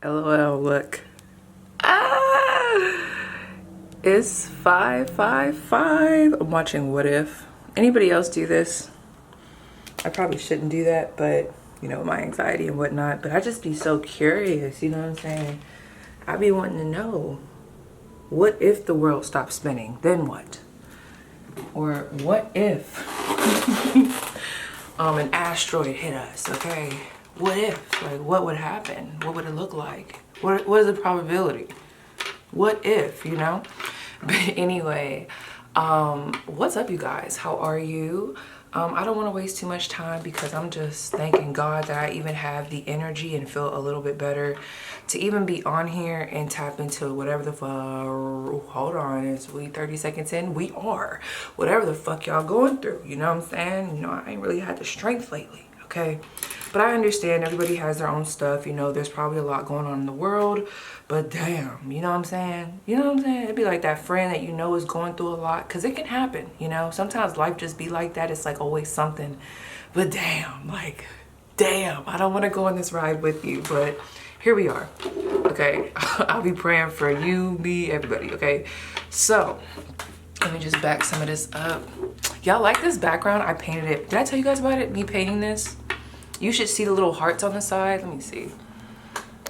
LOL, look. Ah! It's 5:55. I'm watching What If. Anybody else do this? I probably shouldn't do that, but you know, my anxiety and whatnot. But I just be so curious, you know what I'm saying? I be wanting to know, what if the world stopped spinning? Then what? Or what if an asteroid hit us, okay? What if? Like, what would happen? What would it look like? What is the probability? What if, you know? But anyway, what's up, you guys? How are you? I don't want to waste too much time because I'm just thanking God that I even have the energy and feel a little bit better to even be on here and tap into whatever the fuck. Hold on, is we 30 seconds in? We are. Whatever the fuck y'all going through, you know what I'm saying? You know, I ain't really had the strength lately, okay? But I understand everybody has their own stuff. You know, there's probably a lot going on in the world. But damn, you know what I'm saying? You know what I'm saying? It'd be like that friend that you know is going through a lot. Because it can happen, you know? Sometimes life just be like that. It's like always something. But damn, like, damn. I don't want to go on this ride with you. But here we are. Okay? I'll be praying for you, me, everybody. Okay? So, let me just back some of this up. Y'all like this background? I painted it. Did I tell you guys about it? Me painting this? You should see the little hearts on the side. Let me see.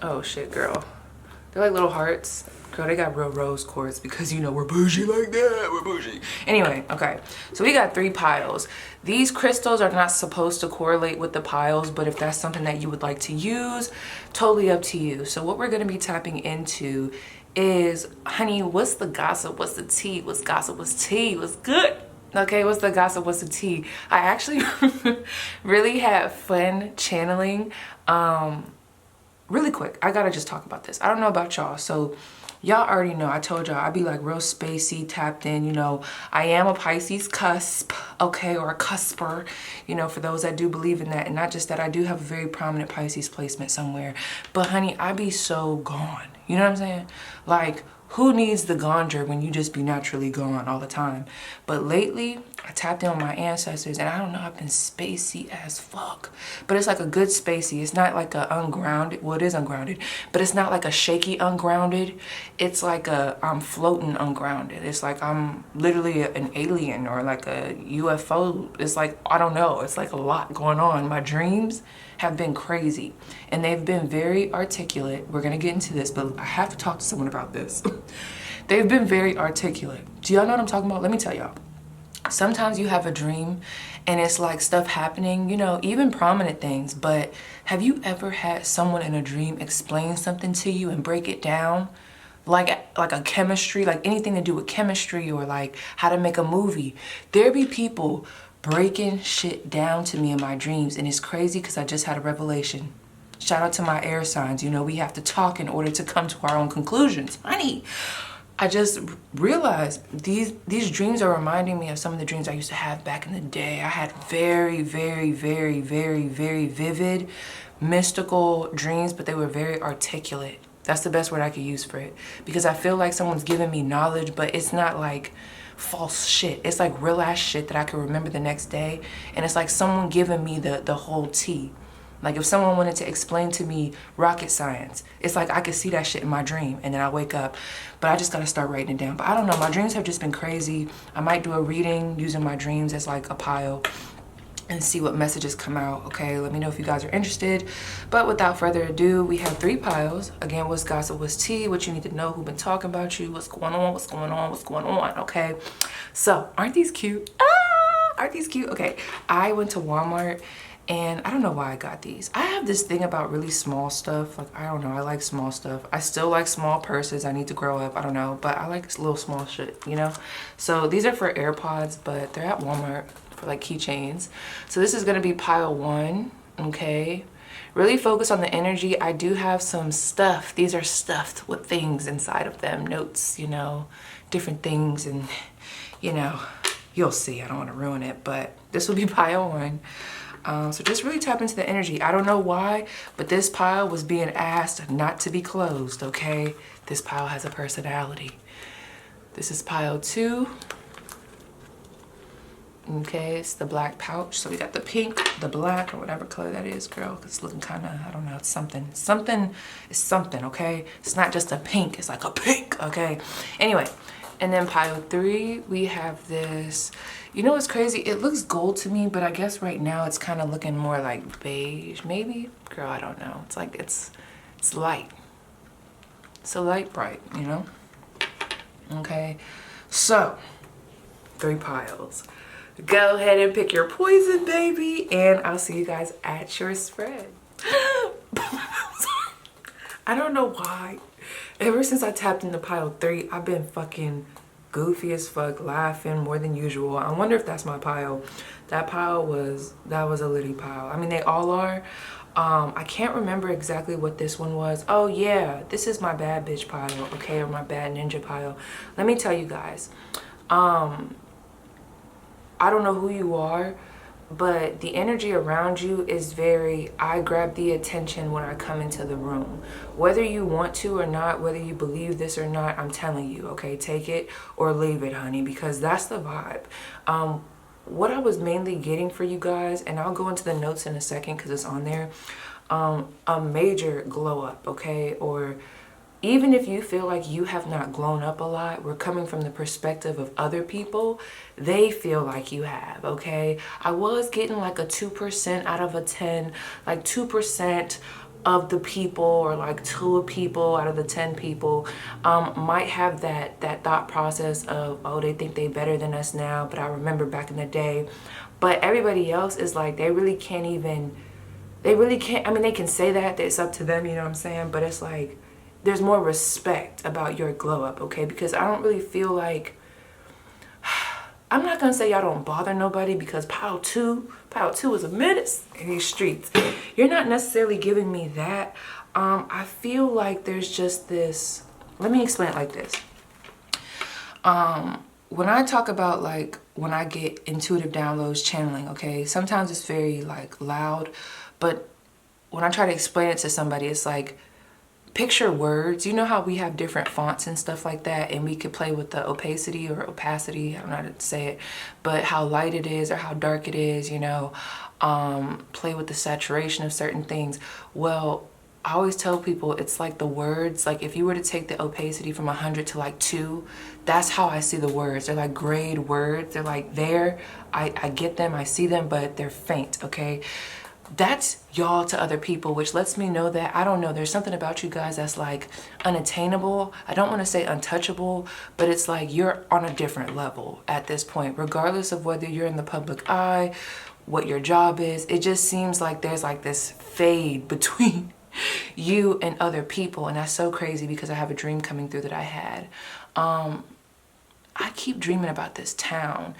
Oh shit, girl. They're like little hearts. Girl, they got real rose quartz because, you know, we're bougie like that. We're bougie. Anyway, okay. So we got 3 piles. These crystals are not supposed to correlate with the piles, but if that's something that you would like to use, totally up to you. So what we're going to be tapping into is, honey, what's the gossip? What's the tea? What's gossip? What's tea? What's good? Okay, what's the gossip? What's the tea? I actually really had fun channeling. Really quick, I gotta just talk about this. I don't know about y'all, so y'all already know. I told y'all I be like real spacey, tapped in. You know, I am a Pisces cusp, okay, or a cusper. You know, for those that do believe in that, and not just that, I do have a very prominent Pisces placement somewhere. But honey, I be so gone. You know what I'm saying? Like, who needs the gonger when you just be naturally gone all the time? But lately, I tapped in on my ancestors, and I don't know, I've been spacey as fuck. But it's like a good spacey. It's not like a ungrounded. Well, it is ungrounded, but it's not like a shaky ungrounded. It's like a I'm floating ungrounded. It's like I'm literally an alien or like a UFO. It's like, I don't know. It's like a lot going on. My dreams have been crazy, and they've been very articulate. We're gonna get into this, but I have to talk to someone about this. They've been very articulate. Do y'all know what I'm talking about? Let me tell y'all. Sometimes you have a dream and it's like stuff happening, you know, even prominent things, but have you ever had someone in a dream explain something to you and break it down? Like a chemistry, like anything to do with chemistry or like how to make a movie. There be people breaking shit down to me in my dreams, and it's crazy because I just had a revelation. Shout out to my air signs. You know, we have to talk in order to come to our own conclusions. Honey, I just realized these dreams are reminding me of some of the dreams I used to have back in the day. I had very, very, very, very, very vivid, mystical dreams, but they were very articulate. That's the best word I could use for it. Because I feel like someone's giving me knowledge, but it's not like false shit. It's like real ass shit that I can remember the next day. And it's like someone giving me the whole tea. Like if someone wanted to explain to me rocket science, it's like I could see that shit in my dream and then I wake up, but I just gotta start writing it down. But I don't know, my dreams have just been crazy. I might do a reading using my dreams as like a pile and see what messages come out, okay? Let me know if you guys are interested. But without further ado, we have 3 piles. Again, what's gossip, what's tea, what you need to know, who been talking about you, what's going on, what's going on, what's going on, okay? So, aren't these cute? Ah, aren't these cute? Okay, I went to Walmart and I don't know why I got these. I have this thing about really small stuff. Like, I don't know, I like small stuff. I still like small purses. I need to grow up, I don't know. But I like little small shit, you know? So these are for AirPods, but they're at Walmart for like keychains. So this is gonna be pile 1, okay? Really focus on the energy. I do have some stuff. These are stuffed with things inside of them. Notes, you know, different things, and you know, you'll see. I don't wanna ruin it, but this will be pile 1. So just really tap into the energy. I don't know why, but this pile was being asked not to be closed, okay? This pile has a personality. This is pile 2. Okay, it's the black pouch. So we got the pink, the black, or whatever color that is, girl. It's looking kind of, I don't know, it's something. Something is something, okay? It's not just a pink, it's like a pink, okay? Anyway, and then pile 3, we have this. You know what's crazy? It looks gold to me, but I guess right now it's kind of looking more like beige, maybe? Girl, I don't know. It's like, it's light. It's a light bright, you know? Okay, so 3 piles. Go ahead and pick your poison, baby, and I'll see you guys at your spread. I don't know why. Ever since I tapped into pile 3, I've been fucking goofy as fuck, laughing more than usual. I wonder if that's my pile. That was a litty pile. I mean, they all are. I can't remember exactly what this one was. Oh yeah, this is my bad bitch pile, okay, or my bad ninja pile. Let me tell you guys. I don't know who you are, but the energy around you is very, I grab the attention when I come into the room. Whether you want to or not, whether you believe this or not, I'm telling you, okay, take it or leave it, honey, because that's the vibe. What I was mainly getting for you guys, and I'll go into the notes in a second because it's on there, a major glow up, okay, or even if you feel like you have not grown up a lot, we're coming from the perspective of other people. They feel like you have, okay? I was getting like a 2% out of a 10, like 2% of the people, or like 2 people out of the 10 people might have that thought process of, oh, they think they better than us now, but I remember back in the day. But everybody else is like, they really can't, I mean, they can say that, it's up to them, you know what I'm saying? But it's like, there's more respect about your glow up, okay? Because I don't really feel like, I'm not gonna say y'all don't bother nobody, because pile two is a menace in these streets. You're not necessarily giving me that. I feel like there's just this, let me explain it like this. When I talk about like, when I get intuitive downloads, channeling, okay, sometimes it's very like loud, but when I try to explain it to somebody, it's like, picture words. You know how we have different fonts and stuff like that, and we could play with the opacity or opacity, I don't know how to say it, but how light it is or how dark it is, you know, play with the saturation of certain things. Well, I always tell people it's like the words, like if you were to take the opacity from 100 to like 2, that's how I see the words. They're like grade words. They're like there, I get them, I see them, but they're faint, okay? That's y'all to other people, which lets me know that, I don't know, there's something about you guys that's like unattainable. I don't want to say untouchable, but it's like you're on a different level at this point, regardless of whether you're in the public eye, what your job is. It just seems like there's like this fade between you and other people, and that's so crazy because I have a dream coming through that I had. I keep dreaming about this town.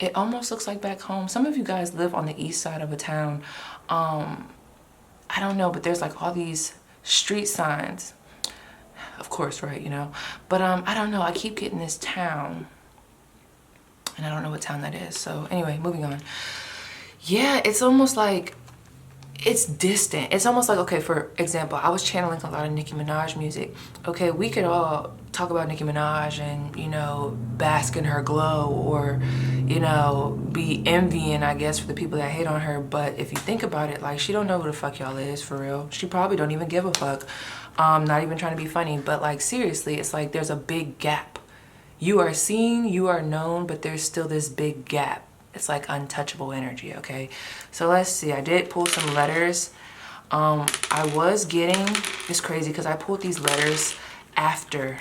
It almost looks like back home. Some of you guys live on the east side of a town. I don't know, but there's like all these street signs, of course, right, you know, but I don't know, I keep getting this town, and I don't know what town that is. So anyway, moving on. Yeah, it's almost like, it's distant. It's almost like, okay, for example, I was channeling a lot of Nicki Minaj music. Okay, we could all talk about Nicki Minaj and, you know, bask in her glow, or, you know, be envying, I guess, for the people that hate on her. But if you think about it, like, she don't know who the fuck y'all is, for real. She probably don't even give a fuck. Not even trying to be funny, but like, seriously, it's like there's a big gap. You are seen, you are known, but there's still this big gap. It's like untouchable energy, okay? So let's see, I did pull some letters. I was getting, it's crazy because I pulled these letters after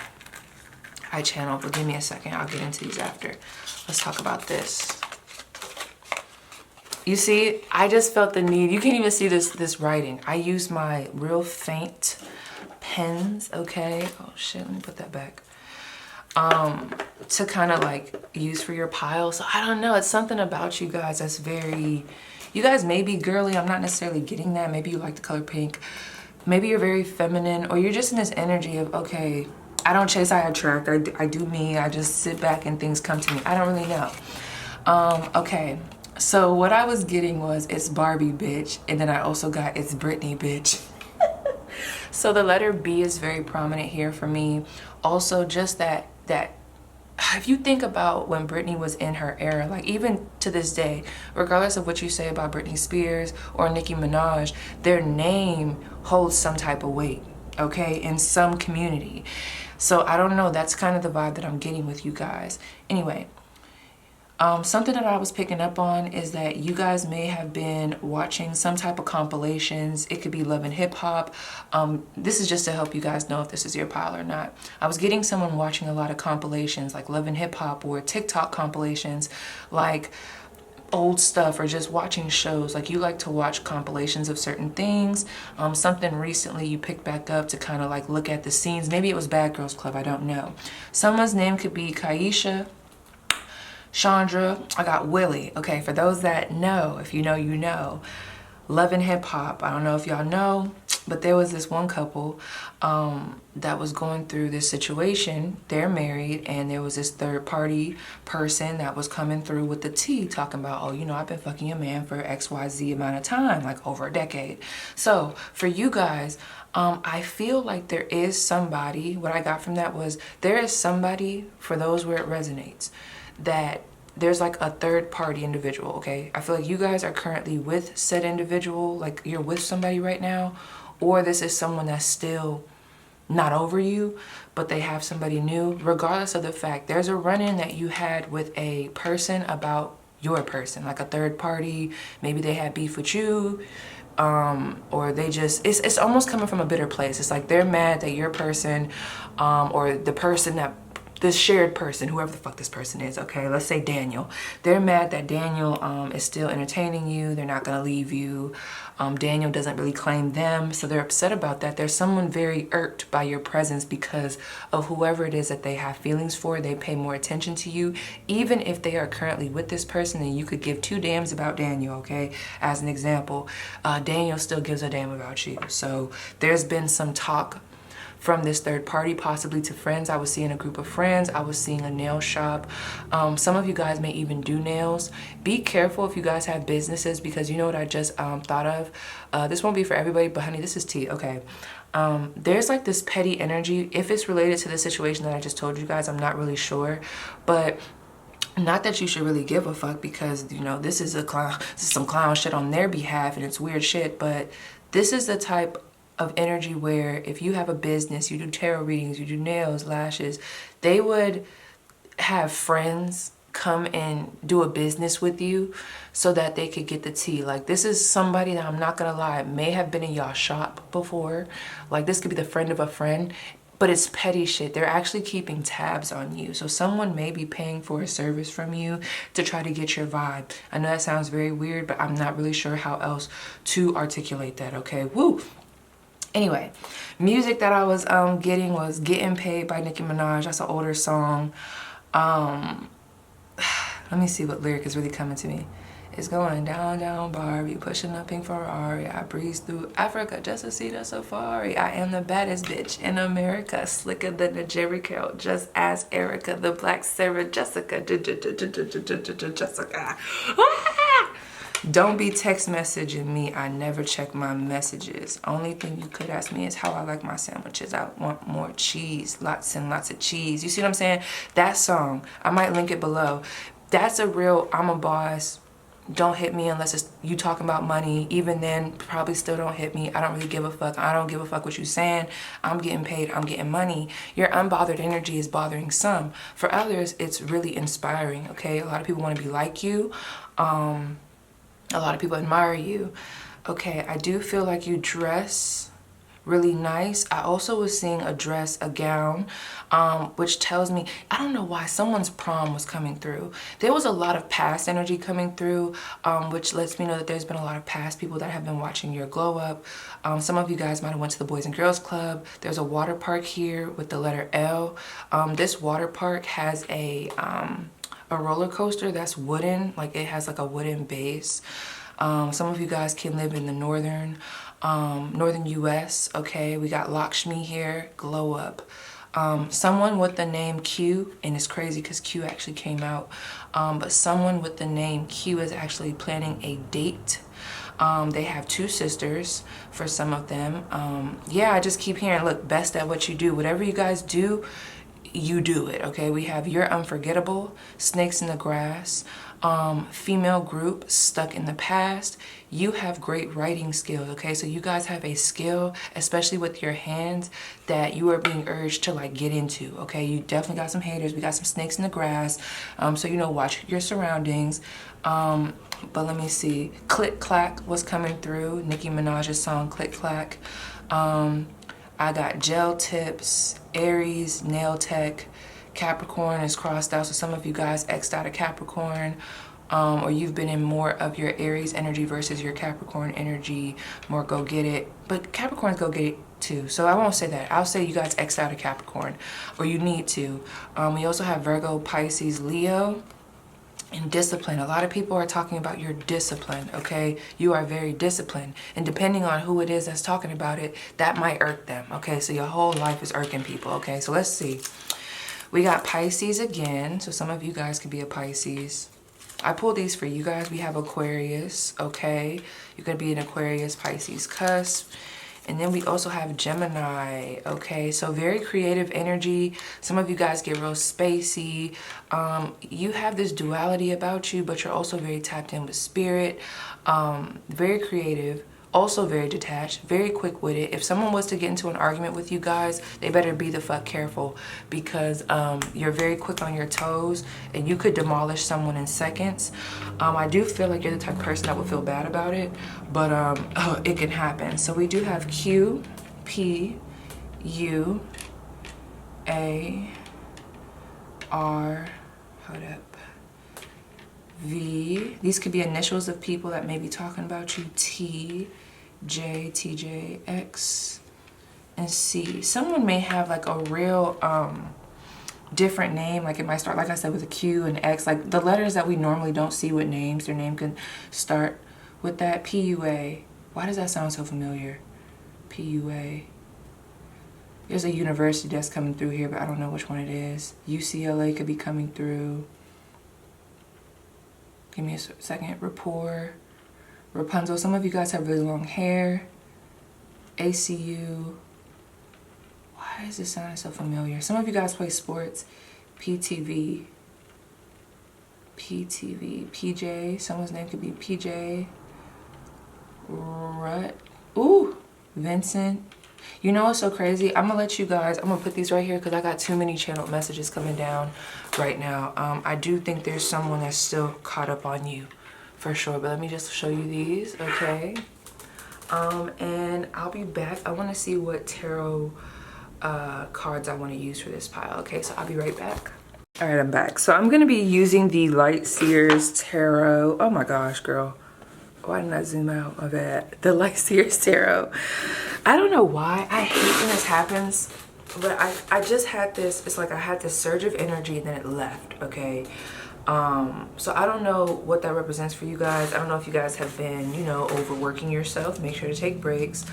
I channeled, but give me a second, I'll get into these after. Let's talk about this. You see, I just felt the need, you can't even see this writing. I use my real faint pens, okay? Oh shit, let me put that back. To kind of like use for your pile. So I don't know, it's something about you guys that's very, you guys may be girly, I'm not necessarily getting that. Maybe you like the color pink, maybe you're very feminine, or you're just in this energy of, okay, I don't chase, I attract, I do me, I just sit back and things come to me. I don't really know. Okay, so what I was getting was, it's Barbie bitch, and then I also got, it's Britney bitch. So the letter B is very prominent here for me. Also, just that if you think about when Britney was in her era, like even to this day, regardless of what you say about Britney Spears or Nicki Minaj, their name holds some type of weight, okay, in some community. So I don't know, that's kind of the vibe that I'm getting with you guys. Anyway, something that I was picking up on is that you guys may have been watching some type of compilations. It could be Love and Hip Hop. This is just to help you guys know if this is your pile or not. I was getting someone watching a lot of compilations like Love and Hip Hop or TikTok compilations, like old stuff, or just watching shows. Like you like to watch compilations of certain things. Something recently you picked back up to kind of like look at the scenes. Maybe it was Bad Girls Club, I don't know. Someone's name could be Kaisha, Chandra, I got Willie. Okay, for those that know, if you know, you know. Love and Hip Hop, I don't know if y'all know, but there was this one couple that was going through this situation. They're married, and there was this third party person that was coming through with the tea, talking about, oh, you know, I've been fucking a man for XYZ amount of time, like over a decade. So for you guys, I feel like there is somebody, what I got from that was there is somebody, for those where it resonates, that there's like a third party individual, okay? I feel like you guys are currently with said individual, like you're with somebody right now, or this is someone that's still not over you, but they have somebody new. Regardless of the fact, there's a run-in that you had with a person about your person, like a third party. Maybe they had beef with you, or they just, it's almost coming from a bitter place. It's like they're mad that your person, or the person that, this shared person, whoever the fuck this person is, okay, let's say Daniel. They're mad that Daniel is still entertaining you. They're not gonna leave you. Daniel doesn't really claim them, so they're upset about that. There's someone very irked by your presence because of whoever it is that they have feelings for. They pay more attention to you. Even if they are currently with this person, then you could give two damns about Daniel, okay? As an example, Daniel still gives a damn about you. So there's been some talk from this third party, possibly to friends. I was seeing a group of friends. I was seeing a nail shop. Some of you guys may even do nails. Be careful if you guys have businesses, because you know what I just thought of? This won't be for everybody, but honey, this is tea, okay? There's like this petty energy. If it's related to the situation that I just told you guys, I'm not really sure. But not that you should really give a fuck, because, you know, this is some clown shit on their behalf and it's weird shit. But this is the type of energy where if you have a business, you do tarot readings, you do nails, lashes, they would have friends come and do a business with you so that they could get the tea. Like, this is somebody that, I'm not gonna lie, may have been in y'all shop before. Like, this could be the friend of a friend, but it's petty shit. They're actually keeping tabs on you. So someone may be paying for a service from you to try to get your vibe. I know that sounds very weird, but I'm not really sure how else to articulate that, okay? Woo! Anyway, music that I was getting was Getting Paid by Nicki Minaj. That's an older song. Let me see what lyric is really coming to me. It's going down, down, Barbie, pushing a pink Ferrari. I breeze through Africa just to see the safari. I am the baddest bitch in America, slicker than a Jericho. Just as Erica, the Black Sarah Jessica. Jessica. Don't be text messaging me. I never check my messages. Only thing you could ask me is how I like my sandwiches. I want more cheese, lots and lots of cheese. You see what I'm saying? That song, I might link it below. That's a real, I'm a boss. Don't hit me unless it's you talking about money. Even then, probably still don't hit me. I don't really give a fuck. I don't give a fuck what you saying. I'm getting paid. I'm getting money. Your unbothered energy is bothering some. For others, it's really inspiring, okay? A lot of people want to be like you. A lot of people admire you. Okay, I do feel like you dress really nice. I also was seeing a dress, a gown, which tells me, I don't know why, someone's prom was coming through. There was a lot of past energy coming through, which lets me know that there's been a lot of past people that have been watching your glow up. Some of you guys might have went to the Boys and Girls Club. There's a water park here with the letter L. This water park has a roller coaster that's wooden, like it has like a wooden base. Some of you guys can live in the northern US, okay? We got Lakshmi here, glow up. Someone with the name Q, and it's crazy because Q actually came out, but someone with the name Q is actually planning a date. They have two sisters for some of them. Yeah, I just keep hearing, look, best at what you do. Whatever you guys do, you do it, okay? We have You're Unforgettable, Snakes in the Grass, Female Group, Stuck in the Past. You have great writing skills, okay? So you guys have a skill, especially with your hands, that you are being urged to like get into, okay? You definitely got some haters. We got some snakes in the grass. So, you know, watch your surroundings. But let me see. Click Clack was coming through. Nicki Minaj's song, Click Clack. I got Gel Tips, Aries, Nail Tech, Capricorn is crossed out. So some of you guys X'd out of Capricorn, or you've been in more of your Aries energy versus your Capricorn energy, more go get it. But Capricorns go get it too. So I won't say that. I'll say you guys X'd out of Capricorn, or you need to. We also have Virgo, Pisces, Leo. And discipline. A lot of people are talking about your discipline, okay? You are very disciplined. And depending on who it is that's talking about it, that might irk them, okay? So your whole life is irking people, okay? So let's see. We got Pisces again. So some of you guys could be a Pisces. I pulled these for you guys. We have Aquarius, okay? You could be an Aquarius, Pisces cusp. And then we also have Gemini, okay? So very creative energy. Some of you guys get real spacey. You have this duality about you, but you're also very tapped in with spirit. Very creative, also very detached, very quick-witted. If someone was to get into an argument with you guys, they better be the fuck careful, because you're very quick on your toes and you could demolish someone in seconds. I do feel like you're the type of person that would feel bad about it, but it can happen. So we do have Q, P, U, A, R, hold up, V. These could be initials of people that may be talking about you. T, J, TJ, X, and C. Someone may have like a real different name. Like it might start, like I said, with a Q and X. Like the letters that we normally don't see with names, their name can start with that. PUA. Why does that sound so familiar? PUA. There's a university that's coming through here, but I don't know which one it is. UCLA could be coming through. Give me a second. Rapport. Rapunzel. Some of you guys have really long hair. ACU. Why is this sounding so familiar? Some of you guys play sports. PTV. PJ. Someone's name could be PJ. Rut. Ooh. Vincent. You know what's so crazy? I'm gonna let you guys, I'm gonna put these right here because I got too many channeled messages coming down right now. I do think there's someone that's still caught up on you for sure, but let me just show you these, okay? And I'll be back. I want to see what tarot cards I want to use for this pile, okay? So I'll be right back. All right, I'm back. So I'm gonna be using the Light Seers Tarot. Oh my gosh, girl. Why didn't I zoom out? My bad. The Light Seers Tarot. I don't know why. I hate when this happens, but I just had this, it's like I had this surge of energy and then it left, okay? So I don't know what that represents for you guys. I don't know if you guys have been, you know, overworking yourself. Make sure to take breaks.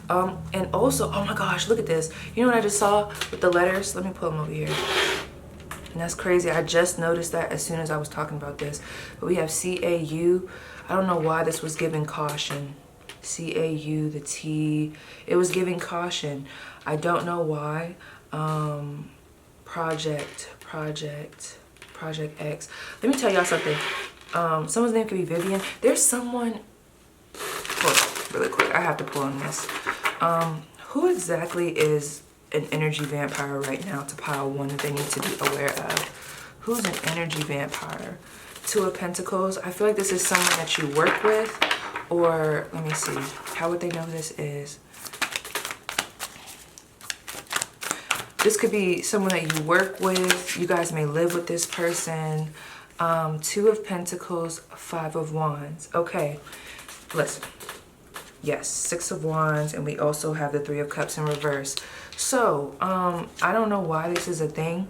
And also, oh my gosh, look at this. You know what I just saw with the letters? Let me pull them over here. And that's crazy. I just noticed that as soon as I was talking about this. But we have CAU. I don't know why this was giving caution. CAU, the T. It was giving caution. I don't know why. Project X. Let me tell y'all something. Someone's name could be Vivian. There's someone. Hold on, really quick. I have to pull on this. Who exactly is an energy vampire right now to pile one that they need to be aware of? Who's an energy vampire? Two of Pentacles. I feel like this is someone that you work with, or let me see. How would they know who this is? This could be someone that you work with. You guys may live with this person. Two of Pentacles, Five of Wands. Okay, listen. Yes, Six of Wands, and we also have the Three of Cups in reverse. So, I don't know why this is a thing.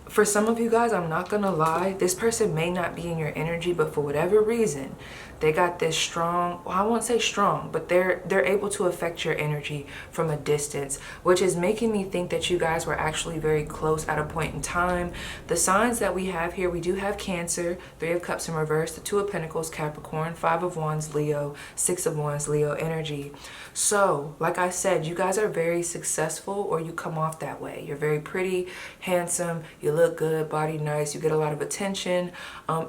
For some of you guys, I'm not gonna lie, this person may not be in your energy, but for whatever reason, They got this strong, well, I won't say strong, but they're able to affect your energy from a distance, which is making me think that you guys were actually very close at a point in time. The signs that we have here, we do have Cancer, 3 of Cups in reverse, the 2 of Pentacles, Capricorn, 5 of Wands, Leo, 6 of Wands, Leo energy. So, like I said, you guys are very successful, or you come off that way. You're very pretty, handsome, you look good, body nice, you get a lot of attention.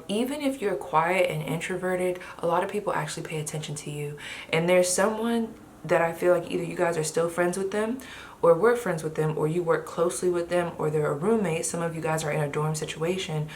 Even if you're quiet and introverted, a lot of people actually pay attention to you. And there's someone that I feel like either you guys are still friends with them, or were friends with them, or you work closely with them, or they're a roommate. Some of you guys are in a dorm situation.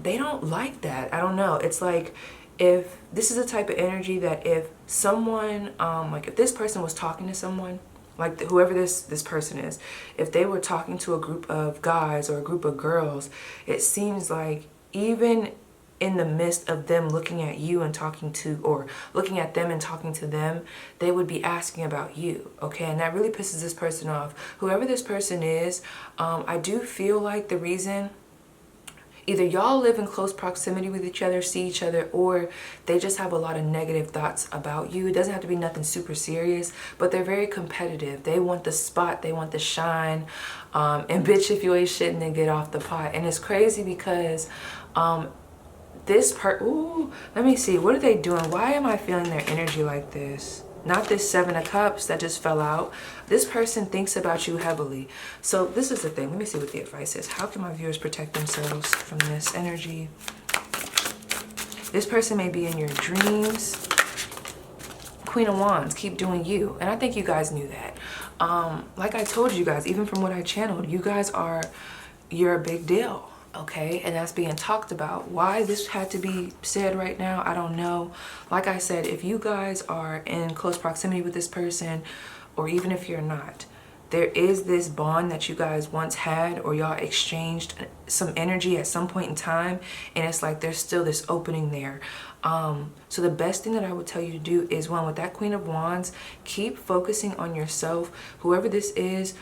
They don't like that. I don't know. It's like, if this is the type of energy that if someone, like if this person was talking to someone, like whoever this person is, if they were talking to a group of guys or a group of girls, it seems like even in the midst of them looking at you and talking to, or looking at them and talking to them, they would be asking about you, okay? And that really pisses this person off. Whoever this person is, I do feel like the reason, either y'all live in close proximity with each other, see each other, or they just have a lot of negative thoughts about you. It doesn't have to be nothing super serious, but they're very competitive. They want the spot, they want the shine, and bitch, if you ain't shitting, then get off the pot. And it's crazy because let me see, what are they doing? Why am I feeling their energy like this? Not this 7 of Cups that just fell out. This person thinks about you heavily. So this is the thing. Let me see what the advice is. How can my viewers protect themselves from this energy? This person may be in your dreams. Queen of Wands, keep doing you. And I think you guys knew that. Like I told you guys, even from what I channeled, you're a big deal. Okay, and that's being talked about. Why this had to be said right now, I don't know. Like I said, if you guys are in close proximity with this person, or even if you're not, there is this bond that you guys once had, or y'all exchanged some energy at some point in time, and it's like there's still this opening there. So the best thing that I would tell you to do is, one, with that Queen of Wands, keep focusing on yourself. Whoever this is,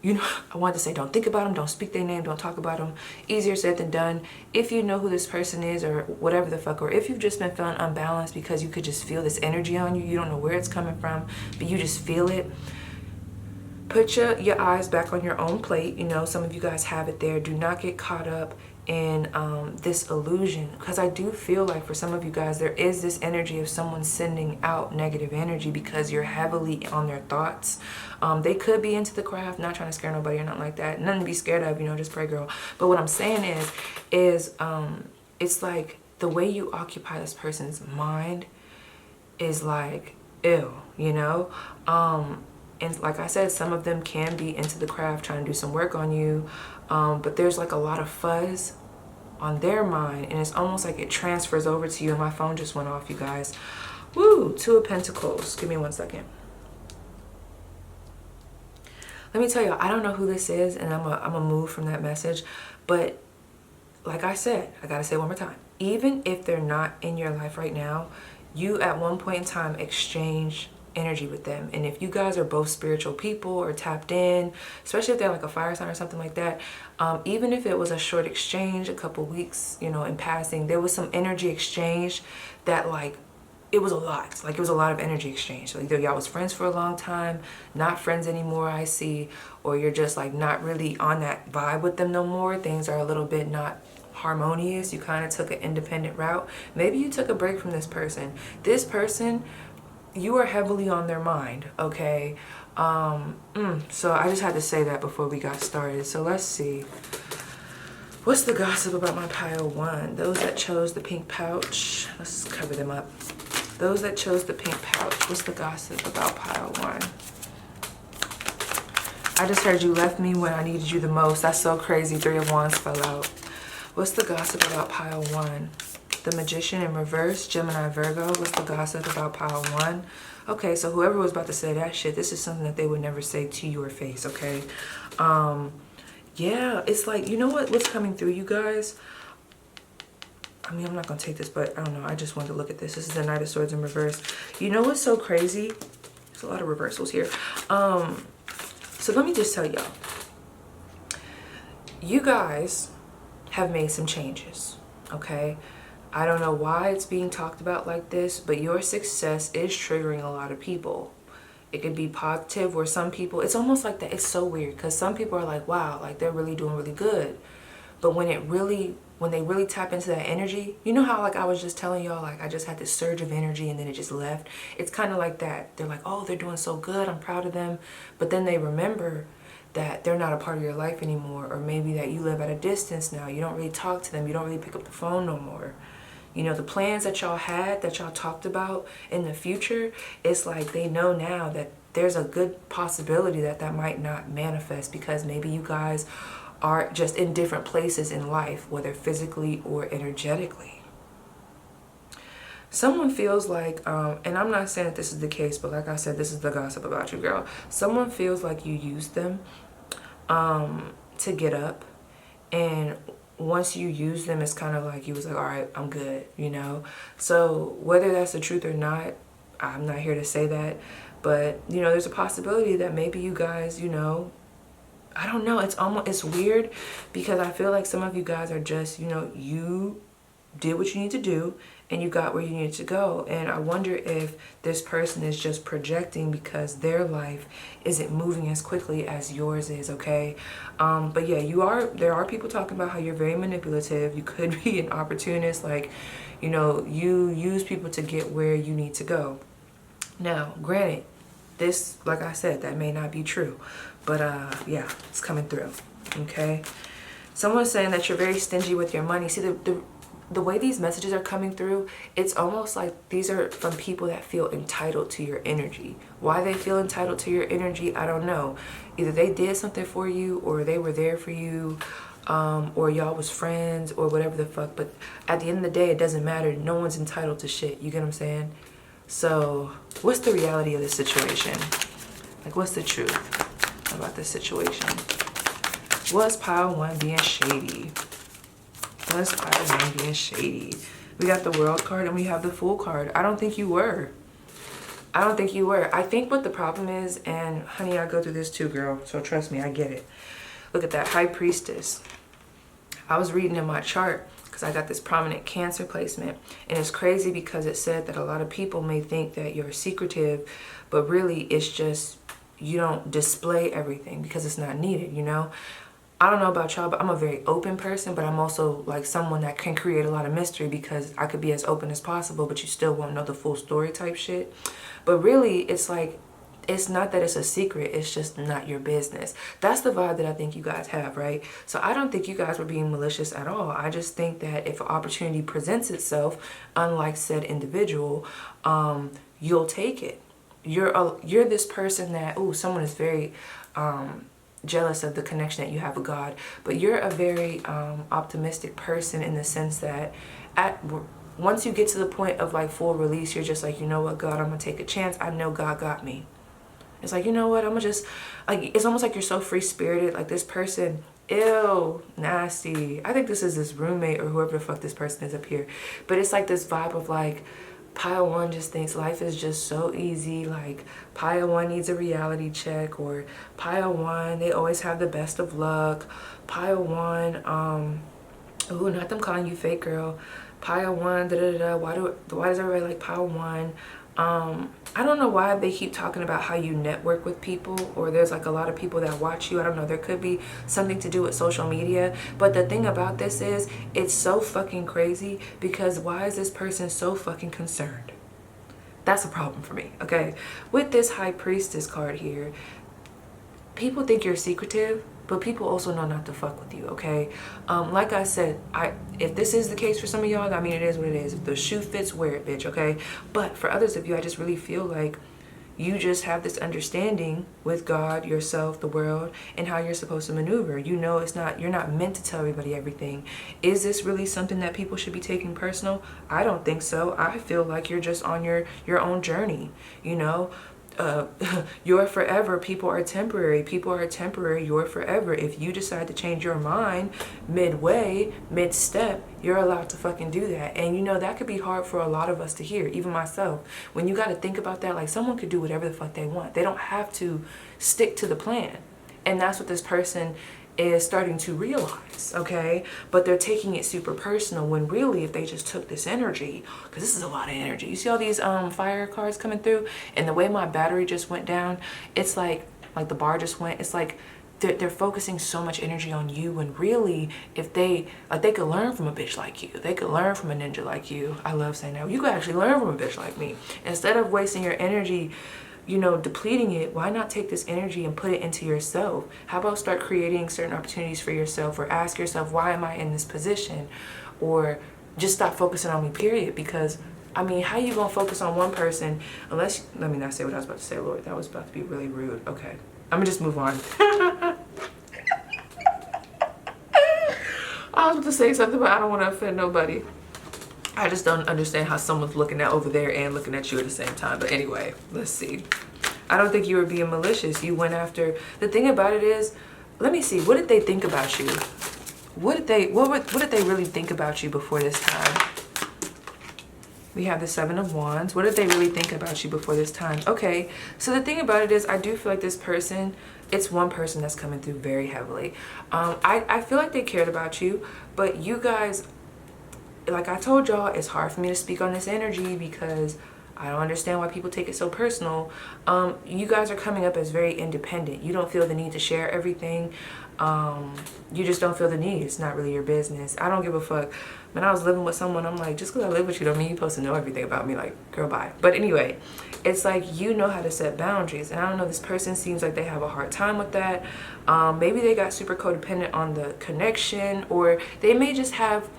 you know, I wanted to say don't think about them, don't speak their name, don't talk about them. Easier said than done. If you know who this person is, or whatever the fuck, or if you've just been feeling unbalanced because you could just feel this energy on you, you don't know where it's coming from, but you just feel it, put your eyes back on your own plate. You know, some of you guys have it there. Do not get caught up in this illusion, because I do feel like for some of you guys there is this energy of someone sending out negative energy because you're heavily on their thoughts. They could be into the craft, not trying to scare nobody or nothing like that, nothing to be scared of, you know, just pray, girl. But what I'm saying is it's like the way you occupy this person's mind is like ew, you know. And like I said, some of them can be into the craft, trying to do some work on you, but there's like a lot of fuzz on their mind, and it's almost like it transfers over to you. And my phone just went off, you guys. Woo, 2 of Pentacles. Give me 1 second. Let me tell you, I don't know who this is, and I'm a move from that message, but like I said, I gotta say it one more time. Even if they're not in your life right now, you at one point in time exchange energy with them. And if you guys are both spiritual people or tapped in, especially if they're like a fire sign or something like that, even if it was a short exchange, a couple weeks, you know, in passing, there was some energy exchange that, like, it was a lot. Like, it was a lot of energy exchange. So either y'all was friends for a long time, not friends anymore, I see, or you're just like not really on that vibe with them no more. Things are a little bit not harmonious. You kind of took an independent route. Maybe you took a break from this person. This person, you are heavily on their mind, okay? So I just had to say that before we got started. So let's see. What's the gossip about my pile 1? Those that chose the pink pouch. Let's cover them up. Those that chose the pink pouch. What's the gossip about pile 1? I just heard you left me when I needed you the most. That's so crazy. 3 of Wands fell out. What's the gossip about pile 1? The Magician in reverse, Gemini, Virgo. What's the gossip about pile 1? Okay, so whoever was about to say that shit, this is something that they would never say to your face, okay? Yeah, it's like, you know what's coming through, you guys? I mean, I'm not going to take this, but I don't know. I just wanted to look at this. This is the Knight of Swords in reverse. You know what's so crazy? There's a lot of reversals here. So let me just tell y'all. You guys have made some changes, okay? I don't know why it's being talked about like this, but your success is triggering a lot of people. It could be positive, where some people, it's almost like that. It's so weird because some people are like, wow, like they're really doing really good. But when they really tap into that energy, you know how like I was just telling y'all, like I just had this surge of energy and then it just left. It's kind of like that. They're like, oh, they're doing so good, I'm proud of them. But then they remember that they're not a part of your life anymore, or maybe that you live at a distance now. You don't really talk to them. You don't really pick up the phone no more. You know, the plans that y'all had, that y'all talked about in the future, it's like they know now that there's a good possibility that that might not manifest, because maybe you guys are just in different places in life, whether physically or energetically. Someone feels like, and I'm not saying that this is the case, but like I said, this is the gossip about you, girl. Someone feels like you used them to get up, and once you use them, it's kind of like you was like, all right, I'm good, you know? So whether that's the truth or not, I'm not here to say that, but you know, there's a possibility that maybe you guys, you know, I don't know, it's weird, because I feel like some of you guys are just, you know, you did what you need to do and you got where you needed to go. And I wonder if this person is just projecting because their life isn't moving as quickly as yours is, okay? But yeah, there are people talking about how you're very manipulative. You could be an opportunist, like, you know, you use people to get where you need to go. Now, granted, this, like I said, that may not be true, but yeah, it's coming through, okay? Someone's saying that you're very stingy with your money. See, the way these messages are coming through, it's almost like these are from people that feel entitled to your energy. Why they feel entitled to your energy, I don't know. Either they did something for you, or they were there for you, or y'all was friends, or whatever the fuck. But at the end of the day, it doesn't matter. No one's entitled to shit. You get what I'm saying? So what's the reality of this situation? Like, what's the truth about this situation? Was pile one being shady? Was pile one being shady? We got the World card and we have the Fool card. I don't think you were. I don't think you were. I think what the problem is, and honey, I go through this too, girl, so trust me, I get it. Look at that High Priestess. I was reading in my chart because I got this prominent Cancer placement, and it's crazy because it said that a lot of people may think that you're secretive, but really it's just you don't display everything because it's not needed, you know? I don't know about y'all, but I'm a very open person, but I'm also like someone that can create a lot of mystery because I could be as open as possible, but you still won't know the full story type shit. But really, it's like, it's not that it's a secret, it's just not your business. That's the vibe that I think you guys have, right? So I don't think you guys were being malicious at all. I just think that if an opportunity presents itself, unlike said individual, you'll take it. You're this person that, ooh, someone is very jealous of the connection that you have with God, but you're a very optimistic person in the sense that once you get to the point of like full release, you're just like, you know what, God, I'm gonna take a chance. I know God got me. It's like, you know what, I'm gonna just, like, it's almost like you're so free-spirited. Like this person, ew, nasty. I think this is this roommate or whoever the fuck this person is up here. But it's like this vibe of like, pile one just thinks life is just so easy. Like pile one needs a reality check, or pile one, they always have the best of luck. Pile one, ooh, not them calling you fake, girl. Pile one, da-da-da-da. Why does everybody like pile one? I don't know why they keep talking about how you network with people, or there's like a lot of people that watch you. I don't know, there could be something to do with social media. But the thing about this is, it's so fucking crazy because why is this person so fucking concerned? That's a problem for me, okay? With this High Priestess card here, people think you're secretive, but people also know not to fuck with you, okay? Like I said, if this is the case for some of y'all, I mean, it is what it is. If the shoe fits, wear it, bitch, okay? But for others of you, I just really feel like you just have this understanding with God, yourself, the world, and how you're supposed to maneuver. You know, you're not meant to tell everybody everything. Is this really something that people should be taking personal? I don't think so. I feel like you're just on your own journey, you know? You're forever, people are temporary. People are temporary, you're forever. If you decide to change your mind midway, mid-step, you're allowed to fucking do that. And you know, that could be hard for a lot of us to hear, even myself. When you got to think about that, like someone could do whatever the fuck they want. They don't have to stick to the plan. And that's what this person is starting to realize, okay? But they're taking it super personal when really if they just took this energy, because this is a lot of energy. You see all these fire cards coming through, and the way my battery just went down, it's like the bar just went, it's like they're focusing so much energy on you, when really if they could learn from a bitch like you, they could learn from a ninja like you. I love saying that. You could actually learn from a bitch like me. Instead of wasting your energy, you know, depleting it, why not take this energy and put it into yourself? How about start creating certain opportunities for yourself, or ask yourself, why am I in this position? Or just stop focusing on me, period. Because I mean, how you gonna focus on one person unless, let me not say what I was about to say, Lord, that was about to be really rude. Okay, I'm gonna just move on. I was about to say something, but I don't want to offend nobody. I just don't understand how someone's looking at over there and looking at you at the same time. But anyway, let's see. I don't think you were being malicious. You went after, the thing about it is, let me see, what did they think about you? What did they really think about you before this time? We have the 7 of Wands. What did they really think about you before this time? Okay, so the thing about it is, I do feel like this person, it's one person that's coming through very heavily. I feel like they cared about you, but you guys, like I told y'all, it's hard for me to speak on this energy because I don't understand why people take it so personal. You guys are coming up as very independent. You don't feel the need to share everything. You just don't feel the need. It's not really your business. I don't give a fuck. When I was living with someone, I'm like, just because I live with you don't mean you're supposed to know everything about me. Like, girl, bye. But anyway, it's like you know how to set boundaries. And I don't know, this person seems like they have a hard time with that. Maybe they got super codependent on the connection, or they may just have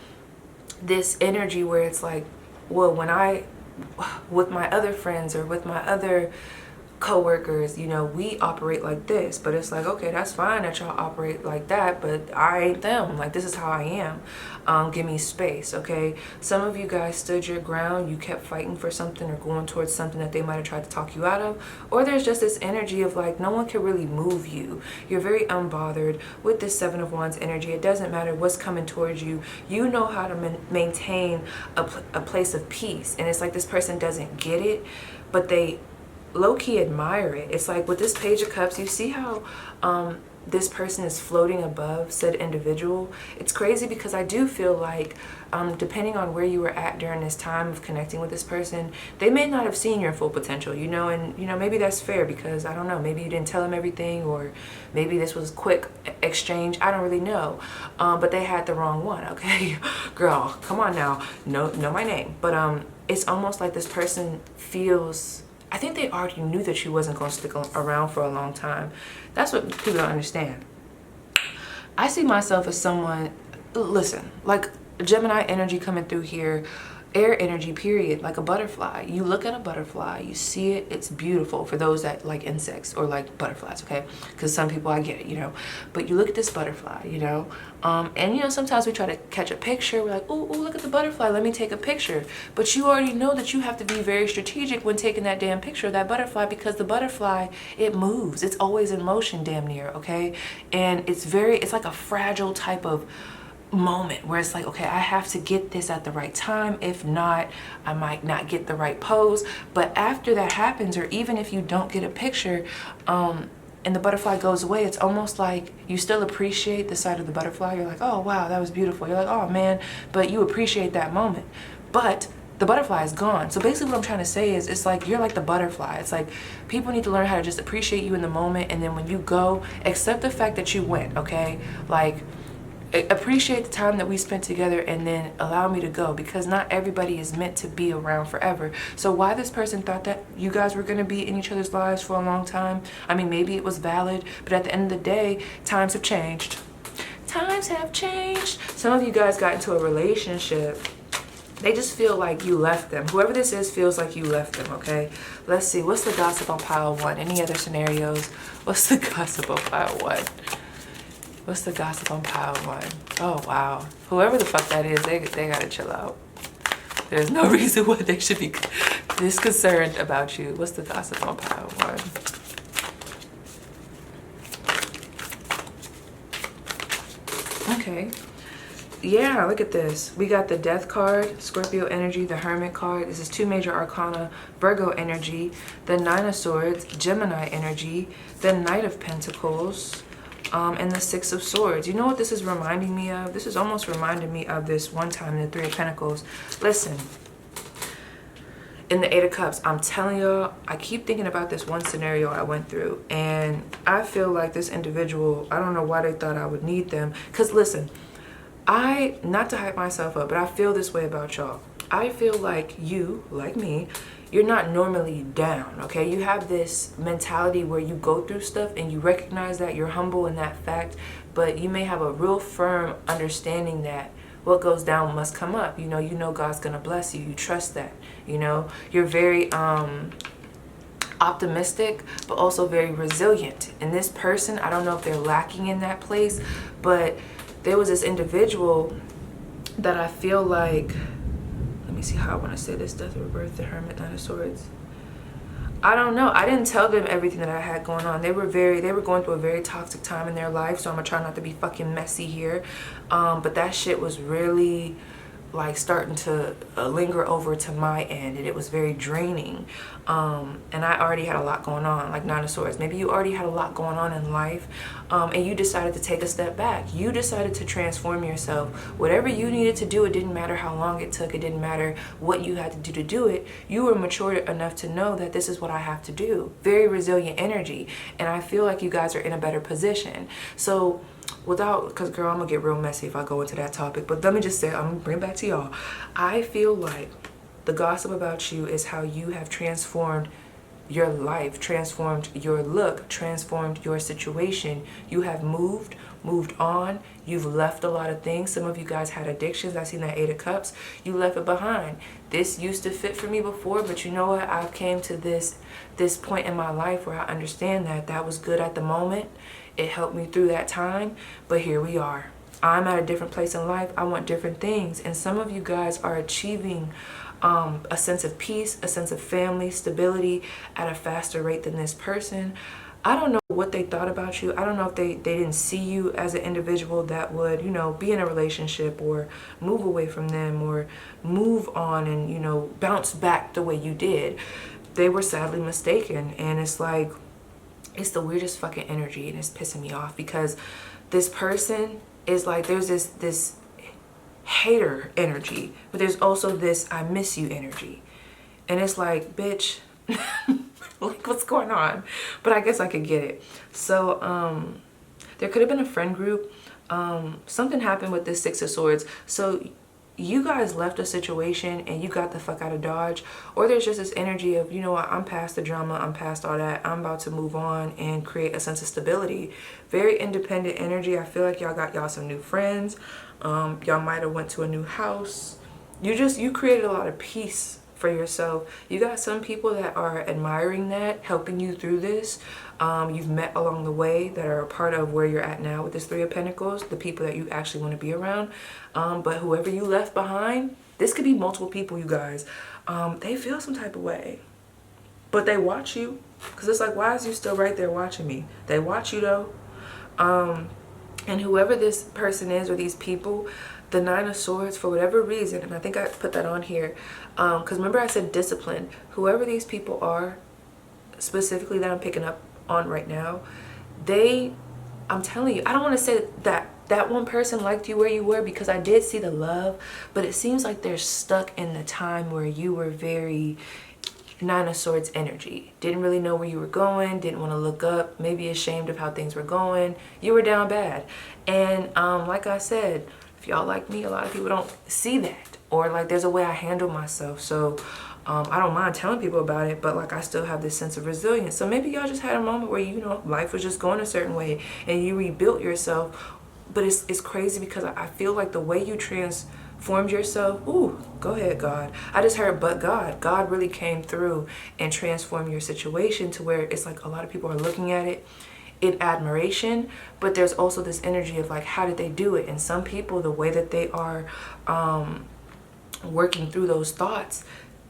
this energy where it's like, well, when I, with my other friends or with my other co-workers, you know, we operate like this. But it's like, okay, that's fine that y'all operate like that, but I ain't them. Like, this is how I am. Give me space, okay? Some of you guys stood your ground. You kept fighting for something or going towards something that they might have tried to talk you out of. Or there's just this energy of like, no one can really move you. You're very unbothered with this 7 of Wands energy. It doesn't matter what's coming towards you. You know how to maintain a place of peace. And it's like this person doesn't get it, but they low-key admire it. It's like with this Page of Cups, you see how this person is floating above said individual. It's crazy because I do feel like depending on where you were at during this time of connecting with this person, they may not have seen your full potential, you know, and you know, maybe that's fair because I don't know, maybe you didn't tell them everything, or maybe this was quick exchange, I don't really know, but they had the wrong one. Okay, girl, come on now, know my name. But it's almost like this person feels, I think they already knew that you wasn't going to stick around for a long time. That's what people don't understand. I see myself as someone, listen, like Gemini energy coming through here, air energy, period, like a butterfly. You look at a butterfly, you see it, it's beautiful for those that like insects or like butterflies, okay? Because some people, I get it, you know. But you look at this butterfly, you know, and you know, sometimes we try to catch a picture. We're like, oh, look at the butterfly, let me take a picture. But you already know that you have to be very strategic when taking that damn picture of that butterfly, because the butterfly, it moves. It's always in motion, damn near, okay? And it's like a fragile type of moment where it's like, okay, I have to get this at the right time. If not, I might not get the right pose. But after that happens, or even if you don't get a picture and the butterfly goes away, it's almost like you still appreciate the sight of the butterfly. You're like, oh wow, that was beautiful. You're like, oh man, but you appreciate that moment, but the butterfly is gone. So basically what I'm trying to say is, it's like you're like the butterfly. It's like people need to learn how to just appreciate you in the moment, and then when you go, accept the fact that you went, okay? Like, appreciate the time that we spent together, and then allow me to go, because not everybody is meant to be around forever. So why this person thought that you guys were going to be in each other's lives for a long time, I mean, maybe it was valid, but at the end of the day, times have changed. Times have changed. Some of you guys got into a relationship. They just feel like you left them. Whoever this is feels like you left them, okay? Let's see. What's the gossip on pile 1? Any other scenarios? What's the gossip on pile 1? What's the gossip on pile 1? Oh, wow. Whoever the fuck that is, they gotta chill out. There's no reason why they should be this concerned about you. What's the gossip on pile 1? Okay. Yeah, look at this. We got the Death card, Scorpio energy, the Hermit card. This is 2 major arcana, Virgo energy, the 9 of Swords, Gemini energy, the Knight of Pentacles, and the Six of Swords. You know what this is reminding me of? This is almost reminding me of this one time in the Three of Pentacles. Listen, in the Eight of Cups, I'm telling y'all, I keep thinking about this one scenario I went through, and I feel like this individual, I don't know why they thought I would need them. Because listen, not to hype myself up, but I feel this way about y'all. I feel like you, like me, you're not normally down, okay? You have this mentality where you go through stuff and you recognize that, you're humble in that fact, but you may have a real firm understanding that what goes down must come up. You know God's gonna bless you. You trust that, You're very optimistic, but also very resilient. And this person, I don't know if they're lacking in that place, but there was this individual that I feel like, let me see how I want to say this, Death, Rebirth, the Hermit, Nine of Swords. I don't know. I didn't tell them everything that I had going on. They were going through a very toxic time in their life, so I'm gonna try not to be fucking messy here. But that shit was really like starting to linger over to my end, and it was very draining. And I already had a lot going on, like Nine of Swords. Maybe you already had a lot going on in life, and you decided to take a step back. You decided to transform yourself. Whatever you needed to do, it didn't matter how long it took. It didn't matter what you had to do it. You were mature enough to know that this is what I have to do. Very resilient energy. And I feel like you guys are in a better position. So because girl, I'm gonna get real messy if I go into that topic, but let me just say, I'm gonna bring it back to y'all. I feel like the gossip about you is how you have transformed your life, transformed your look, transformed your situation. You have moved on. You've left a lot of things. Some of you guys had addictions. I seen that Eight of Cups. You left it behind. This used to fit for me before, but you know what? I've came to this point in my life where I understand that was good at the moment. It helped me through that time, but here we are. I'm at a different place in life. I want different things, and some of you guys are achieving a sense of peace, a sense of family, stability at a faster rate than this person. I don't know what they thought about you. I don't know if they didn't see you as an individual that would, be in a relationship or move away from them or move on and, bounce back the way you did. They were sadly mistaken, and it's like, it's the weirdest fucking energy, and it's pissing me off because this person is like, there's this hater energy, but there's also this I miss you energy. And it's like, bitch, like what's going on? But I guess I could get it. So there could have been a friend group. Something happened with this Six of Swords. So you guys left a situation and you got the fuck out of Dodge, or there's just this energy of, you know what, I'm past the drama, I'm past all that, I'm about to move on and create a sense of stability. Very independent energy. I feel like y'all got y'all some new friends. Y'all might have went to a new house. You created a lot of peace for yourself. You got some people that are admiring that, helping you through this. You've met along the way that are a part of where you're at now with this Three of Pentacles, the people that you actually want to be around. But whoever you left behind, this could be multiple people, you guys. They feel some type of way, but they watch you, because it's like, why is you still right there watching me? They watch you though. And whoever this person is, or these people, the Nine of Swords, for whatever reason, and I think I put that on here, because remember I said discipline. Whoever these people are, specifically that I'm picking up on right now, I'm telling you, I don't want to say that one person liked you where you were, because I did see the love, but it seems like they're stuck in the time where you were very Nine of Swords energy. Didn't really know where you were going, didn't want to look up, maybe ashamed of how things were going. You were down bad. And like I said, if y'all like me, a lot of people don't see that, or like there's a way I handle myself. So I don't mind telling people about it, but like I still have this sense of resilience. So maybe y'all just had a moment where, life was just going a certain way and you rebuilt yourself. But it's crazy because I feel like the way you transformed yourself, ooh, go ahead, God. I just heard, but God really came through and transformed your situation to where it's like a lot of people are looking at it in admiration, but there's also this energy of like, how did they do it? And some people, the way that they are working through those thoughts,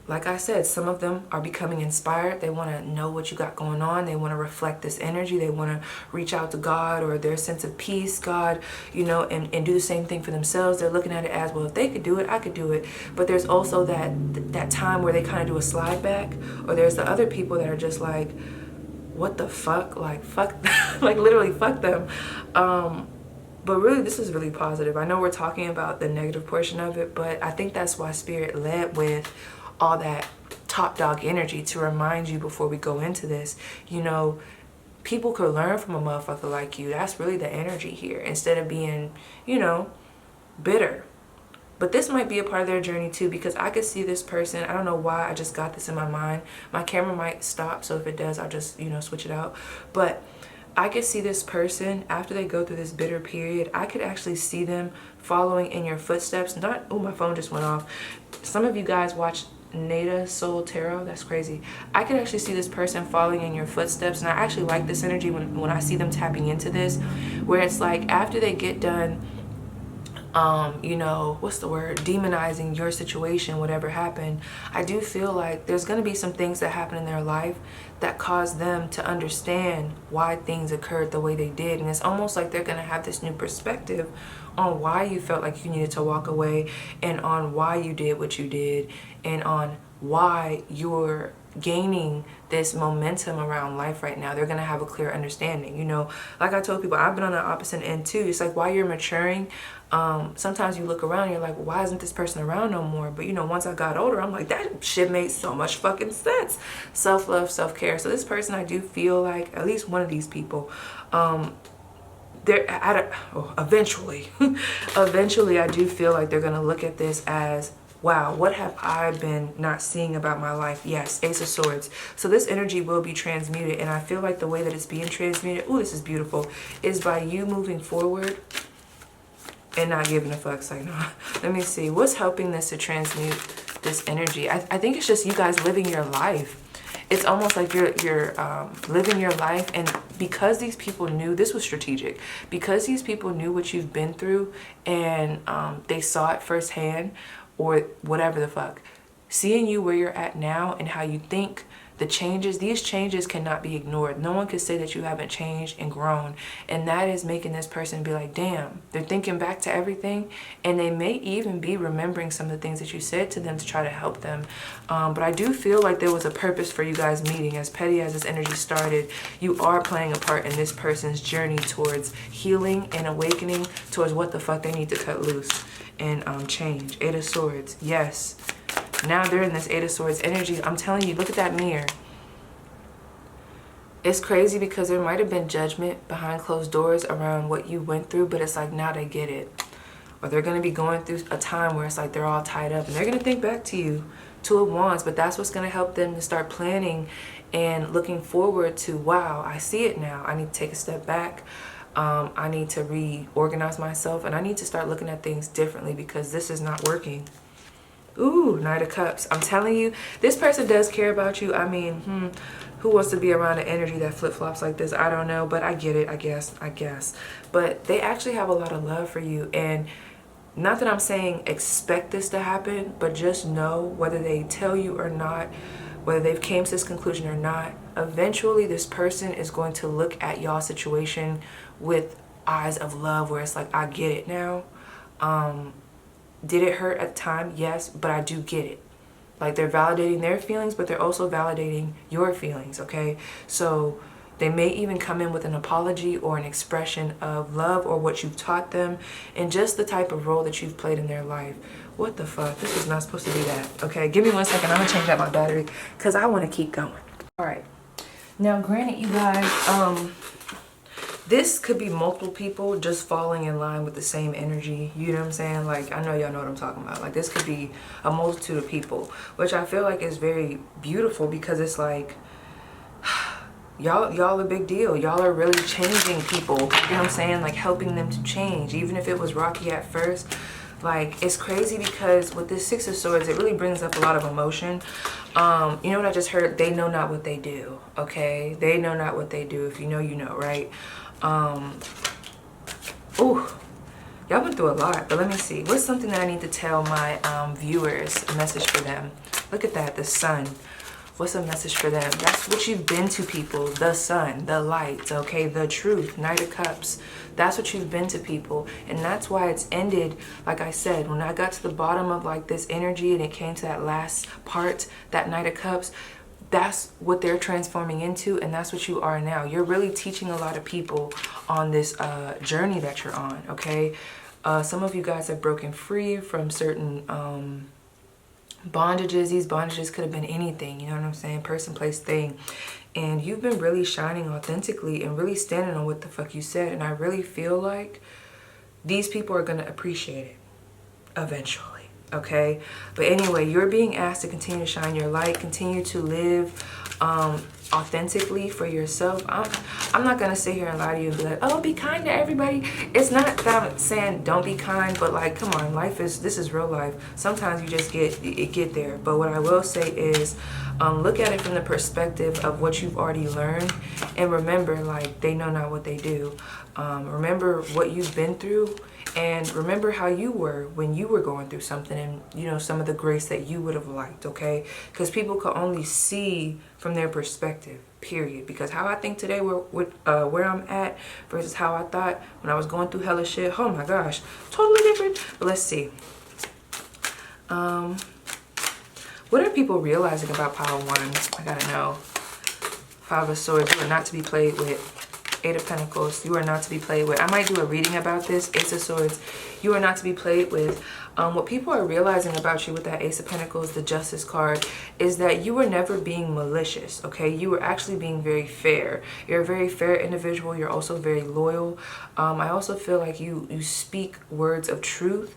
like I said, some of them are becoming inspired. They want to know what you got going on. They want to reflect this energy. They want to reach out to God or their sense of peace, God, and do the same thing for themselves. They're looking at it as, well, if they could do it, I could do it. But there's also that time where they kind of do a slide back, or there's the other people that are just like, what the fuck, like fuck like literally fuck them. But really, this is really positive. I know we're talking about the negative portion of it, but I think that's why Spirit led with all that top dog energy to remind you before we go into this, you know, people could learn from a motherfucker like you. That's really the energy here, instead of being, you know, bitter. But this might be a part of their journey too, because I could see this person. I don't know why I just got this in my mind. My camera might stop, so if it does, I'll just, you know, switch it out. But I could see this person, after they go through this bitter period, I could actually see them following in your footsteps. Not, oh, my phone just went off. Some of you guys watch Nada Soul Tarot. That's crazy. I could actually see this person following in your footsteps, and I actually like this energy when I see them tapping into this, where it's like after they get done, you know, what's the word, demonizing your situation, whatever happened, I do feel like there's going to be some things that happen in their life that cause them to understand why things occurred the way they did. And it's almost like they're going to have this new perspective on why you felt like you needed to walk away, and on why you did what you did, and on why you're gaining this momentum around life right now. They're going to have a clear understanding. You know, like I told people, I've been on the opposite end too. It's like while you're maturing, sometimes you look around and you're like, why isn't this person around no more? But you know, once I got older, I'm like, that shit made so much fucking sense. Self-love, self-care. So this person, I do feel like, at least one of these people, they're eventually I do feel like they're going to look at this as, wow, what have I been not seeing about my life? Yes, Ace of Swords. So this energy will be transmuted, and I feel like the way that it's being transmuted, oh, this is beautiful, is by you moving forward and not giving a fuck. Like, no. Let me see. What's helping this to transmute this energy? I think it's just you guys living your life. It's almost like you're living your life, and because these people knew, this was strategic, because these people knew what you've been through, and they saw it firsthand, or whatever the fuck, seeing you where you're at now and how you think, these changes cannot be ignored. No one could say that you haven't changed and grown, and that is making this person be like, damn, they're thinking back to everything, and they may even be remembering some of the things that you said to them to try to help them. But I do feel like there was a purpose for you guys meeting. As petty as this energy started, you are playing a part in this person's journey towards healing and awakening towards what the fuck they need to cut loose and change. Eight of Swords. Yes. Now they're in this Eight of Swords energy. I'm telling you, look at that mirror. It's crazy because there might have been judgment behind closed doors around what you went through, but it's like now they get it. Or they're going to be going through a time where it's like they're all tied up, and they're going to think back to you. Two of Wands, but that's what's going to help them to start planning and looking forward to, wow, I see it now. I need to take a step back. I need to reorganize myself, and I need to start looking at things differently because this is not working. Ooh, Knight of Cups. I'm telling you, this person does care about you. I mean, who wants to be around an energy that flip-flops like this? I don't know, but I get it, I guess. But they actually have a lot of love for you, and not that I'm saying expect this to happen, but just know, whether they tell you or not, whether they've came to this conclusion or not, eventually this person is going to look at y'all's situation with eyes of love, where it's like, I get it now. Did it hurt at the time? Yes, but I do get it. Like, they're validating their feelings, but they're also validating your feelings, okay? So they may even come in with an apology or an expression of love, or what you've taught them, and just the type of role that you've played in their life. What the fuck? This is not supposed to be that. Okay, give me 1 second. I'm gonna change out my battery because I want to keep going. All right. Now, granted, you guys, this could be multiple people just falling in line with the same energy. You know what I'm saying? Like, I know y'all know what I'm talking about. Like, this could be a multitude of people, which I feel like is very beautiful, because it's like, y'all a big deal. Y'all are really changing people. You know what I'm saying? Like, helping them to change, even if it was rocky at first. Like, it's crazy because with this Six of Swords, it really brings up a lot of emotion. You know what I just heard? They know not what they do, okay? They know not what they do. If you know, you know, right? Ooh, y'all went through a lot, but let me see. What's something that I need to tell my viewers, a message for them? Look at that, the sun. What's a message for them? That's what you've been to people. The sun, the light, okay? The truth, Knight of Cups. That's what you've been to people. And that's why it's ended, like I said, when I got to the bottom of like this energy and it came to that last part, that Knight of Cups, that's what they're transforming into, and that's what you are now. You're really teaching a lot of people on this journey that you're on, okay? Some of you guys have broken free from certain bondages. These bondages could have been anything, you know what I'm saying? Person, place, thing. And you've been really shining authentically and really standing on what the fuck you said. And I really feel like these people are going to appreciate it eventually, okay? But anyway, you're being asked to continue to shine your light, continue to live authentically for yourself. I'm not gonna sit here and lie to you and be like, oh, be kind to everybody. It's not that I'm saying don't be kind, but like, come on, this is real life. Sometimes you just get there. But what I will say is, look at it from the perspective of what you've already learned, and remember, like, they know not what they do. Remember what you've been through, and remember how you were when you were going through something, and you know, some of the grace that you would have liked, okay? Because people can only see from their perspective, period. Because how I think today where I'm at versus how I thought when I was going through hella shit, oh my gosh, totally different. But let's see. What are people realizing about pile 1? I gotta know. 5 of Swords, you are not to be played with. 8 of Pentacles, you are not to be played with. I might do a reading about this. Ace of Swords, you are not to be played with. What people are realizing about you with that Ace of Pentacles, the Justice card, is that you were never being malicious, okay? You were actually being very fair. You're a very fair individual. You're also very loyal. I also feel like you speak words of truth.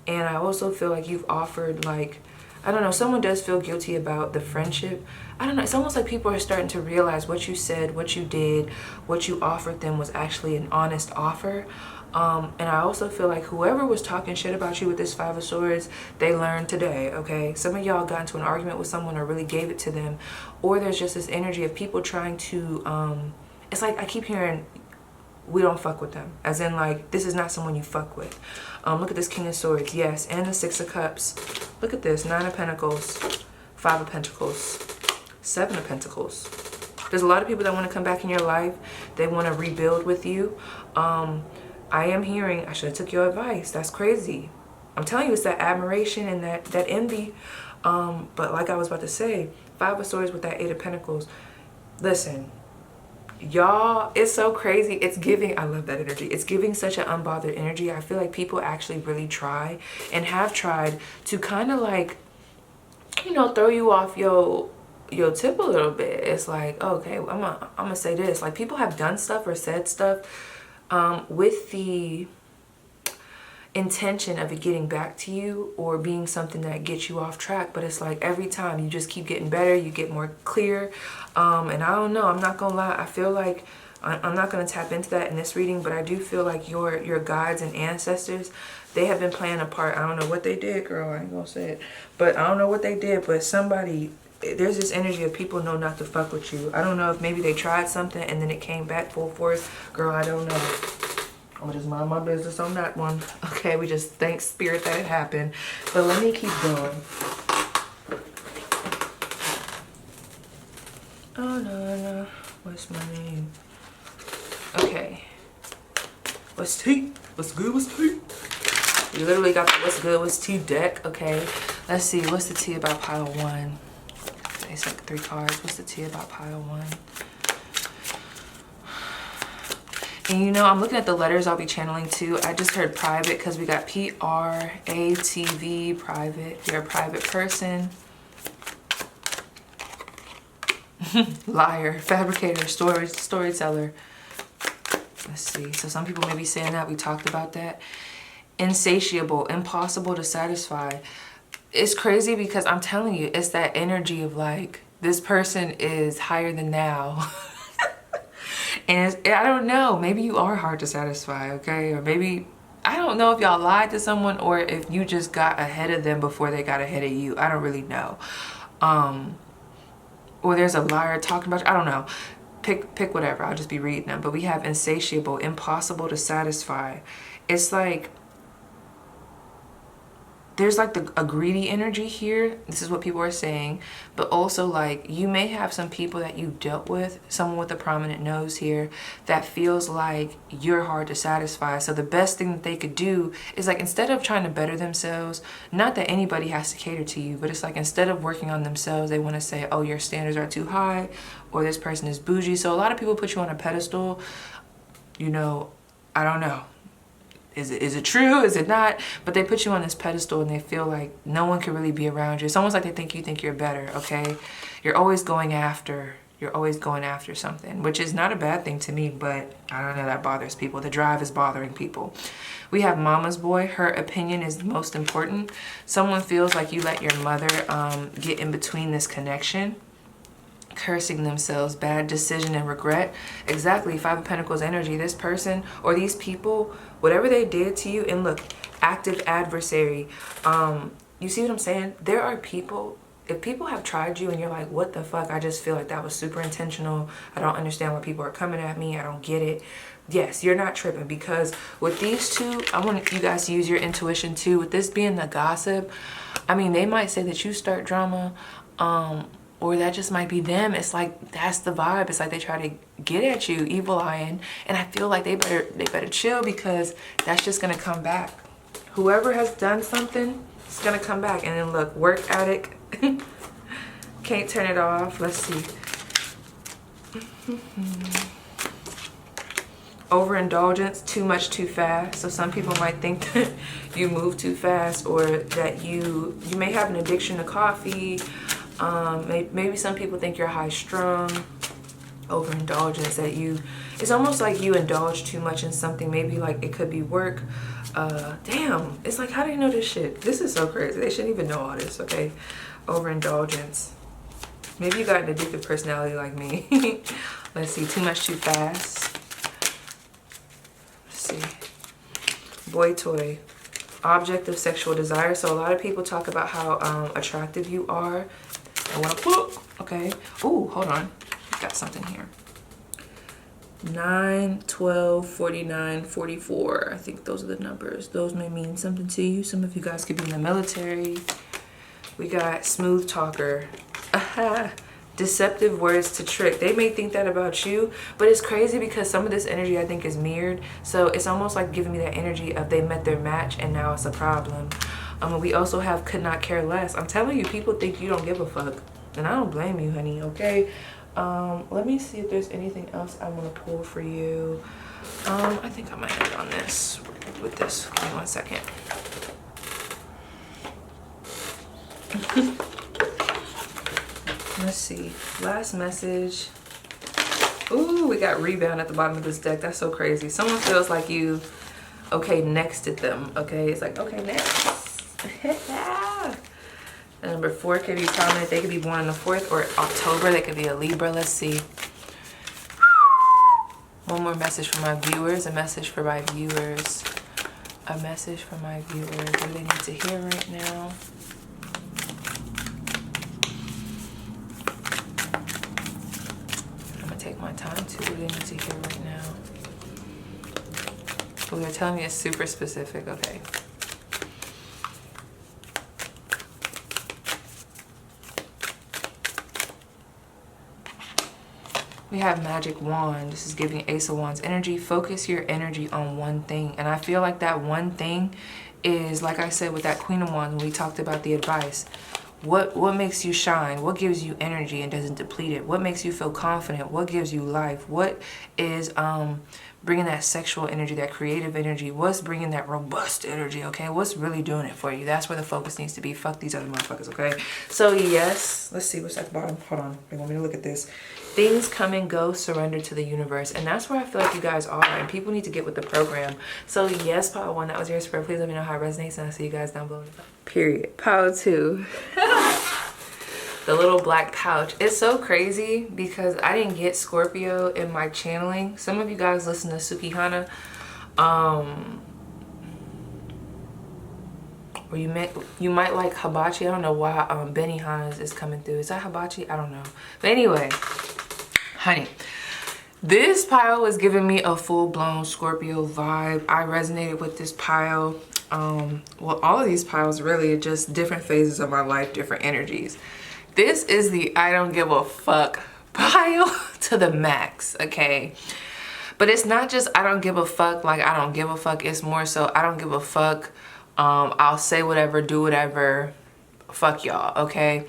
And I also feel like you've offered, like, I don't know, someone does feel guilty about the friendship. I don't know, it's almost like people are starting to realize what you said, what you did, what you offered them was actually an honest offer. And I also feel like whoever was talking shit about you with this 5 of Swords, they learned today, okay? Some of y'all got into an argument with someone or really gave it to them. Or there's just this energy of people trying to, it's like I keep hearing, we don't fuck with them. As in, like, this is not someone you fuck with. Look at this King of Swords, yes, and the 6 of Cups. Look at this, 9 of Pentacles, 5 of Pentacles, 7 of Pentacles. There's a lot of people that want to come back in your life. They want to rebuild with you. I am hearing, I should have took your advice. That's crazy. I'm telling you, it's that admiration and that envy. But like I was about to say, 5 of Swords with that 8 of Pentacles. Listen, y'all, it's so crazy. It's giving, I love that energy. It's giving such an unbothered energy. I feel like people actually really try and have tried to kind of like, you know, throw you off your tip a little bit. It's like, okay, I'm gonna say this. Like, people have done stuff or said stuff with the intention of it getting back to you or being something that gets you off track, but it's like every time you just keep getting better, you get more clear. And I don't know, I'm not gonna lie, I feel like I'm not gonna tap into that in this reading, but I do feel like your guides and ancestors, they have been playing a part. I don't know what they did, girl, I ain't gonna say it, but I don't know what they did, but somebody, there's this energy of people know not to fuck with you. I don't know if maybe they tried something and then it came back full force. Girl, I don't know. I'm gonna just mind my business on that one. Okay, we just thank Spirit that it happened. But let me keep going. Oh, no. What's my name? Okay. What's tea? What's good? What's tea? You literally got the what's good? What's tea deck. Okay. Let's see. What's the tea about pile 1? It's like 3 cards. What's the tea about pile 1? And you know, I'm looking at the letters I'll be channeling too. I just heard private because we got PRATV, private. You're a private person. Liar, fabricator, storyteller. Let's see. So some people may be saying that. We talked about that. Insatiable, impossible to satisfy. It's crazy because I'm telling you, it's that energy of like, this person is higher than thou. And I don't know, maybe you are hard to satisfy, okay? Or maybe, I don't know if y'all lied to someone or if you just got ahead of them before they got ahead of you. I don't really know. Or there's a liar talking about you. I don't know. Pick whatever. I'll just be reading them. But we have insatiable, impossible to satisfy. It's like, there's like a greedy energy here. This is what people are saying. But also, like, you may have some people that you've dealt with, someone with a prominent nose here, that feels like you're hard to satisfy. So the best thing that they could do is, like, instead of trying to better themselves, not that anybody has to cater to you, but it's like, instead of working on themselves, they want to say, oh, your standards are too high, or this person is bougie. So a lot of people put you on a pedestal. You know, I don't know. Is it true? Is it not? But they put you on this pedestal and they feel like no one can really be around you. It's almost like they think you think you're better, okay? You're always going after something, which is not a bad thing to me, but I don't know, that bothers people. The drive is bothering people. We have mama's boy. Her opinion is the most important. Someone feels like you let your mother get in between this connection, cursing themselves, bad decision and regret. Exactly, Five of Pentacles energy. This person or these people, whatever they did to you, and look, active adversary. You see what I'm saying? There are people, if people have tried you and you're like, what the fuck, I just feel like that was super intentional. I don't understand why people are coming at me. I don't get it. Yes, you're not tripping, because with these two, I want you guys to use your intuition too. With this being the gossip, I mean, they might say that you start drama, or that just might be them. It's like, that's the vibe. It's like they try to get at you, evil eyeing. And I feel like they better chill, because that's just gonna come back. Whoever has done something, it's gonna come back. And then look, work addict, can't turn it off. Let's see. Overindulgence, too much too fast. So some people might think that you move too fast, or that you may have an addiction to coffee. Maybe some people think you're high strung. Overindulgence, that it's almost like you indulge too much in something. Maybe like it could be work. Damn, it's like, how do you know this shit? This is so crazy. They shouldn't even know all this, okay? Overindulgence. Maybe you got an addictive personality like me. Let's see, too much too fast. Let's see. Boy toy. Object of sexual desire. So a lot of people talk about how attractive you are. I want to whoop. Okay. Ooh, hold on. Got something here. 9, 12, 49, 44. I think those are the numbers. Those may mean something to you. Some of you guys could be in the military. We got smooth talker. Deceptive words to trick. They may think that about you, but it's crazy because some of this energy I think is mirrored. So it's almost like giving me that energy of they met their match and now it's a problem. We also have could not care less. I'm telling you, people think you don't give a fuck, and I don't blame you, honey, okay? Let me see if there's anything else I want to pull for you. I think I might end on this with this. Give me 1 second. Let's see. Last message. Ooh, we got rebound at the bottom of this deck. That's so crazy. Someone feels like you, okay, nexted them. Okay, it's like, okay, next. Number 4 could be prominent. They could be born on the 4th or October. They could be a Libra. Let's see. One more message for my viewers. A message for my viewers. A message for my viewers. What do they need to hear right now? I'm going to take my time too. What do they need to hear right now? Oh, they're telling me it's super specific. Okay. We have magic wand. This is giving Ace of Wands energy. Focus your energy on one thing. And I feel like that one thing is, like I said with that Queen of Wands when we talked about the advice. What makes you shine? What gives you energy and doesn't deplete it? What makes you feel confident? What gives you life? What is bringing that sexual energy, that creative energy? What's bringing that robust energy, okay? What's really doing it for you? That's where the focus needs to be. Fuck these other motherfuckers, okay? So yes, let's see what's at the bottom. Hold on, they want me to look at this. Things come and go, surrender to the universe. And that's where I feel like you guys are, and people need to get with the program. So yes, pile 1, that was your spirit. Please let me know how it resonates, and I'll see you guys down below. Period. Pile 2. The little black pouch. It's so crazy because I didn't get Scorpio in my channeling. Some of you guys listen to Sukihana. Or you might like Hibachi. I don't know why Benihana's is coming through. Is that Hibachi? I don't know. But anyway, honey, this pile was giving me a full-blown Scorpio vibe. I resonated with this pile. well, all of these piles really are just different phases of my life, different energies. This is the I don't give a fuck pile to the max, okay? But it's not just I don't give a fuck, like I don't give a fuck. It's more so I don't give a fuck. I'll say whatever, do whatever. Fuck y'all, okay?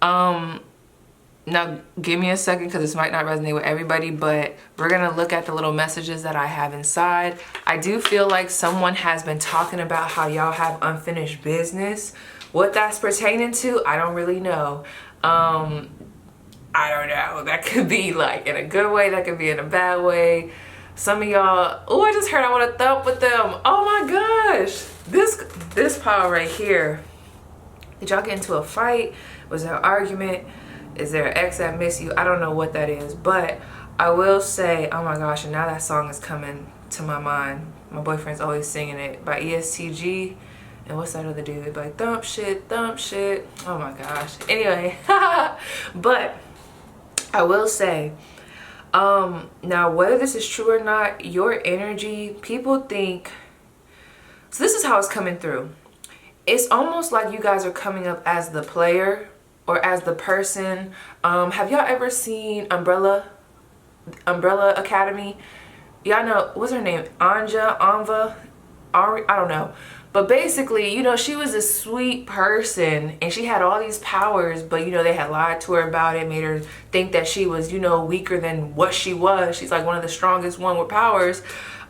Now give me a second because this might not resonate with everybody, but we're gonna look at the little messages that I have inside. I do feel like someone has been talking about how y'all have unfinished business. What that's pertaining to, I don't really know. I don't know. That could be like in a good way, that could be in a bad way. Some of y'all, oh, I just heard I want to thump with them. Oh my gosh. This pile right here. Did y'all get into a fight? Was there an argument? Is there an ex that miss you? I don't know what that is, but I will say, oh my gosh, and now that song is coming to my mind. My boyfriend's always singing it by ESTG. And what's that other dude? Like thump shit, thump shit. Oh my gosh. Anyway, but I will say, now whether this is true or not, your energy, people think, so this is how it's coming through. It's almost like you guys are coming up as the player or as the person. Have y'all ever seen Umbrella Academy? Y'all know, what's her name? Anva, Ari, I don't know. But basically, you know, she was a sweet person and she had all these powers, but you know, they had lied to her about it, made her think that she was, you know, weaker than what she was. She's like one of the strongest one with powers.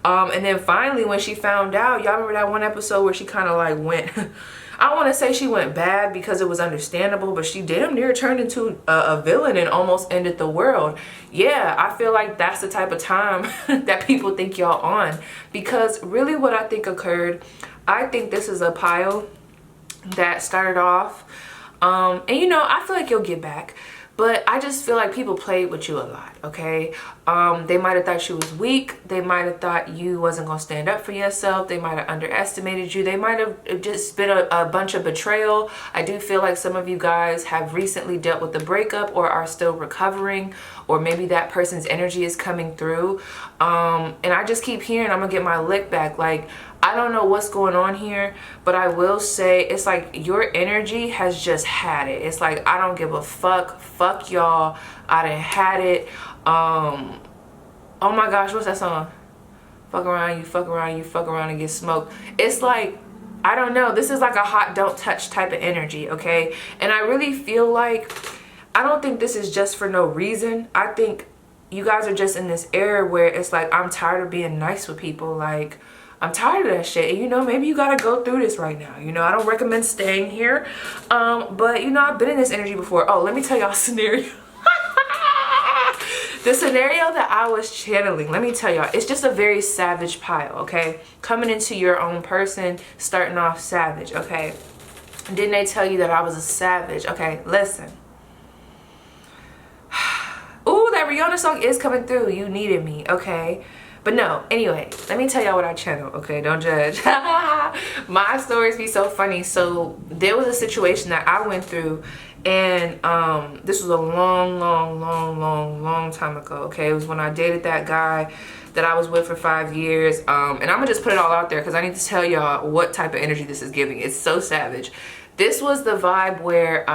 And then finally when she found out, y'all remember that one episode where she kind of like went, I don't want to say she went bad because it was understandable, but she damn near turned into a villain and almost ended the world. Yeah, I feel like that's the type of time that people think y'all on, because really what I think occurred, I think this is a pile that started off, and you know, I feel like you'll get back, but I just feel like people played with you a lot, okay? They might have thought you was weak. They might have thought you wasn't gonna stand up for yourself. They might have underestimated you. They might have just been a bunch of betrayal. I do feel like some of you guys have recently dealt with the breakup or are still recovering, or maybe that person's energy is coming through. And I just keep hearing I'm gonna get my lick back. Like, I don't know what's going on here, but I will say it's like your energy has just had it. It's like, I don't give a fuck. Fuck y'all. I done had it. Oh my gosh, what's that song? Fuck around, you fuck around, you fuck around and get smoked. It's like, I don't know. This is like a hot don't touch type of energy, okay? And I really feel like, I don't think this is just for no reason. I think you guys are just in this era where it's like, I'm tired of being nice with people. Like, I'm tired of that shit. And, you know, maybe you gotta go through this right now. You know, I don't recommend staying here. But, you know, I've been in this energy before. Oh, let me tell y'all a scenario. The scenario that I was channeling, let me tell y'all, it's just a very savage pile, okay? Coming into your own person, starting off savage, okay? Didn't they tell you that I was a savage? Okay, listen. Ooh, that Rihanna song is coming through. You needed me, okay? But no, anyway, let me tell y'all what I channel, okay? Don't judge. My stories be so funny. So there was a situation that I went through, and this was a long time ago, okay? It was when I dated that guy that I was with for 5 years. And I'm gonna just put it all out there because I need to tell y'all what type of energy this is giving. It's so savage. This was the vibe where,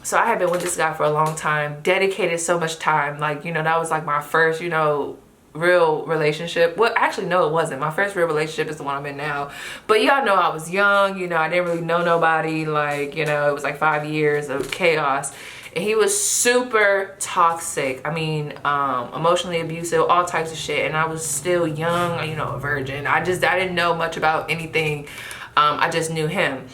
so I had been with this guy for a long time, dedicated so much time. Like, you know, that was like my first, you know, real relationship. Well, actually, no, it wasn't. My first real relationship is the one I'm in now. But y'all know I was young, you know, I didn't really know nobody. Like, you know, it was like 5 years of chaos. And he was super toxic. I mean, emotionally abusive, all types of shit. And I was still young, you know, a virgin. I didn't know much about anything. I just knew him.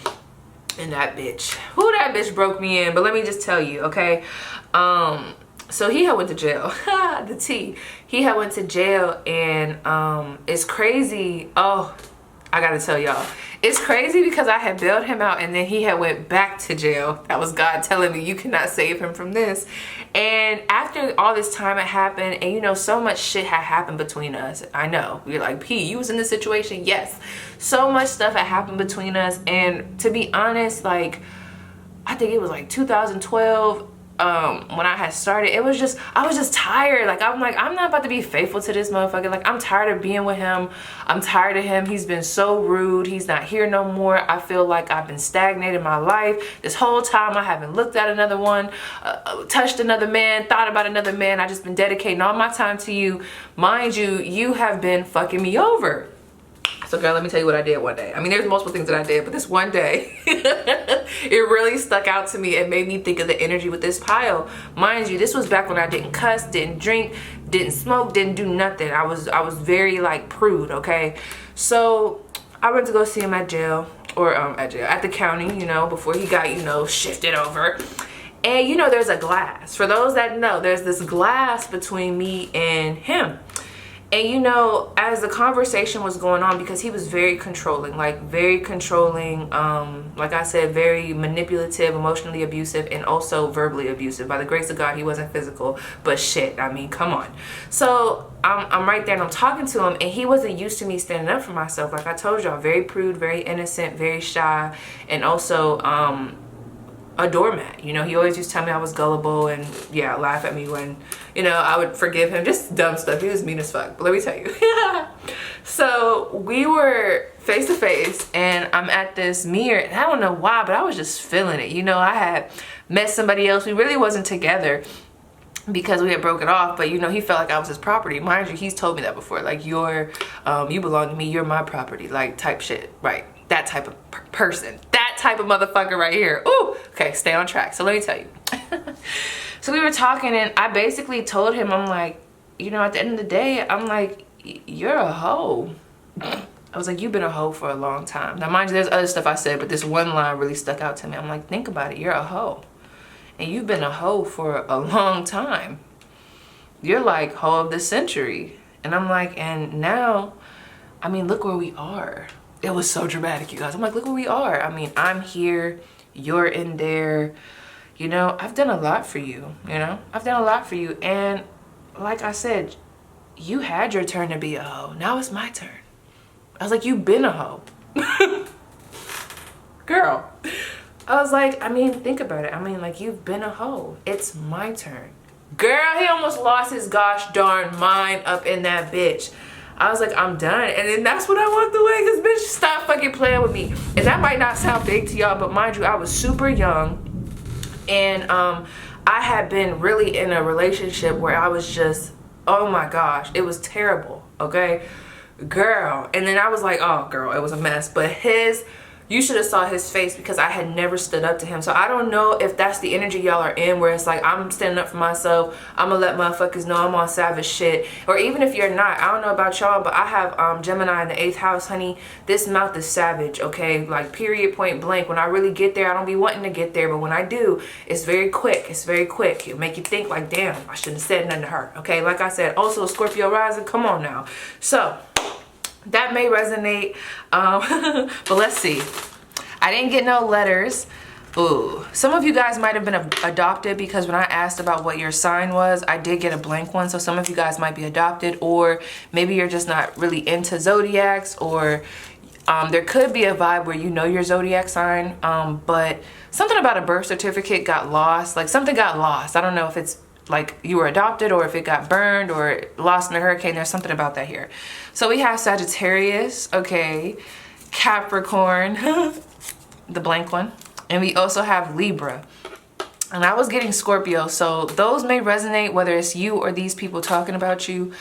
And that bitch, who that bitch broke me in. But let me just tell you, okay? So he had went to jail. The T. He had went to jail, and it's crazy. Oh, I gotta tell y'all. It's crazy because I had bailed him out, and then he had went back to jail. That was God telling me, you cannot save him from this. And after all this time had happened, and you know, so much shit had happened between us. I know. You're like, P, you was in this situation? Yes. So much stuff had happened between us, and to be honest, like, I think it was like 2012. when I had started, I was just tired. Like, I'm not about to be faithful to this motherfucker. Like, I'm tired of being with him. I'm tired of him. He's been so rude. He's not here no more. I feel like I've been stagnated in my life. This whole time I haven't looked at another one, touched another man, thought about another man. I just been dedicating all my time to you. Mind you, you have been fucking me over. So girl, let me tell you what I did one day. I mean, there's multiple things that I did, but this one day, it really stuck out to me. It made me think of the energy with this pile. Mind you, this was back when I didn't cuss, didn't drink, didn't smoke, didn't do nothing. I was very like prude, okay? So I went to go see him at jail, or at the county, you know, before he got, you know, shifted over. And you know, there's a glass. For those that know, there's this glass between me and him. And you know, as the conversation was going on, because he was very controlling, like I said, very manipulative, emotionally abusive, and also verbally abusive. By the grace of God, he wasn't physical, but shit, I mean, come on. So I'm right there and I'm talking to him, and he wasn't used to me standing up for myself. Like I told y'all, very prude, very innocent, very shy, and also a doormat. You know, he always used to tell me I was gullible and yeah, laugh at me when, you know, I would forgive him, just dumb stuff. He was mean as fuck, but let me tell you. So we were face to face and I'm at this mirror and I don't know why, but I was just feeling it. You know, I had met somebody else. We really wasn't together because we had broken off, but you know, he felt like I was his property. Mind you, he's told me that before, like you belong to me, you're my property, like type shit, right? That type of person, that type of motherfucker right here. Ooh, okay, stay on track. So let me tell you. So we were talking and I basically told him, I'm like, you know, at the end of the day, I'm like, you're a hoe. I was like, you've been a hoe for a long time. Now mind you, there's other stuff I said, but this one line really stuck out to me. I'm like, think about it, you're a hoe. And you've been a hoe for a long time. You're like hoe of the century. And I'm like, and now, I mean, look where we are. It was so dramatic, you guys. I'm like, look where we are. I mean, I'm here, you're in there. You know, I've done a lot for you, you know? I've done a lot for you. And like I said, you had your turn to be a hoe. Now it's my turn. I was like, you've been a hoe. Girl. I was like, I mean, think about it. I mean, like, you've been a hoe. It's my turn. Girl, he almost lost his gosh darn mind up in that bitch. I was like, I'm done. And then that's when I walked away, because bitch, stop fucking playing with me. And that might not sound big to y'all, but mind you, I was super young. And I had been really in a relationship where I was just, oh my gosh, it was terrible, okay? Girl. And then I was like, oh girl, it was a mess. But you should have saw his face, because I had never stood up to him. So I don't know if that's the energy y'all are in, where it's like, I'm standing up for myself, I'm gonna let motherfuckers know I'm on savage shit. Or even if you're not, I don't know about y'all, but I have Gemini in the 8th house, honey. This mouth is savage, okay? Like, period, point blank. When I really get there, I don't be wanting to get there, but when I do, it's very quick. It's very quick. It'll make you think like, damn, I shouldn't have said nothing to her, okay? Like I said, also Scorpio rising, come on now. So that may resonate, but let's see. I didn't get no letters. Ooh, some of you guys might have been adopted, because when I asked about what your sign was, I did get a blank one. So some of you guys might be adopted, or maybe you're just not really into zodiacs, or there could be a vibe where you know your zodiac sign, but something about a birth certificate got lost. Like, something got lost. I don't know if it's like you were adopted, or if it got burned or lost in a hurricane. There's something about that here. So we have Sagittarius, okay, Capricorn, the blank one, and we also have Libra. And I was getting Scorpio, so those may resonate, whether it's you or these people talking about you,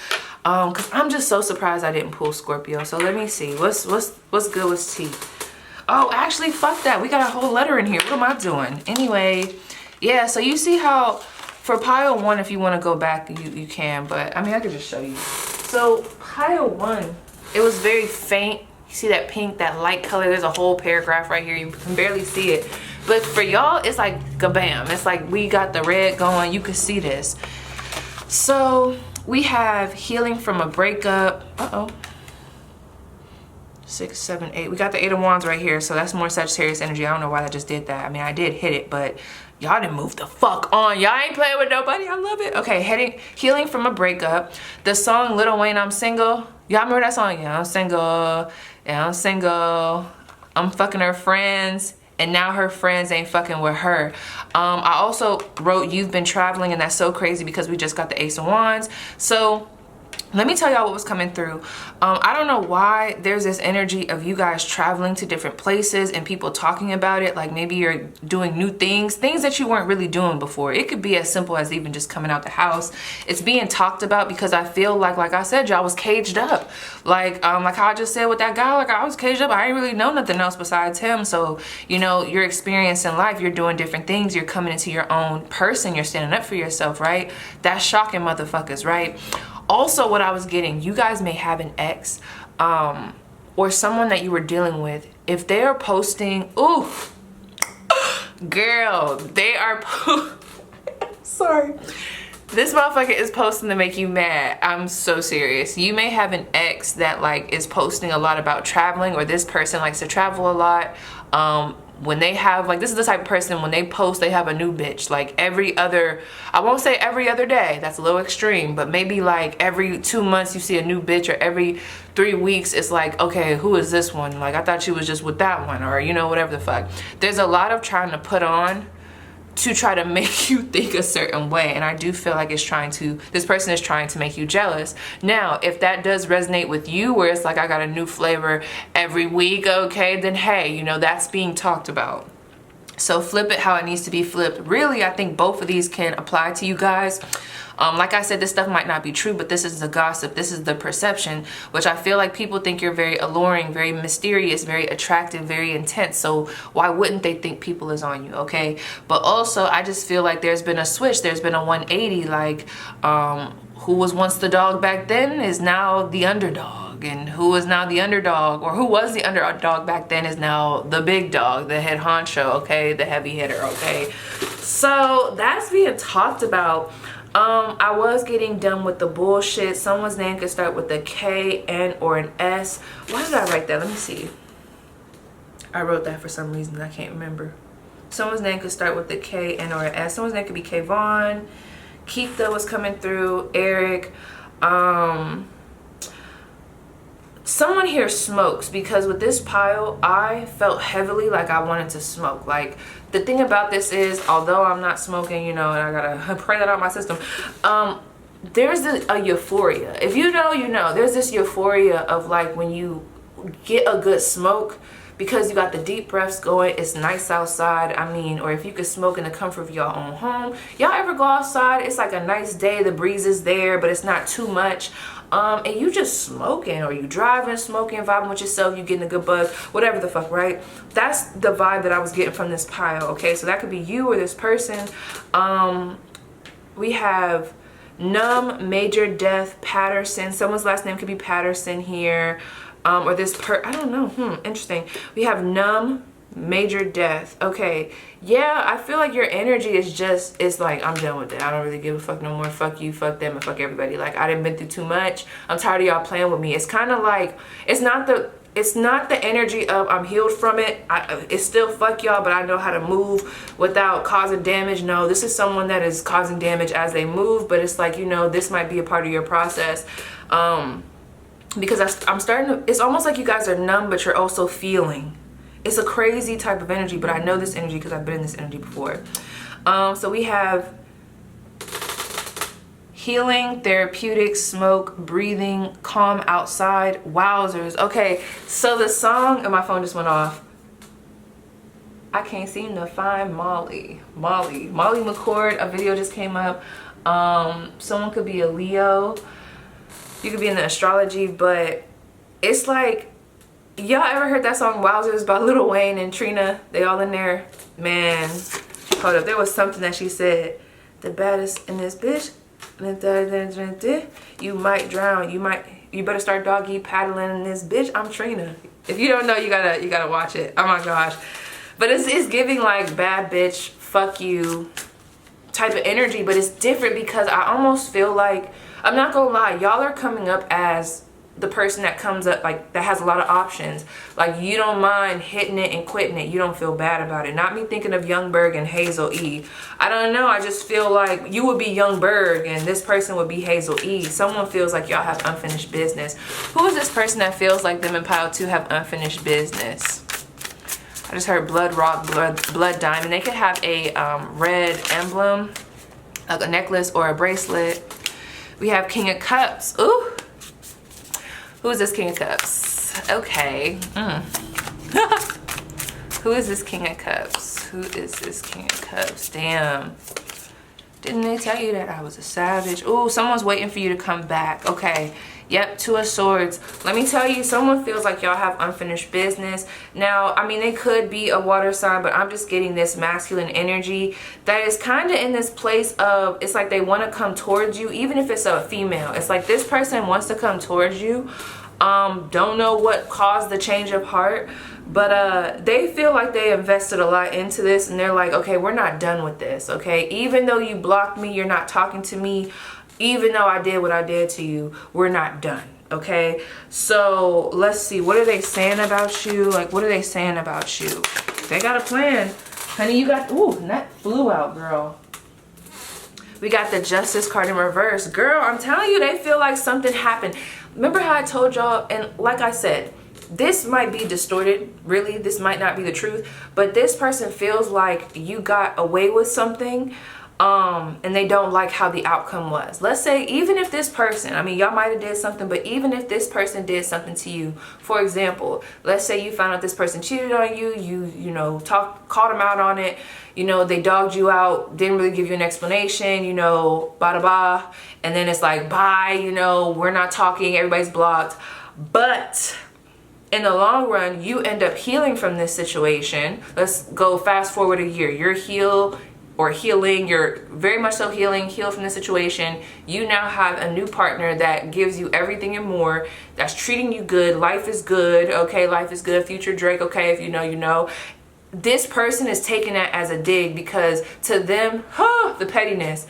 because I'm just so surprised I didn't pull Scorpio. So let me see, what's good with T? Oh, actually, fuck that, we got a whole letter in here. What am I doing? Anyway, yeah, so you see how for pile 1, if you want to go back, you can, but I mean, I could just show you. So pile 1, it was very faint. You see that pink, that light color? There's a whole paragraph right here. You can barely see it. But for y'all, it's like kabam. It's like we got the red going. You can see this. So we have healing from a breakup. Uh-oh. 6, 7, 8. We got the 8 of Wands right here. So that's more Sagittarius energy. I don't know why I just did that. I mean, I did hit it, but y'all didn't move the fuck on. Y'all ain't playing with nobody. I love it. Okay, healing from a breakup. The song Lil Wayne, I'm Single. Y'all remember that song? Yeah, I'm single. Yeah, I'm single. I'm fucking her friends. and now her friends ain't fucking with her. I also wrote, you've been traveling, and that's so crazy because we just got the Ace of Wands. So let me tell y'all what was coming through. I don't know why there's this energy of you guys traveling to different places and people talking about it. Like maybe you're doing new things that you weren't really doing before. It could be as simple as even just coming out the house. It's being talked about because I feel like I said, y'all was caged up. Like how I just said with that guy, like I was caged up. I didn't really know nothing else besides him. So, you know, you're experiencing life, you're doing different things, you're coming into your own person, you're standing up for yourself, right? That's shocking motherfuckers, right? Also, what I was getting, you guys may have an ex or someone that you were dealing with. If they are posting, ooh, girl, they are, sorry. This motherfucker is posting to make you mad. I'm so serious. You may have an ex that like is posting a lot about traveling, or this person likes to travel a lot. When they have, like, this is the type of person, when they post, they have a new bitch. Like every other, I won't say every other day, that's a little extreme, but maybe like every 2 months you see a new bitch, or every 3 weeks it's like, okay, who is this one? Like I thought she was just with that one, or you know, whatever the fuck. There's a lot of trying to put on to try to make you think a certain way, and I do feel like this person is trying to make you jealous. Now, if that does resonate with you, where it's like I got a new flavor every week, okay, then hey, you know, that's being talked about. So flip it how it needs to be flipped. Really, I think both of these can apply to you guys. Like I said, this stuff might not be true, but this is the gossip. This is the perception, which I feel like people think you're very alluring, very mysterious, very attractive, very intense. So why wouldn't they think people is on you, okay? But also, I just feel like there's been a switch. There's been a 180, like who was once the dog back then is now the underdog. And who is now the underdog, or who was the underdog back then, is now the big dog, the head honcho, okay? The heavy hitter, okay? So that's being talked about. I was getting done with the bullshit. Someone's name could start with a K, N, or an S. Why did I write that? Let me see. I wrote that for some reason. I can't remember. Someone's name could start with a K, N, or an S. Someone's name could be Kayvon. Keitha was coming through. Eric. Someone here smokes, because with this pile, I felt heavily like I wanted to smoke. Like, the thing about this is, although I'm not smoking, you know, and I gotta pray that out my system, there's a euphoria. If you know, you know. There's this euphoria of like when you get a good smoke, because you got the deep breaths going, it's nice outside. I mean, or if you could smoke in the comfort of your own home. Y'all ever go outside? It's like a nice day, the breeze is there, but it's not too much. And you just smoking, or you driving, smoking, vibing with yourself, you getting a good buzz, whatever the fuck, right? That's the vibe that I was getting from this pile, okay? So that could be you or this person. We have Numb, Major Death, Patterson. Someone's last name could be Patterson here. Or this I don't know, interesting. We have Numb, Major Death. Okay, yeah, I feel like your energy is just, it's like, I'm done with it. I don't really give a fuck no more. Fuck you, fuck them, and fuck everybody. Like, I done been through too much. I'm tired of y'all playing with me. It's kind of like, it's not the energy of I'm healed from it. It's still fuck y'all, but I know how to move without causing damage. No, this is someone that is causing damage as they move, but it's like, you know, this might be a part of your process. Because I'm starting to, it's almost like you guys are numb, but you're also feeling. It's a crazy type of energy, but I know this energy because I've been in this energy before. So we have healing, therapeutic, smoke, breathing, calm outside, wowzers. Okay, so the song, and my phone just went off. I can't seem to find Molly McCord. A video just came up. Someone could be a Leo. You could be in the astrology, but it's like, y'all ever heard that song Wowzers by Lil Wayne and Trina? They all in there. Man, hold up. There was something that she said. The baddest in this bitch. You might drown. You better start doggy paddling in this bitch. I'm Trina. If you don't know, you gotta watch it. Oh my gosh. But it's giving like bad bitch, fuck you type of energy, but it's different because I almost feel like, I'm not gonna lie, y'all are coming up as the person that comes up, like, that has a lot of options. Like, you don't mind hitting it and quitting it. You don't feel bad about it. Not me thinking of Young Berg and Hazel E. I don't know. I just feel like you would be Young Berg and this person would be Hazel E. Someone feels like y'all have unfinished business. Who is this person that feels like them and Pile 2 have unfinished business? I just heard blood rock, blood diamond. They could have a red emblem, like a necklace or a bracelet. We have King of Cups. Ooh. Who is this King of Cups? Okay. Who is this King of Cups? Who is this King of Cups? Damn. Didn't they tell you that I was a savage? Ooh, someone's waiting for you to come back. Okay. Yep, Two of Swords. Let me tell you, someone feels like y'all have unfinished business. Now, I mean, they could be a water sign, but I'm just getting this masculine energy that is kind of in this place of, it's like they want to come towards you, even if it's a female. It's like this person wants to come towards you. Don't know what caused the change of heart, but they feel like they invested a lot into this, and they're like, okay, we're not done with this, okay? Even though you blocked me, you're not talking to me. Even though I did what I did to you, we're not done, okay? So let's see, what are they saying about you? Like, what are they saying about you? They got a plan. Honey, you got, ooh, that flew out, girl. We got the Justice card in reverse. Girl, I'm telling you, they feel like something happened. Remember how I told y'all, and like I said, this might be distorted, really. This might not be the truth, but this person feels like you got away with something, and they don't like how the outcome was. Let's say, even if this person, I mean, y'all might have did something, but even if this person did something to you, for example, let's say you found out this person cheated on you, you know, called them out on it, you know, they dogged you out, didn't really give you an explanation, you know, bada blah, and then it's like, bye, you know, we're not talking, everybody's blocked. But in the long run, you end up healing from this situation. Let's go fast forward a year. You're healing, you're very much so healed from the situation. You now have a new partner that gives you everything and more, that's treating you good. Life is good, okay? Life is good. Future Drake, okay? If you know, you know. This person is taking that as a dig because to them, the pettiness.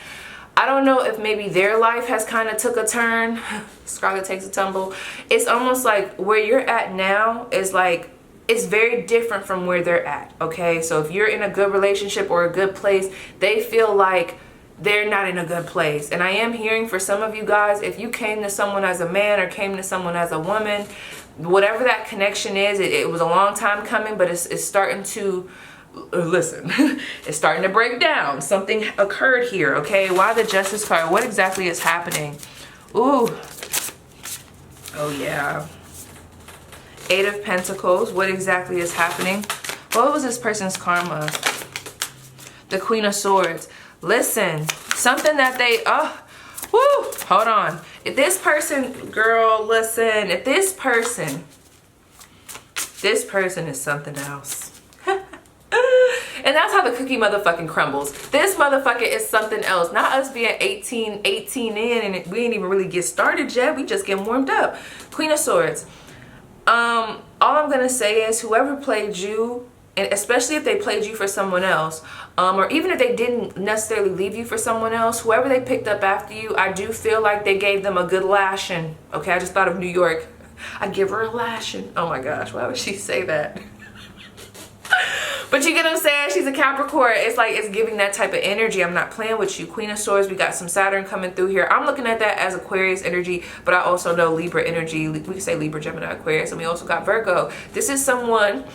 I don't know if maybe their life has kind of took a turn. Scarlet takes a tumble. It's almost like where you're at now is like, it's very different from where they're at, okay? So if you're in a good relationship or a good place, they feel like they're not in a good place. And I am hearing for some of you guys, if you came to someone as a man or came to someone as a woman, whatever that connection is, it was a long time coming, but it's starting to, listen, it's starting to break down. Something occurred here, okay? Why the Justice card? What exactly is happening? Ooh. Oh, yeah. Eight of Pentacles. What exactly is happening? What was this person's karma? The Queen of Swords. Listen, something that they, hold on. If this person, girl, listen, if this person is something else. And that's how the cookie motherfucking crumbles. This motherfucker is something else. Not us being 18 in and we ain't even really get started yet. We just getting warmed up. Queen of Swords. All I'm gonna say is whoever played you, and especially if they played you for someone else, or even if they didn't necessarily leave you for someone else, whoever they picked up after you, I do feel like they gave them a good lashing. Okay, I just thought of New York. I give her a lashing. Oh my gosh, why would she say that? But you get what I'm saying? She's a Capricorn. It's like it's giving that type of energy. I'm not playing with you. Queen of Swords. We got some Saturn coming through here. I'm looking at that as Aquarius energy, but I also know Libra energy. We can say Libra, Gemini, Aquarius, and we also got Virgo. This is someone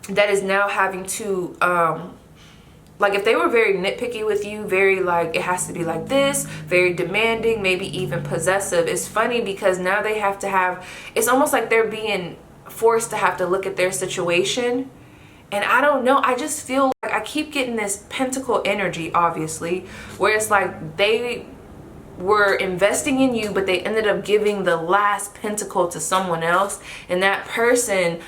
that is now having to, like if they were very nitpicky with you, very like, it has to be like this, very demanding, maybe even possessive. It's funny because now they have to have, it's almost like they're being forced to have to look at their situation. And I don't know, I just feel like I keep getting this pentacle energy, obviously, where it's like they were investing in you, but they ended up giving the last pentacle to someone else. And that person,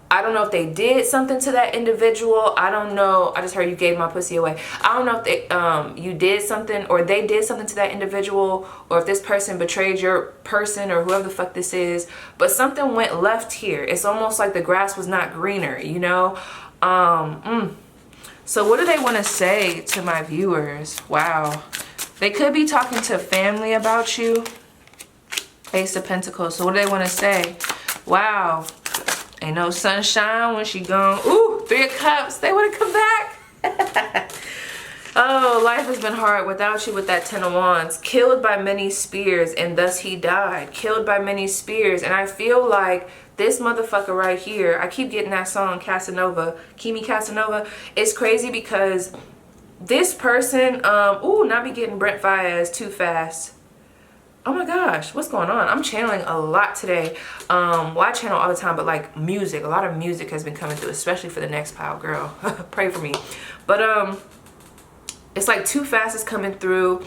I don't know if they did something to that individual. I don't know. I just heard you gave my pussy away. I don't know if they, you did something or they did something to that individual, or if this person betrayed your person or whoever the fuck this is. But something went left here. It's almost like the grass was not greener, you know? So what do they want to say to my viewers? Wow. They could be talking to family about you. Ace of Pentacles. So what do they want to say? Wow. Ain't no sunshine when she gone. Ooh, Three of Cups. They want to come back. Oh, life has been hard without you with that Ten of Wands. Killed by many spears, and thus he died. Killed by many spears. And I feel like this motherfucker right here, I keep getting that song Casanova, Kimi Casanova. It's crazy because this person, not be getting Brent Faiyaz too fast. Oh my gosh, what's going on? I'm channeling a lot today. Well, I channel all the time, but like music, a lot of music has been coming through, especially for the next pile, girl. Pray for me. But it's like too fast is coming through.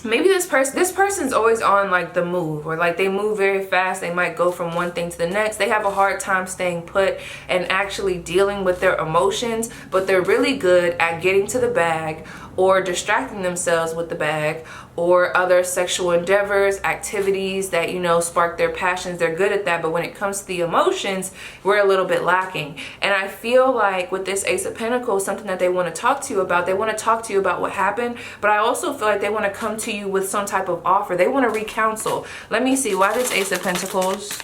Maybe this person's always on like the move, or like they move very fast. They might go from one thing to the next. They have a hard time staying put and actually dealing with their emotions, but they're really good at getting to the bag or distracting themselves with the bag or other sexual endeavors, activities that, you know, spark their passions. They're good at that, but when it comes to the emotions, we're a little bit lacking. And I feel like with this Ace of Pentacles, something that they want to talk to you about, they want to talk to you about what happened, but I also feel like they want to come to you with some type of offer. They want to recounsel. Let me see, why this Ace of Pentacles?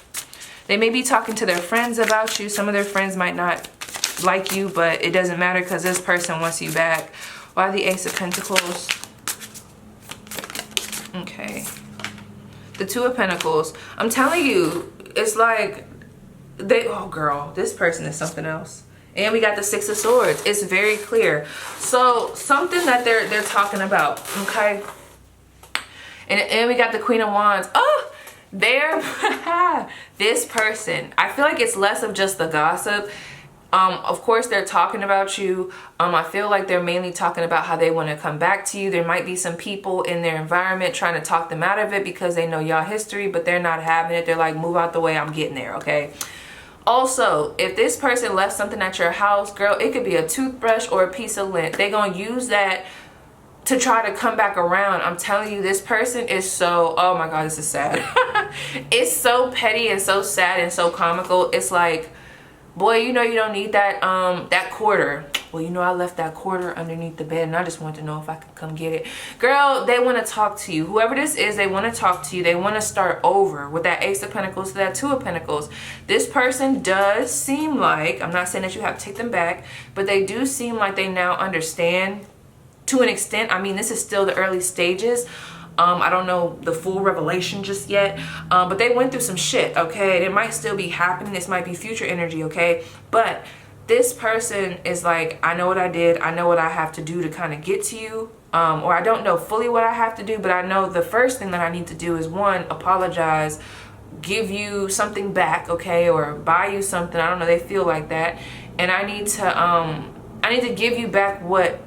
They may be talking to their friends about you. Some of their friends might not like you, but it doesn't matter because this person wants you back. Why the Ace of Pentacles? Okay. The Two of Pentacles. I'm telling you, it's like oh girl, this person is something else. And we got the Six of Swords. It's very clear. So something that they're talking about, okay? And we got the Queen of Wands. Oh, this person. I feel like it's less of just the gossip. Of course, they're talking about you. I feel like they're mainly talking about how they want to come back to you. There might be some people in their environment trying to talk them out of it because they know y'all history, but they're not having it. They're like, move out the way, I'm getting there, okay? Also, if this person left something at your house, girl, it could be a toothbrush or a piece of lint. They're going to use that to try to come back around. I'm telling you, this person is so, oh my God, this is sad. It's so petty and so sad and so comical. It's like, boy, you know you don't need that that quarter. Well, you know I left that quarter underneath the bed and I just wanted to know if I could come get it. Girl, they want to talk to you. Whoever this is, they want to talk to you. They want to start over with that Ace of Pentacles to that Two of Pentacles. This person does seem like, I'm not saying that you have to take them back, but they do seem like they now understand to an extent. I mean, this is still the early stages. I don't know the full revelation just yet, but they went through some shit, okay? It might still be happening. This might be future energy, okay? But this person is like, I know what I did. I know what I have to do to kind of get to you. Or I don't know fully what I have to do, but I know the first thing that I need to do is, one, apologize, give you something back, okay? Or buy you something. I don't know. They feel like that. And I need to give you back what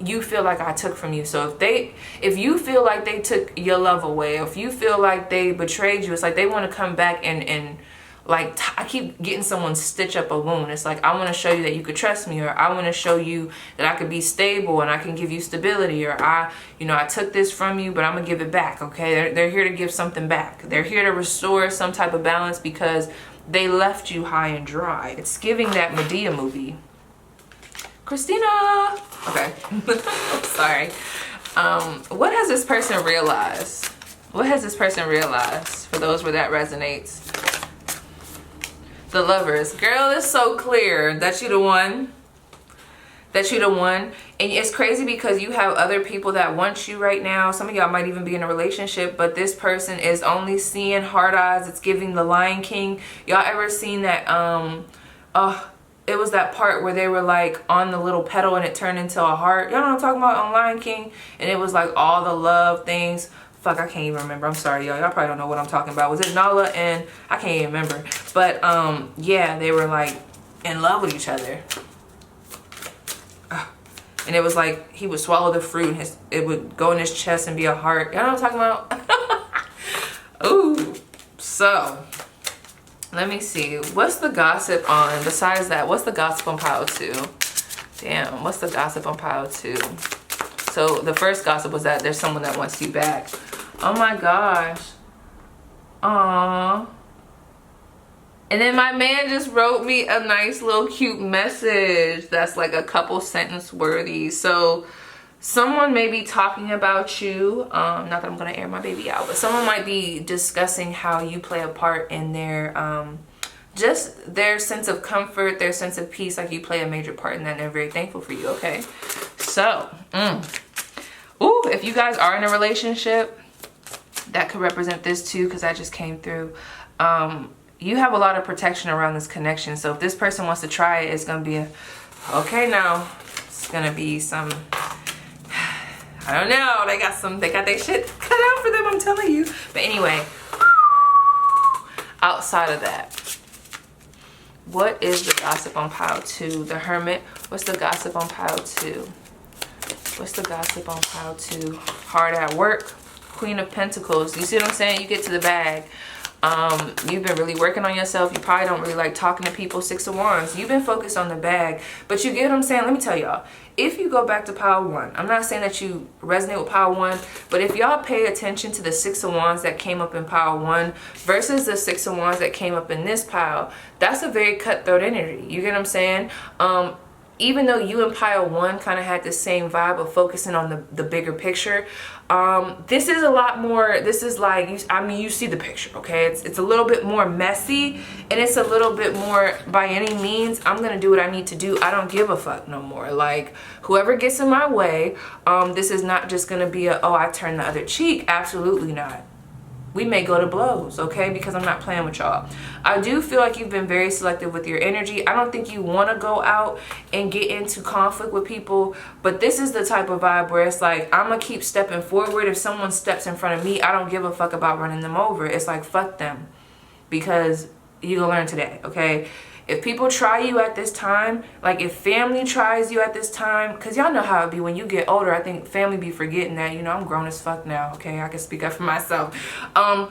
you feel like I took from you. So if you feel like they took your love away, if you feel like they betrayed you, it's like they want to come back and like, I keep getting someone stitch up a wound. It's like, I want to show you that you could trust me, or I want to show you that I could be stable and I can give you stability, or I took this from you, but I'm gonna give it back, okay? They're here to give something back. They're here to restore some type of balance because they left you high and dry. It's giving that Medea movie. Christina. Okay. Sorry. What has this person realized? What has this person realized? For those where that resonates. The Lovers. Girl, it's so clear that you the one. That you the one. And it's crazy because you have other people that want you right now. Some of y'all might even be in a relationship, but this person is only seeing hard eyes. It's giving the Lion King. Y'all ever seen that it was that part where they were like on the little petal and it turned into a heart. Y'all know what I'm talking about on Lion King? And it was like all the love things. Fuck, I can't even remember. I'm sorry, y'all. Y'all probably don't know what I'm talking about. Was it Nala and I can't even remember. But yeah, they were like in love with each other. And it was like he would swallow the fruit and it would go in his chest and be a heart. Y'all know what I'm talking about? Ooh. So let me see. What's the gossip on, besides that, what's the gossip on pile 2? Damn, what's the gossip on pile 2? So the first gossip was that there's someone that wants you back. Oh my gosh. Aww. And then my man just wrote me a nice little cute message that's like a couple sentence worthy. So someone may be talking about you, not that I'm gonna air my baby out, but someone might be discussing how you play a part in their just their sense of comfort, their sense of peace, like you play a major part in that and they're very thankful for you, okay? So, ooh, if you guys are in a relationship, that could represent this too, because that just came through. you have a lot of protection around this connection. So if this person wants to try it, it's going to be a, okay, now it's going to be some, I don't know, they got their shit cut out for them, I'm telling you. But anyway, outside of that, what is the gossip on pile 2? The Hermit. What's the gossip on pile 2? What's the gossip on pile 2? Hard at work. Queen of Pentacles. You see what I'm saying? You get to the bag. You've been really working on yourself. You probably don't really like talking to people. 6 of Wands. You've been focused on the bag. But you get what I'm saying? Let me tell y'all. If you go back to pile 1, I'm not saying that you resonate with pile 1, but if y'all pay attention to the 6 of Wands that came up in pile 1 versus the 6 of Wands that came up in this pile, that's a very cutthroat energy. You get what I'm saying? Even though you and pile 1 kind of had the same vibe of focusing on the bigger picture, this is a lot more, this is like, I mean, you see the picture, okay? It's a little bit more messy, and it's a little bit more, by any means, I'm gonna do what I need to do. I don't give a fuck no more. Like, whoever gets in my way, this is not just gonna be a, oh, I turn the other cheek. Absolutely not. We may go to blows, okay? Because I'm not playing with y'all. I do feel like you've been very selective with your energy. I don't think you want to go out and get into conflict with people, but this is the type of vibe where it's like, I'm going to keep stepping forward. If someone steps in front of me, I don't give a fuck about running them over. It's like, fuck them, because you're going to learn today, okay? If people try you at this time, like if family tries you at this time, because y'all know how it be when you get older. I think family be forgetting that, you know, I'm grown as fuck now, okay? I can speak up for myself.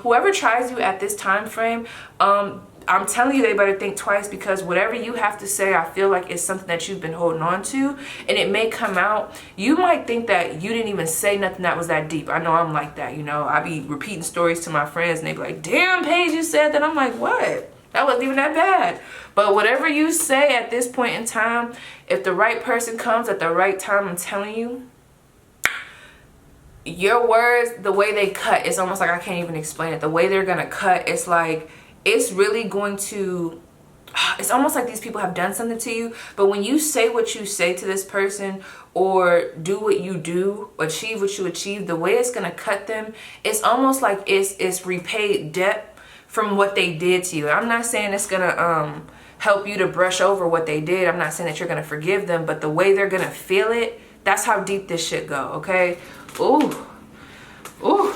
Whoever tries you at this time frame, I'm telling you, they better think twice, because whatever you have to say, I feel like it's something that you've been holding on to, and it may come out. You might think that you didn't even say nothing that was that deep. I know I'm like that, you know. I be repeating stories to my friends, and they be like, damn, Paige, you said that. I'm like, what? That wasn't even that bad. But whatever you say at this point in time, if the right person comes at the right time, I'm telling you, your words, the way they cut, it's almost like I can't even explain it. The way they're going to cut, it's like, it's really going to, it's almost like these people have done something to you. But when you say what you say to this person, or do what you do, achieve what you achieve, the way it's going to cut them, it's almost like it's repaid debt from what they did to you. I'm not saying it's gonna help you to brush over what they did. I'm not saying that you're gonna forgive them, but the way they're gonna feel it, that's how deep this shit go, okay? Ooh. Ooh.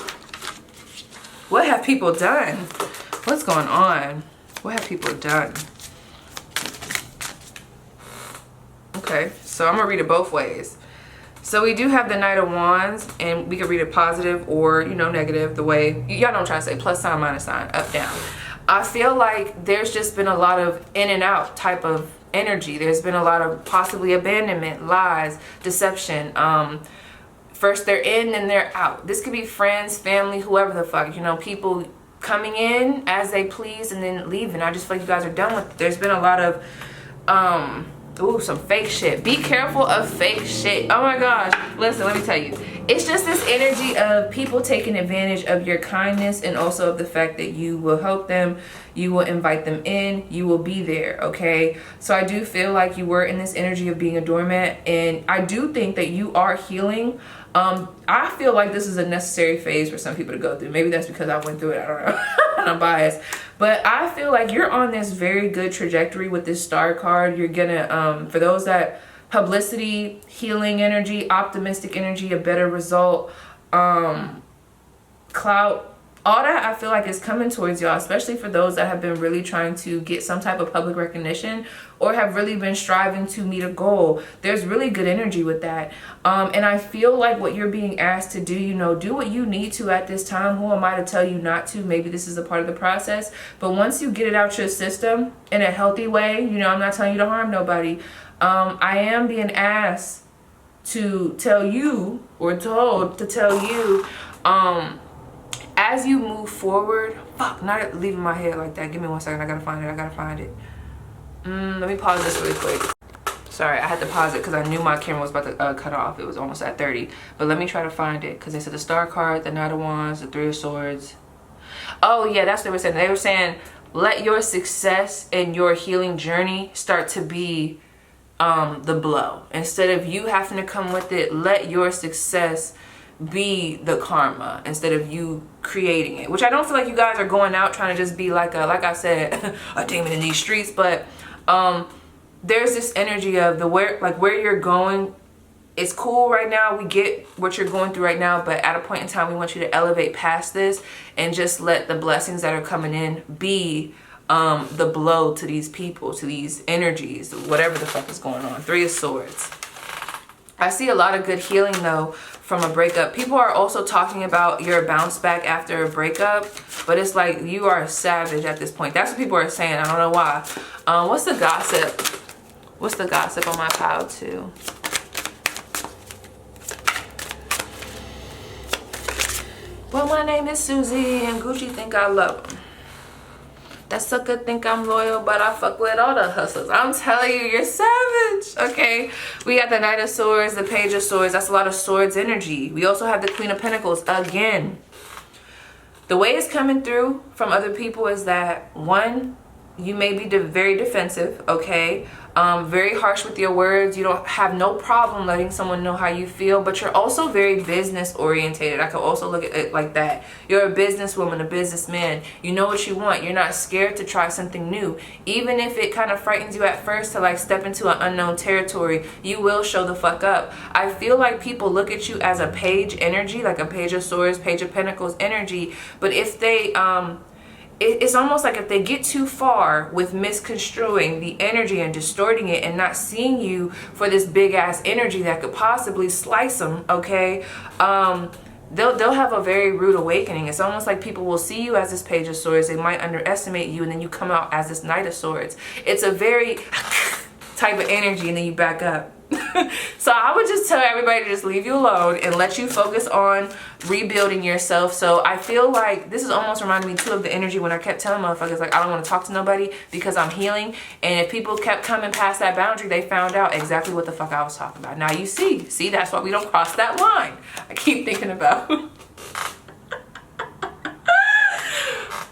What have people done? What's going on? What have people done? Okay, so I'm gonna read it both ways. So we do have the Knight of Wands, and we can read it positive or, you know, negative, the way, y'all know what I'm trying to say, plus sign, minus sign, up, down. I feel like there's just been a lot of in and out type of energy. There's been a lot of possibly abandonment, lies, deception. First they're in and they're out. This could be friends, family, whoever the fuck, you know, people coming in as they please and then leaving. I just feel like you guys are done with it. There's been a lot of, ooh, some fake shit. Be careful of fake shit. Oh my gosh. Listen, let me tell you. It's just this energy of people taking advantage of your kindness, and also of the fact that you will help them, you will invite them in, you will be there, okay? So I do feel like you were in this energy of being a doormat, and I do think that you are healing. I feel like this is a necessary phase for some people to go through. Maybe that's because I went through it. I don't know. I'm biased. But I feel like you're on this very good trajectory with this star card. You're gonna, for those that, publicity, healing energy, optimistic energy, a better result, clout, all that I feel like is coming towards y'all, especially for those that have been really trying to get some type of public recognition or have really been striving to meet a goal. There's really good energy with that. And I feel like what you're being asked to do, you know, do what you need to at this time. Who am I to tell you not to? Maybe this is a part of the process. But once you get it out your system in a healthy way, you know, I'm not telling you to harm nobody. I am being asked to tell you, or told to tell you, as you move forward, fuck, not leaving my head like that. Give me 1 second. I gotta find it. Let me pause this really quick. Sorry, I had to pause it because I knew my camera was about to cut off. It was almost at 30. But let me try to find it, because they said the Star card, the Knight of Wands, the Three of Swords. Oh yeah, that's what they were saying. They were saying, let your success and your healing journey start to be the blow. Instead of you having to come with it, let your success be the karma instead of you creating it. Which I don't feel like you guys are going out trying to just be like like I said, a demon in these streets. But there's this energy of where you're going. It's cool right now. We get what you're going through right now, but at a point in time, we want you to elevate past this and just let the blessings that are coming in be the blow to these people, to these energies, whatever the fuck is going on. 3 of Swords. I see a lot of good healing though from a breakup. People are also talking about your bounce back after a breakup, but it's like you are a savage at this point. That's what people are saying. I don't know why. What's the gossip? What's the gossip on my pile too? Well, my name is Susie and Gucci think I love him. That sucker think I'm loyal, but I fuck with all the hustlers. I'm telling you, you're savage. Okay, we got the Knight of Swords, the Page of Swords. That's a lot of swords energy. We also have the Queen of Pentacles again. The way it's coming through from other people is that, one, you may be very defensive, okay? Very harsh with your words. You don't have no problem letting someone know how you feel, but you're also very business orientated. I could also look at it like that. You're a businesswoman, a businessman. You know what you want. You're not scared to try something new. Even if it kind of frightens you at first to like step into an unknown territory, you will show the fuck up. I feel like people look at you as a page energy, like a Page of Swords, Page of Pentacles energy, but if they it's almost like if they get too far with misconstruing the energy and distorting it and not seeing you for this big ass energy that could possibly slice them, okay, they'll have a very rude awakening. It's almost like people will see you as this Page of Swords, they might underestimate you, and then you come out as this Knight of Swords. It's a very type of energy, and then you back up. So I would just tell everybody to just leave you alone and let you focus on rebuilding yourself. So I feel like this is almost reminding me too of the energy when I kept telling motherfuckers like I don't want to talk to nobody because I'm healing. And if people kept coming past that boundary, they found out exactly what the fuck I was talking about. Now you see that's why we don't cross that line. I keep thinking about. You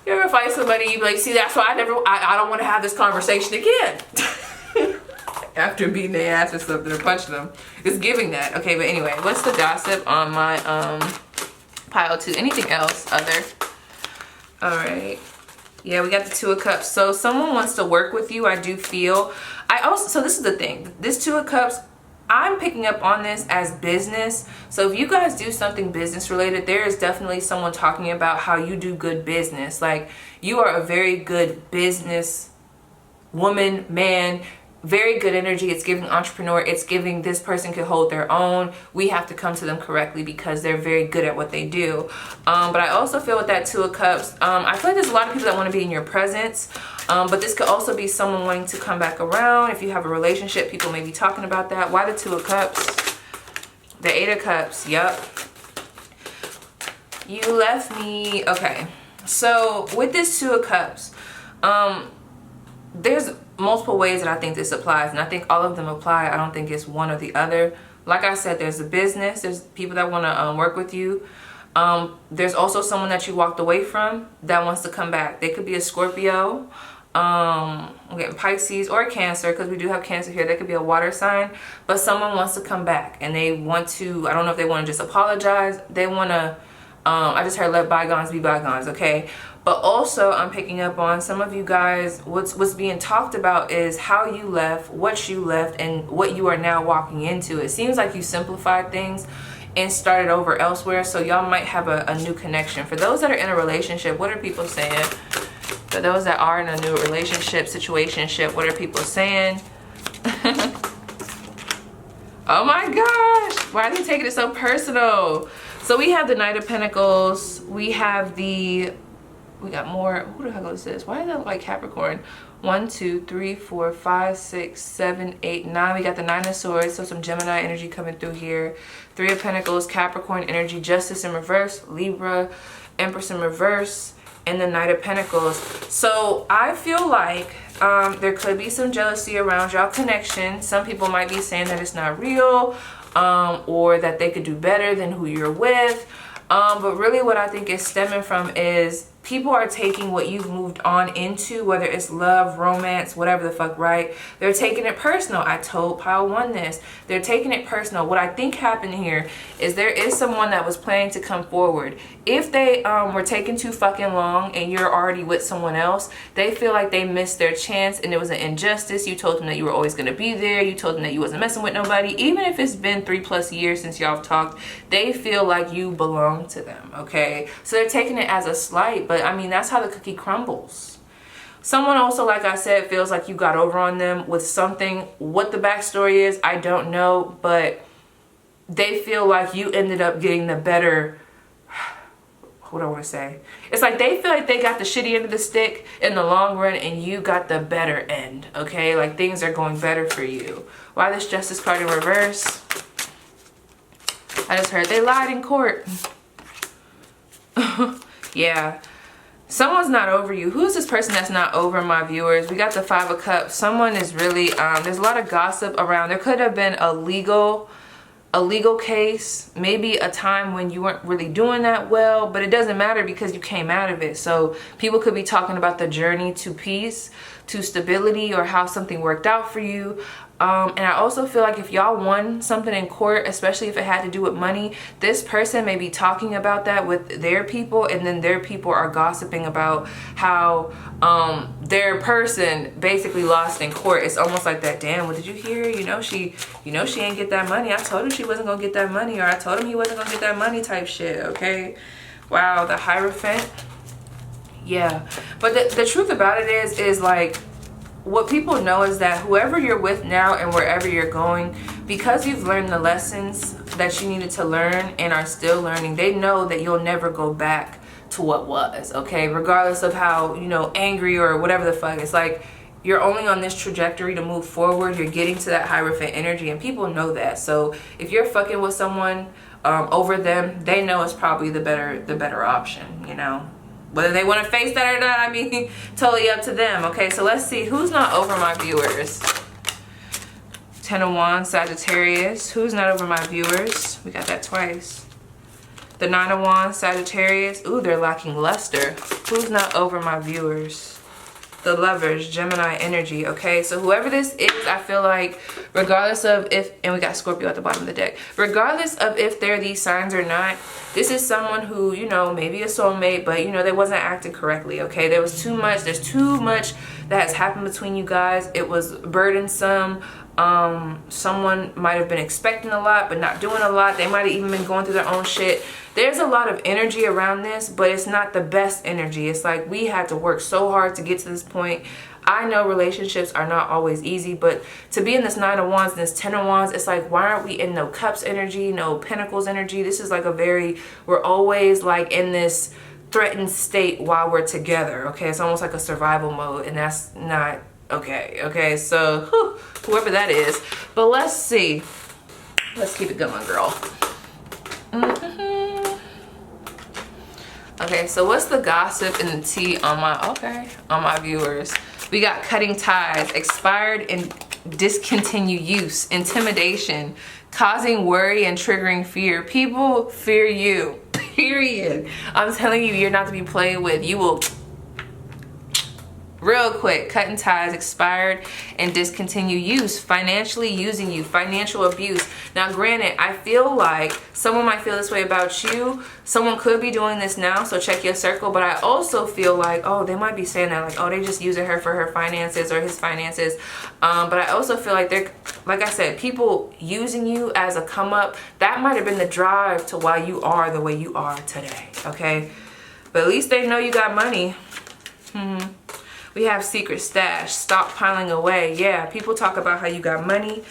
ever fight somebody, you be like, see, that's why I don't want to have this conversation again. After beating their ass or something or punching them. It's giving that. Okay, but anyway, what's the gossip on my pile 2? Anything else other? Alright. Yeah, we got the 2 of Cups. So someone wants to work with you, I do feel. So this is the thing. This 2 of Cups, I'm picking up on this as business. So if you guys do something business related, there is definitely someone talking about how you do good business. Like you are a very good business woman, man. Very good energy. It's giving entrepreneur. It's giving this person could hold their own. We have to come to them correctly because they're very good at what they do. But I also feel with that 2 of Cups, I feel like there's a lot of people that want to be in your presence. But this could also be someone wanting to come back around. If you have a relationship, people may be talking about that. Why the 2 of Cups? The 8 of Cups. Yep. You left me. Okay. So with this 2 of Cups, there's multiple ways that I think this applies, and I think all of them apply. I don't think it's one or the other. Like I said, there's a business, there's people that want to work with you. There's also someone that you walked away from that wants to come back. They could be a Scorpio, I'm getting Pisces or a Cancer, because we do have Cancer here. They could be a water sign, but someone wants to come back and they want to, I don't know if they want to just apologize. They want to, I just heard let bygones be bygones, okay? But also I'm picking up on some of you guys, what's being talked about is how you left, what you left, and what you are now walking into. It seems like you simplified things and started over elsewhere, so y'all might have a new connection. For those that are in a relationship, what are people saying? For those that are in a new relationship, situationship, what are people saying? Oh my gosh, why are they taking it so personal? So we have the Knight of Pentacles, we got more. Who the hell is this? Why does that look like Capricorn? 1, 2, 3, 4, 5, 6, 7, 8, 9. We got the 9 of Swords, so some Gemini energy coming through here. 3 of Pentacles, Capricorn energy, Justice in reverse, Libra, Empress in reverse, and the Knight of Pentacles. So I feel like there could be some jealousy around y'all connection. Some people might be saying that it's not real, or that they could do better than who you're with. But really what I think is stemming from is people are taking what you've moved on into, whether it's love, romance, whatever the fuck, right? They're taking it personal. I told Pile 1 this. They're taking it personal. What I think happened here is there is someone that was planning to come forward. If they were taking too fucking long and you're already with someone else, they feel like they missed their chance and it was an injustice. You told them that you were always going to be there. You told them that you wasn't messing with nobody. Even if it's been 3+ years since y'all have talked, they feel like you belong to them, okay? So they're taking it as a slight, but I mean, that's how the cookie crumbles. Someone also, like I said, feels like you got over on them with something. What the backstory is, I don't know, but they feel like you ended up getting the better, what do I want to say? It's like they feel like they got the shitty end of the stick in the long run and you got the better end, okay? Like things are going better for you. Why this Justice card in reverse? I just heard they lied in court. Yeah. Someone's not over you. Who's this person that's not over, my viewers? We got the 5 of Cups. Someone is really, there's a lot of gossip around. There could have been a legal case, maybe a time when you weren't really doing that well, but it doesn't matter because you came out of it. So people could be talking about the journey to peace, to stability, or how something worked out for you. And I also feel like if y'all won something in court, especially if it had to do with money, this person may be talking about that with their people, and then their people are gossiping about how their person basically lost in court. It's almost like that, damn, what did you hear? She ain't get that money. I told her she wasn't gonna get that money, or I told him he wasn't gonna get that money type shit, okay? Wow, the Hierophant. Yeah, but the truth about it is like, what people know is that whoever you're with now and wherever you're going, because you've learned the lessons that you needed to learn and are still learning, they know that you'll never go back to what was, okay? Regardless of how, angry or whatever the fuck. It's like you're only on this trajectory to move forward. You're getting to that Hierophant energy, and people know that. So if you're fucking with someone over them, they know it's probably the better option, Whether they want to face that or not, I mean, totally up to them. Okay, so let's see. Who's not over my viewers? 10 of Wands, Sagittarius. Who's not over my viewers? We got that twice. The 9 of Wands, Sagittarius. Ooh, they're lacking luster. Who's not over my viewers? The Lovers, Gemini energy. Okay, so whoever this is, I feel like regardless of if, and we got Scorpio at the bottom of the deck, regardless of if they're these signs or not, this is someone who, maybe a soulmate, but they wasn't acting correctly. Okay, there's too much that has happened between you guys. It was burdensome. Someone might have been expecting a lot but not doing a lot. They might have even been going through their own shit. There's a lot of energy around this, but it's not the best energy. It's like we had to work so hard to get to this point. I know relationships are not always easy, but to be in this 9 of Wands and this 10 of Wands, it's like, why aren't we in no Cups energy, no Pentacles energy? This is like we're always like in this threatened state while we're together, okay? It's almost like a survival mode, and that's not okay. Okay, so whoever that is, but let's see. Let's keep it going, girl. Okay, so what's the gossip and the tea on my viewers? We got cutting ties, expired and discontinued use, intimidation, causing worry and triggering fear. People fear you, period. I'm telling you, you're not to be played with. You will real quick. Cutting ties, expired and discontinued use, financially using you, financial abuse. Now granted, I feel like someone might feel this way about you. Someone could be doing this now, so check your circle. But I also feel like, oh, they might be saying that like, oh, they just using her for her finances or his finances. But I also feel like they're, like I said, people using you as a come up. That might have been the drive to why you are the way you are today, okay? But at least they know you got money. We have secret stash, stockpiling away. Yeah, people talk about how you got money.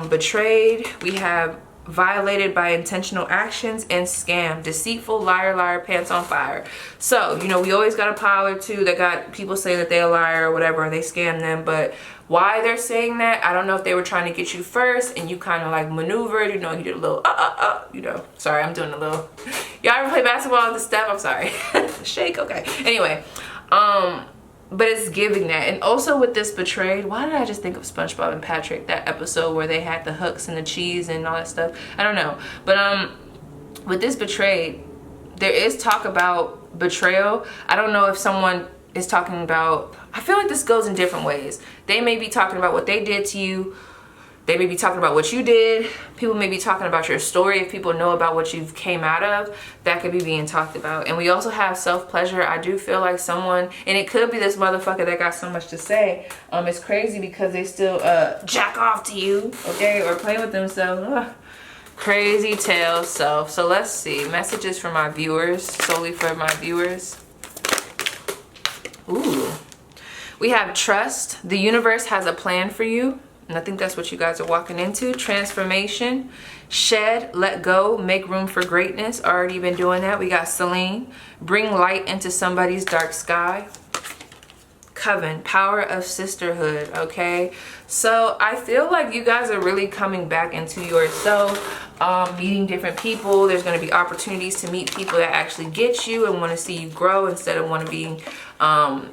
Betrayed. We have violated by intentional actions and scam. Deceitful, liar, liar, pants on fire. So, we always got a pile or two that got people say that they're a liar or whatever, or they scam them. But why they're saying that, I don't know if they were trying to get you first and you kind of like maneuvered, you did a little, sorry, I'm doing a little, y'all ever play basketball with the step? I'm sorry. Shake, okay. Anyway, but it's giving that. And also with this betrayed, why did I just think of SpongeBob and Patrick, that episode where they had the hooks and the cheese and all that stuff? I don't know. But with this betrayed, there is talk about betrayal. I don't know if someone is talking about, I feel like this goes in different ways. They may be talking about what they did to you. They may be talking about what you did. People may be talking about your story. If people know about what you've came out of, that could be being talked about. And we also have self-pleasure. I do feel like someone, and it could be this motherfucker that got so much to say. It's crazy because they still jack off to you, okay, or play with themselves. Crazy tale self. So let's see. Messages for my viewers, solely for my viewers. Ooh. We have trust. The universe has a plan for you. And I think that's what you guys are walking into. Transformation, shed, let go, make room for greatness. Already been doing that. We got Celine, bring light into somebody's dark sky. Coven, power of sisterhood, okay? So I feel like you guys are really coming back into yourself, meeting different people. There's going to be opportunities to meet people that actually get you and want to see you grow instead of want to be,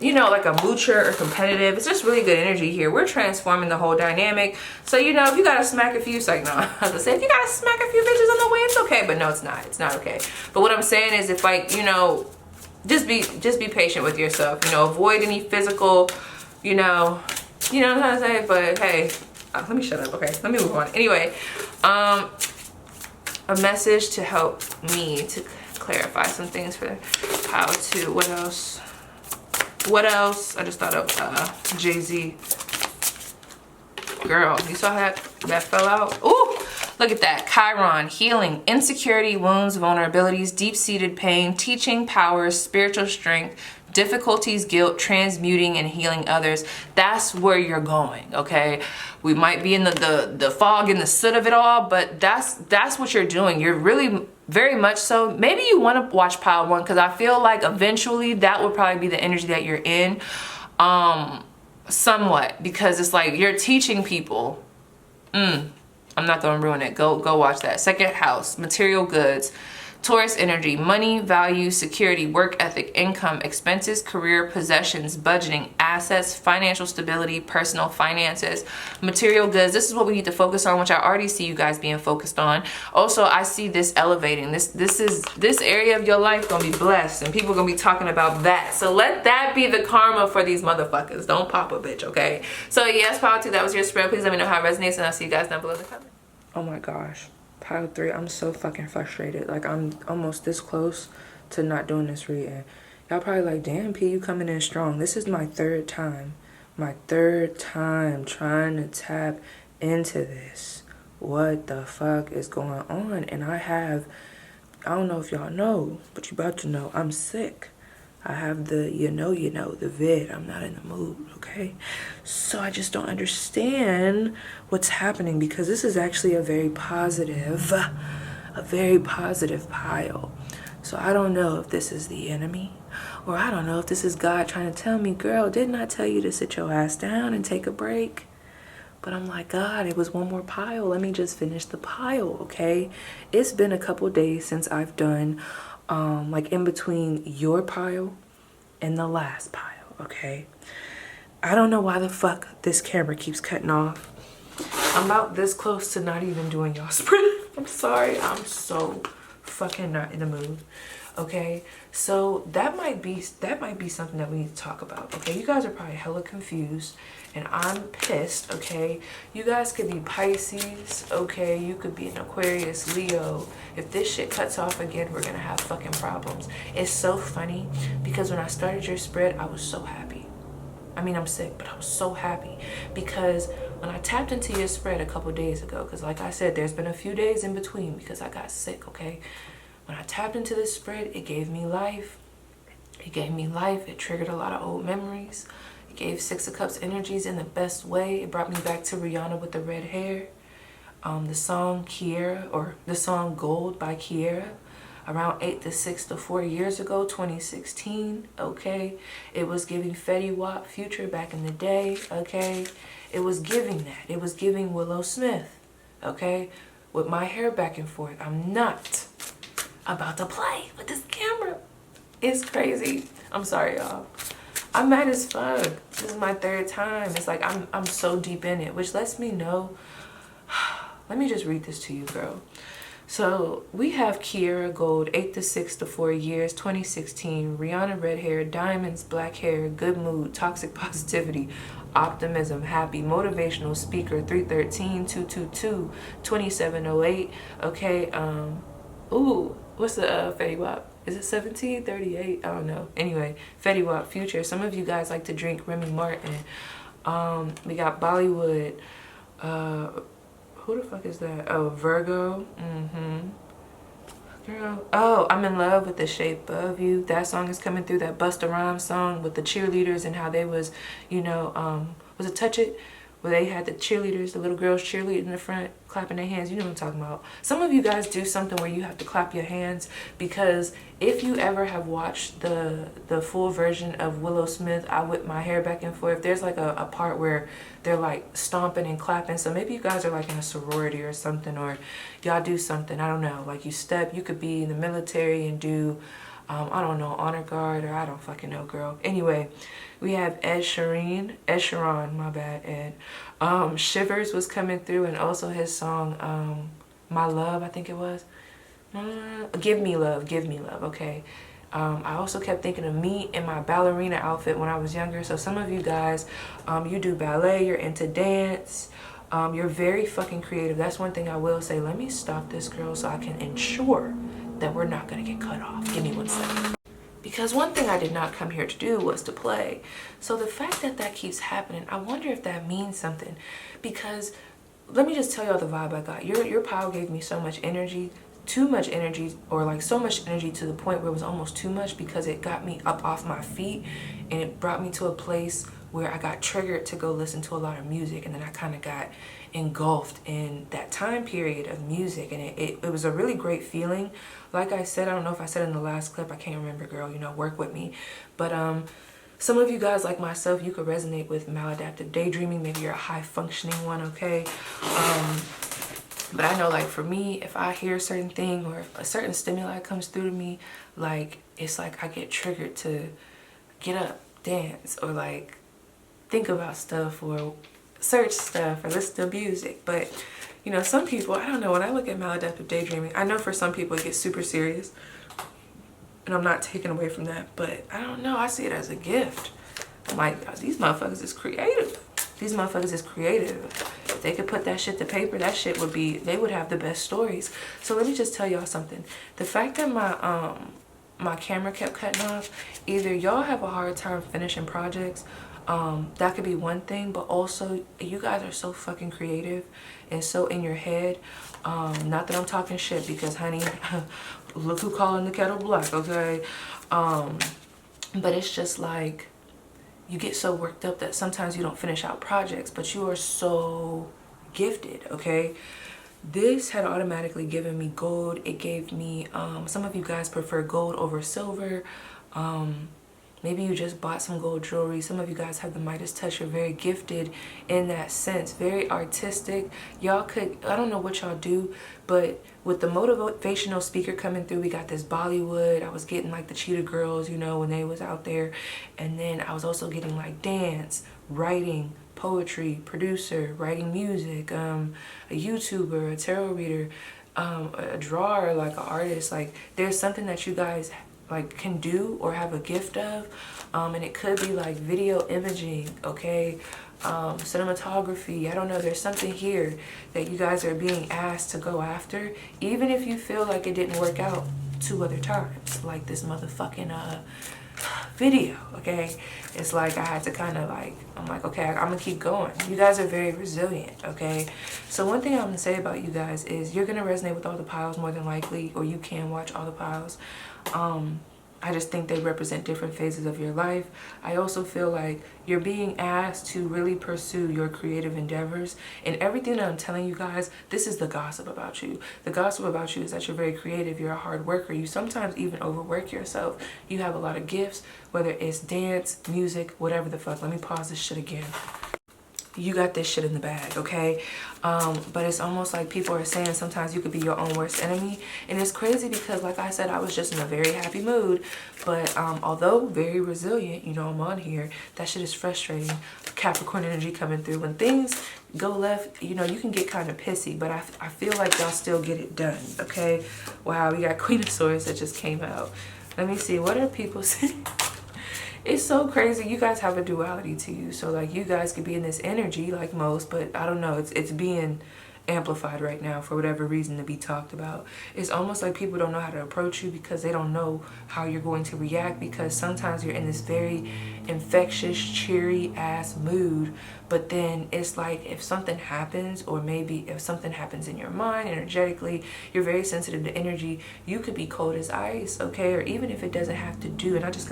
you know, like a moocher or competitive. It's just really good energy here. We're transforming the whole dynamic. So, you know, if you got to smack a few, it's like, no, I was going to say, if you got to smack a few bitches on the way, it's okay. But no, it's not. It's not okay. But what I'm saying is if, like, you know, just be patient with yourself, you know, avoid any physical, you know what I'm trying to say. But hey, let me shut up. Okay, let me move on. Anyway, a message to help me to clarify some things for how to, what else, I just thought of Jay-Z. Girl, you saw that fell out? Ooh, look at that. Chiron, healing, insecurity, wounds, vulnerabilities, deep-seated pain, teaching powers, spiritual strength, difficulties, guilt, transmuting and healing others. That's where you're going, okay? We might be in the fog and the soot of it all, but that's what you're doing. You're really very much so. Maybe you want to watch pile one, because I feel like eventually that would probably be the energy that you're in. Somewhat, because it's like you're teaching people. I'm not gonna ruin it. Go watch that. Second house, material goods, Taurus energy, money, value, security, work ethic, income, expenses, career, possessions, budgeting, assets, financial stability, personal finances, material goods. This is what we need to focus on, which I already see you guys being focused on. Also, I see this elevating. This area of your life gonna be blessed, and people gonna be talking about that. So let that be the karma for these motherfuckers. Don't pop a bitch, okay? So yes, pile 2, that was your spread. Please let me know how it resonates, and I'll see you guys down below in the comments. Oh my gosh. Pile 3, I'm so fucking frustrated. Like, I'm almost this close to not doing this reading. Y'all probably like, damn, P, you coming in strong. This is my third time trying to tap into this. What the fuck is going on? And I don't know if y'all know, but you about to know, I'm sick. I have the, the vid. I'm not in the mood, okay? So I just don't understand what's happening, because this is actually a very positive pile. So I don't know if this is the enemy, or I don't know if this is God trying to tell me, girl, didn't I tell you to sit your ass down and take a break? But I'm like, God, it was one more pile. Let me just finish the pile, okay? It's been a couple days since I've done like in between your pile and the last pile, okay? I don't know why the fuck this camera keeps cutting off. I'm about this close to not even doing y'all spread. I'm sorry, I'm so fucking not in the mood, okay? So that might be something that we need to talk about, okay? You guys are probably hella confused, and I'm pissed, okay? You guys could be Pisces, okay? You could be an Aquarius, Leo. If this shit cuts off again, we're gonna have fucking problems. It's so funny, because when I started your spread, I was so happy. I mean, I'm sick, but I was so happy, because when I tapped into your spread a couple days ago, because like I said, there's been a few days in between because I got sick, okay? When I tapped into this spread, it gave me life. It gave me life. It triggered a lot of old memories. It gave 6 of Cups energies in the best way. It brought me back to Rihanna with the red hair. The song Kiera, or the song Gold by Kiera, around 8 to 6 to 4 years ago, 2016, okay? It was giving Fetty Wap, Future back in the day, okay? It was giving that. It was giving Willow Smith, okay? With my hair back and forth. I'm not about to play with this camera. It's crazy. I'm sorry, y'all. I'm mad as fuck. This is my third time. It's like I'm so deep in it, which lets me know. Let me just read this to you, girl. So we have Kiera Gold, 8 to 6 to 4 years, 2016. Rihanna, red hair, diamonds, black hair, good mood, toxic positivity, optimism, happy, motivational speaker, 313, 222, 2708. Okay, ooh, what's the Fetty Wap? Is it 1738? I don't know. Anyway, Fetty Wap, future. Some of you guys like to drink Remy Martin. We got Bollywood. Who the fuck is that? Oh, Virgo. Girl. Oh, I'm in love with the shape of you. That song is coming through. That Busta Rhymes song with the cheerleaders and how they was, you know, was it Touch It? Where they had the cheerleaders, the little girls cheerleading in the front, clapping their hands. You know what I'm talking about. Some of you guys do something where you have to clap your hands, because if you ever have watched the full version of Willow Smith, I Whip My Hair Back and Forth, there's like a part where they're like stomping and clapping. So maybe you guys are like in a sorority or something, or y'all do something, I don't know, like you could be in the military and do I don't know, honor guard, or I don't fucking know, girl. Anyway, we have Ed Sheeran, my bad, Ed. Shivers was coming through, and also his song, My Love, I think it was. Give Me Love, okay. I also kept thinking of me in my ballerina outfit when I was younger. So some of you guys, you do ballet, you're into dance, you're very fucking creative. That's one thing I will say. Let me stop this, girl, so I can ensure that we're not gonna get cut off. Give me 1 second. Because one thing I did not come here to do was to play. So the fact that that keeps happening, I wonder if that means something. Because let me just tell y'all the vibe I got. Your pile gave me so much energy, too much energy, or like so much energy to the point where it was almost too much, because it got me up off my feet and it brought me to a place where I got triggered to go listen to a lot of music, and then I kind of got engulfed in that time period of music, and it was a really great feeling. Like I said, I don't know if I said in the last clip, I can't remember, girl, you know, work with me. But some of you guys like myself, you could resonate with maladaptive daydreaming. Maybe you're a high functioning one, okay? But I know, like, for me, if I hear a certain thing or a certain stimuli comes through to me, like, it's like I get triggered to get up, dance, or like think about stuff, or search stuff, or listen to music. But you know, some people, I don't know, when I look at maladaptive daydreaming, I know for some people it gets super serious, and I'm not taking away from that, but I don't know, I see it as a gift. I'm like, these motherfuckers is creative. These motherfuckers is creative. If they could put that shit to paper, that shit would be, they would have the best stories. So let me just tell y'all something. The fact that my camera kept cutting off, either y'all have a hard time finishing projects, that could be one thing, but also you guys are so fucking creative and so in your head. Not that I'm talking shit, because honey, look who calling the kettle black, okay? But it's just like, you get so worked up that sometimes you don't finish out projects, but you are so gifted, okay? This had automatically given me gold. It gave me, some of you guys prefer gold over silver. Maybe you just bought some gold jewelry. Some of you guys have the Midas touch. You're very gifted in that sense, very artistic. Y'all could, I don't know what y'all do, but with the motivational speaker coming through, we got this Bollywood. I was getting like the Cheetah Girls, you know, when they was out there. And then I was also getting like dance, writing, poetry, producer, writing music, a YouTuber, a tarot reader, a drawer, like an artist. Like, there's something that you guys like can do or have a gift of, and it could be like video imaging, okay, cinematography. I don't know, there's something here that you guys are being asked to go after, even if you feel like it didn't work out 2 other times, like this motherfucking video, okay? It's like I had to kind of like, I'm like, okay, I'm gonna keep going. You guys are very resilient, okay? So one thing I'm gonna say about you guys is you're gonna resonate with all the piles more than likely, or you can watch all the piles. I just think they represent different phases of your life. I also feel like you're being asked to really pursue your creative endeavors. And everything that I'm telling you guys, this is the gossip about you. The gossip about you is that you're very creative, you're a hard worker. You sometimes even overwork yourself. You have a lot of gifts, whether it's dance, music, whatever the fuck. Let me pause this shit again. you got this shit in the bag, okay? But it's almost like people are saying sometimes you could be your own worst enemy. And it's crazy because, like I said, I was just in a very happy mood. But although very resilient, you know, I'm on here, that shit is frustrating. Capricorn energy coming through. When things go left, you know, you can get kind of pissy. But I feel like y'all still get it done, okay? Wow, we got Queen of Swords that just came out. Let me see. What are people saying? It's so crazy. You guys have a duality to you. So like you guys could be in this energy like most, but I don't know. It's being amplified right now for whatever reason to be talked about. It's almost like people don't know how to approach you because they don't know how you're going to react, because sometimes you're in this very infectious, cheery ass mood, but then it's like if something happens, or maybe if something happens in your mind energetically, you're very sensitive to energy, you could be cold as ice, okay? Or even if it doesn't have to do, and I just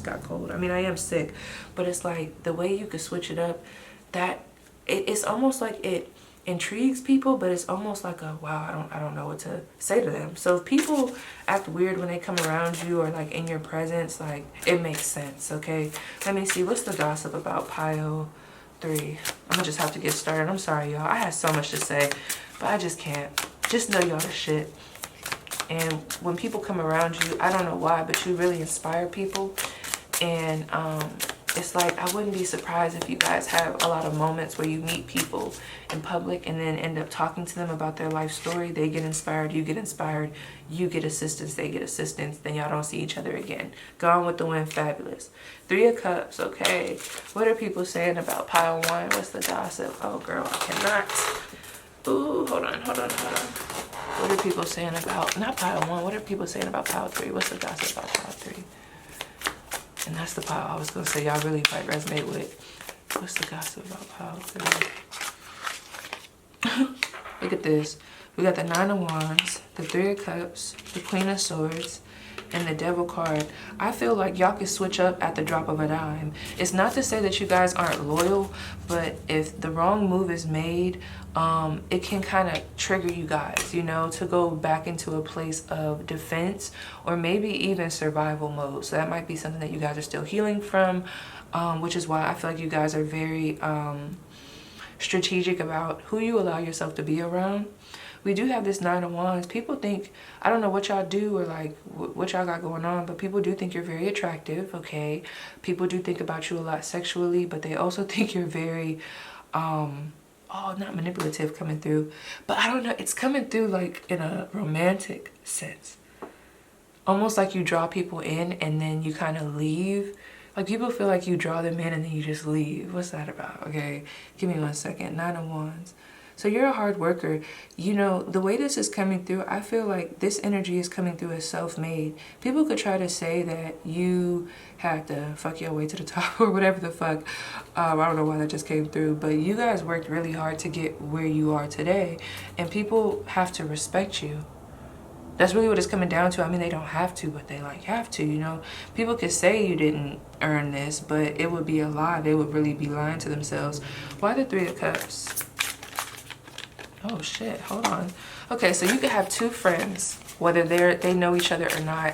got cold. I mean, I am sick, but it's like the way you could switch it up, that it's almost like it intrigues people, but it's almost like a wow, I don't know what to say to them. So if people act weird when they come around you or like in your presence, like it makes sense, okay? Let me see, what's the gossip about pile 3? I'm gonna just have to get started. I'm sorry, y'all. I had so much to say, but I just can't. Just know y'all the shit. And when people come around you, I don't know why, but you really inspire people. And it's like I wouldn't be surprised if you guys have a lot of moments where you meet people in public and then end up talking to them about their life story. They get inspired, you get inspired, you get assistance, they get assistance, then y'all don't see each other again. Gone with the wind, fabulous. 3 of Cups, okay. What are people saying about pile 1? What's the gossip? Oh girl, I cannot. Ooh, hold on. What are people saying about, not pile 1, what are people saying about pile 3? What's the gossip about pile 3? And that's the pile I was going to say y'all really might resonate with. What's the gossip about pile 3? Look at this. We got the 9 of Wands, the 3 of Cups, the Queen of Swords, and the Devil card. I feel like y'all can switch up at the drop of a dime. It's not to say that you guys aren't loyal, but if the wrong move is made, it can kind of trigger you guys, you know, to go back into a place of defense or maybe even survival mode. So that might be something that you guys are still healing from, which is why I feel like you guys are very strategic about who you allow yourself to be around. We do have this 9 of Wands. People think, I don't know what y'all do or like what y'all got going on, but people do think you're very attractive, okay? People do think about you a lot sexually, but they also think you're very, not manipulative coming through. But I don't know, it's coming through like in a romantic sense. Almost like you draw people in and then you kind of leave. Like people feel like you draw them in and then you just leave. What's that about? Okay, give me 1 second. 9 of Wands. So you're a hard worker. You know, the way this is coming through, I feel like this energy is coming through as self-made. People could try to say that you had to fuck your way to the top or whatever the fuck. I don't know why that just came through, but you guys worked really hard to get where you are today, and people have to respect you. That's really what it's coming down to. I mean, they don't have to, but they like have to, you know. People could say you didn't earn this, but it would be a lie. They would really be lying to themselves. Why the 3 of Cups? Oh shit, hold on. Okay, so you could have 2 friends, whether they know each other or not.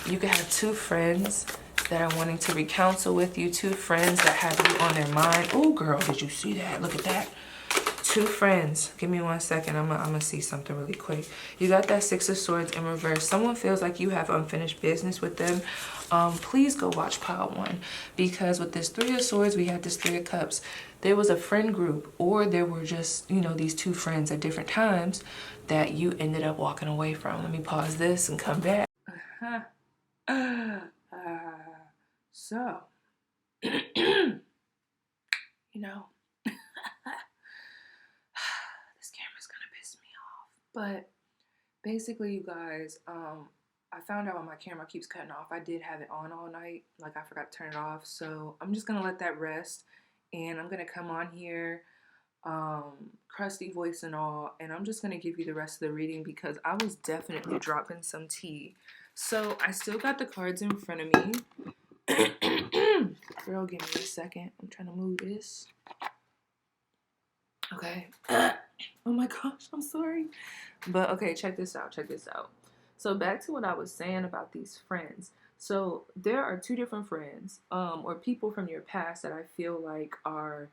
You could have 2 friends that are wanting to recounsel with you, 2 friends that have you on their mind. Oh girl, did you see that? Look at that. 2 friends. Give me 1 second. I'm gonna see something really quick. You got that 6 of Swords in reverse. Someone feels like you have unfinished business with them. Please go watch pile 1, because with this 3 of Swords, we had this 3 of Cups. There was a friend group, or there were just, you know, these 2 friends at different times that you ended up walking away from. Let me pause this and come back. So, you know, this camera's gonna piss me off. But basically, you guys, I found out when my camera keeps cutting off. I did have it on all night. Like, I forgot to turn it off. So I'm just gonna let that rest. And I'm gonna come on here, crusty voice and all, and I'm just gonna give you the rest of the reading because I was definitely dropping some tea. So I still got the cards in front of me. Girl, give me a second. I'm trying to move this. Okay. Oh my gosh, I'm sorry. But okay, check this out. So back to what I was saying about these friends. So there are 2 different friends, or people from your past that I feel like are